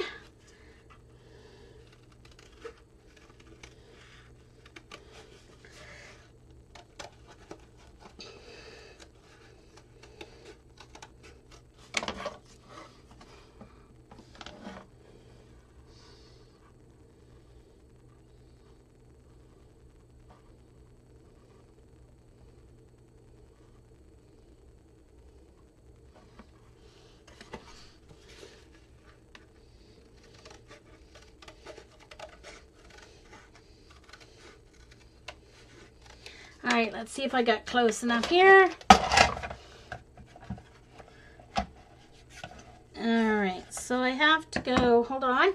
All right, let's see if I got close enough here. All right, so I have to go, hold on.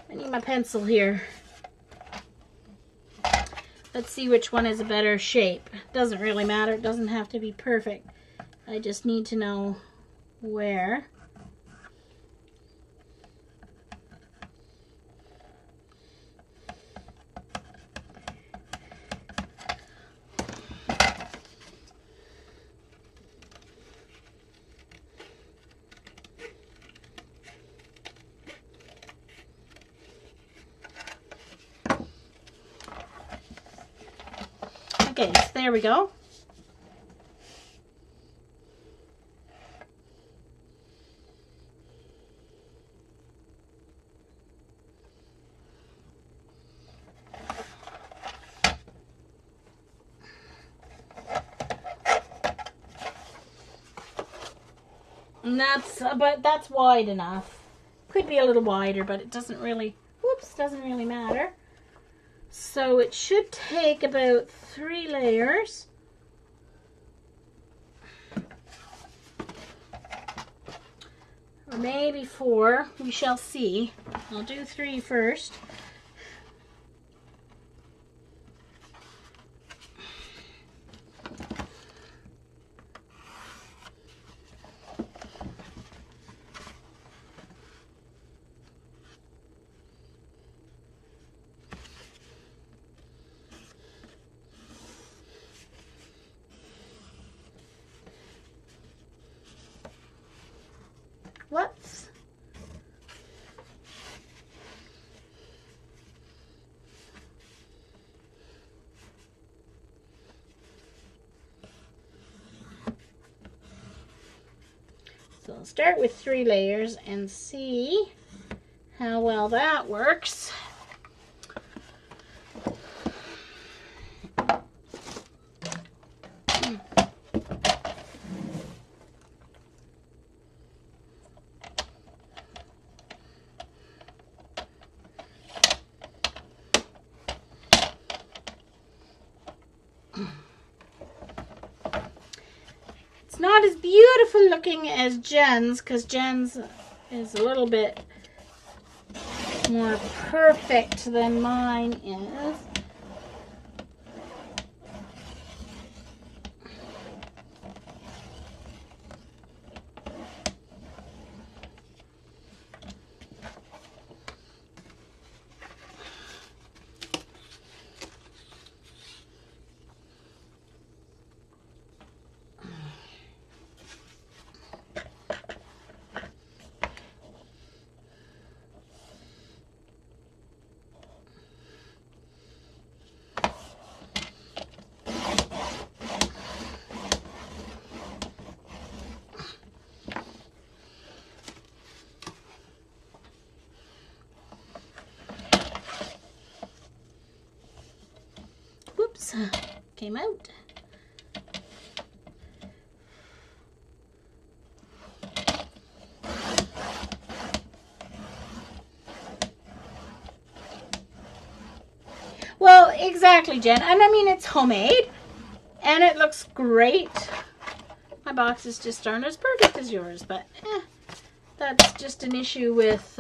I need my pencil here. Let's see which one is a better shape. Doesn't really matter, it doesn't have to be perfect. I just need to know where. Okay, so there we go. And that's wide enough. Could be a little wider, but it doesn't really, doesn't really matter. So it should take about 3 layers. Or maybe 4, we shall see. I'll do 3 first. Whoops. So I'll start with 3 layers and see how well that works. It's not as beautiful looking as Jen's, because Jen's is a little bit more perfect than mine is. Whoops, came out. Well, exactly, Jen. And I mean, it's homemade and it looks great. My boxes just aren't as perfect as yours, but that's just an issue with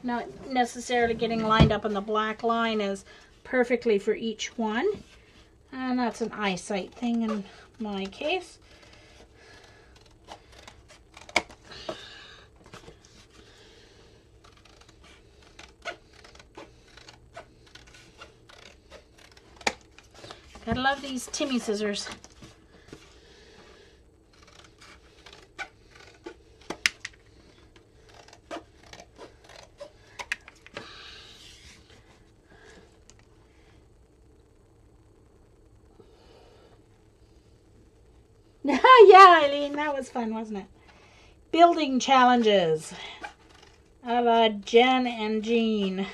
not necessarily getting lined up on the black line as perfectly for each one. And that's an eyesight thing in my case. Gotta love these Timmy scissors. Yeah, Eileen, that was fun, wasn't it? Building challenges a la Jen and Jean.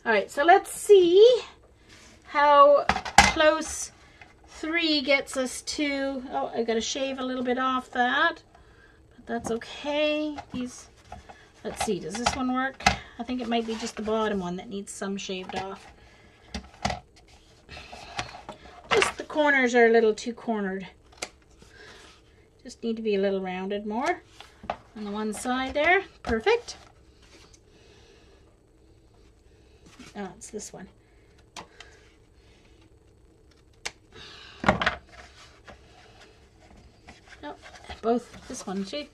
Alright, so let's see how close 3 gets us to... Oh, I gotta shave a little bit off that, but that's okay. These, let's see, does this one work? I think it might be just the bottom one that needs some shaved off. Just the corners are a little too cornered. Just need to be a little rounded more on the one side there. Perfect. Oh, it's this one. Oh, both this one too.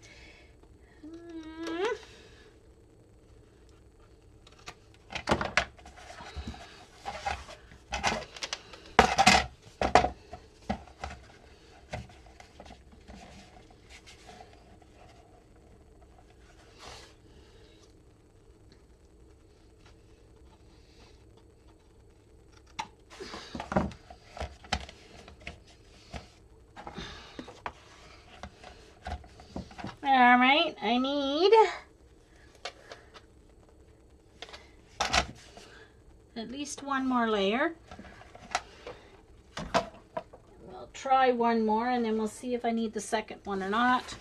All right, I need at least one more layer. We'll try one more and then we'll see if I need the second one or not.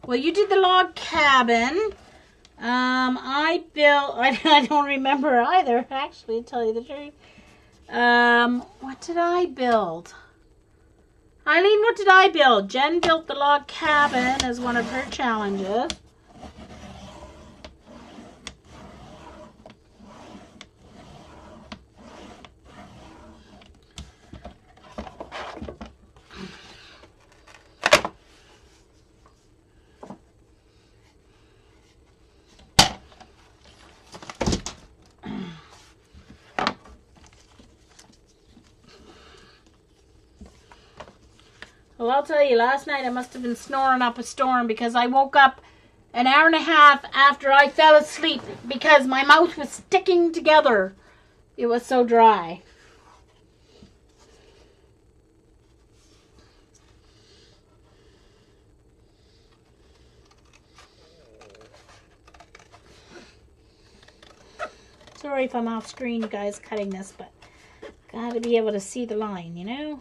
Well, you did the log cabin. I built, I don't remember either, actually, to tell you the truth. What did I build? Eileen, what did I build? Jen built the log cabin as one of her challenges. Well, I'll tell you, last night I must have been snoring up a storm because I woke up an hour and a half after I fell asleep because my mouth was sticking together. It was so dry. Sorry if I'm off screen, you guys, cutting this, but gotta be able to see the line, you know?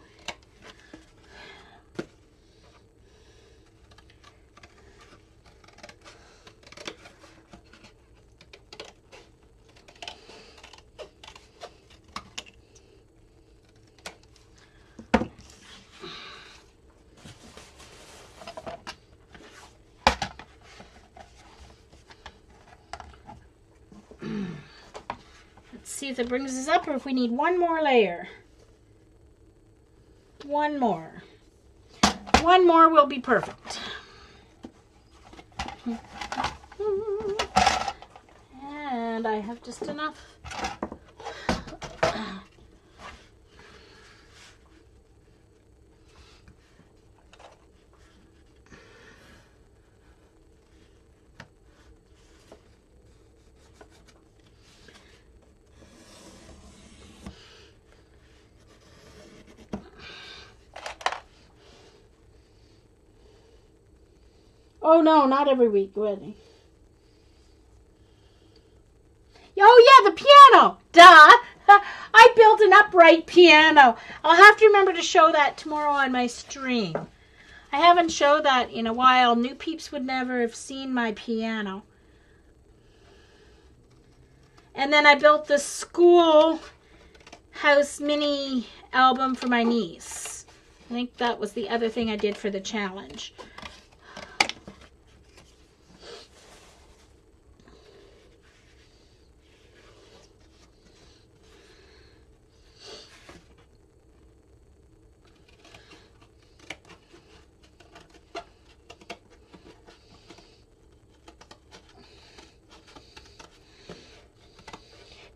See if it brings us up or if we need one more layer. One more. One more will be perfect. And I have just enough. Oh no, not every week, really. Oh yeah, the piano! Duh! I built an upright piano. I'll have to remember to show that tomorrow on my stream. I haven't showed that in a while. New peeps would never have seen my piano. And then I built the school house mini album for my niece. I think that was the other thing I did for the challenge.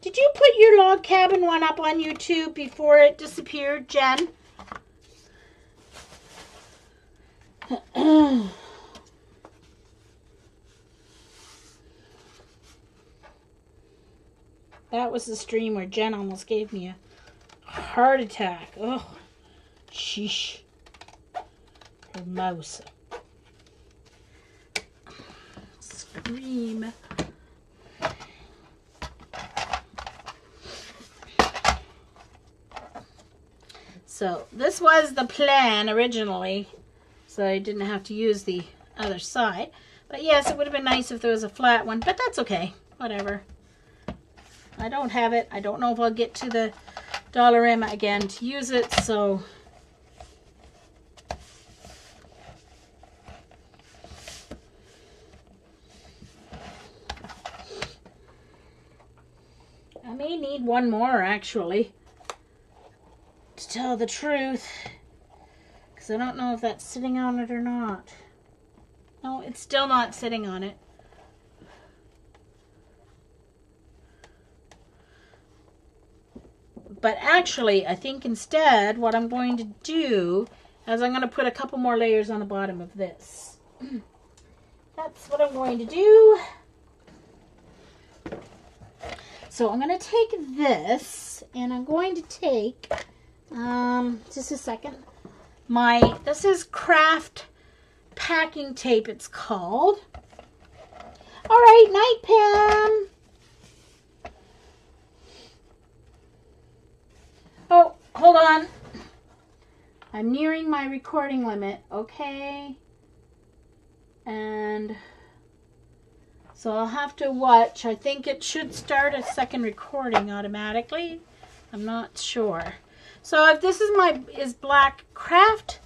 Did you put your log cabin one up on YouTube before it disappeared, Jen? That was the stream where Jen almost gave me a heart attack. Oh, sheesh. Her mouse. Scream. So this was the plan originally, so I didn't have to use the other side. But yes, it would have been nice if there was a flat one, but that's okay. Whatever. I don't have it. I don't know if I'll get to the Dollarama again to use it, so... may need one more, actually, to tell the truth, because I don't know if that's sitting on it or not. No, it's still not sitting on it. But actually, I think instead what I'm going to do is I'm going to put a couple more layers on the bottom of this. That's what I'm going to do. So I'm going to take this, and I'm going to take, just a second, this is Craft Packing Tape, it's called. All right, night, Pam. Oh, hold on. I'm nearing my recording limit, okay? And so I'll have to watch. I think it should start a second recording automatically. I'm not sure. So if this is black craft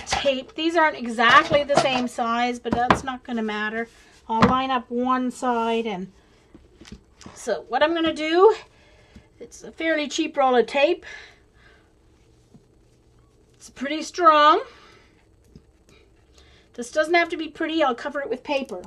tape, these aren't exactly the same size, but that's not going to matter. I'll line up one side, and so what I'm going to do, it's a fairly cheap roll of tape. It's pretty strong. This doesn't have to be pretty. I'll cover it with paper.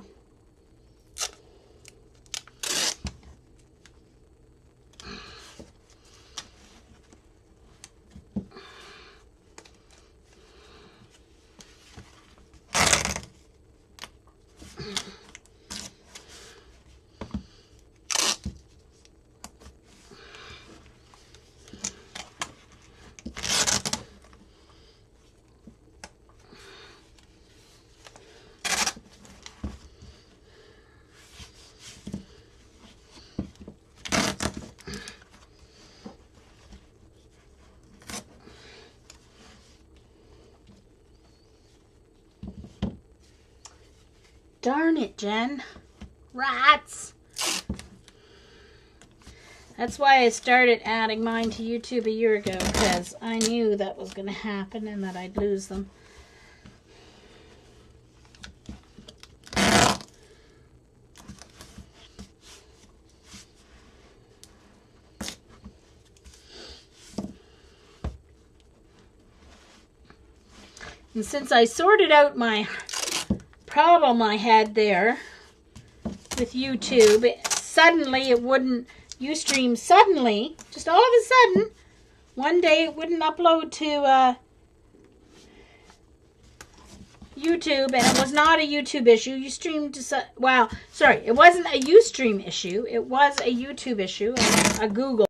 Darn it, Jen. Rats. That's why I started adding mine to YouTube a year ago, because I knew that was going to happen and that I'd lose them. And since I sorted out my problem I had there with YouTube, suddenly it wouldn't, Ustream suddenly, just all of a sudden, one day it wouldn't upload to YouTube, and it was not a YouTube issue. Ustream to, wow, sorry, it wasn't a Ustream issue, it was a YouTube issue, and a Google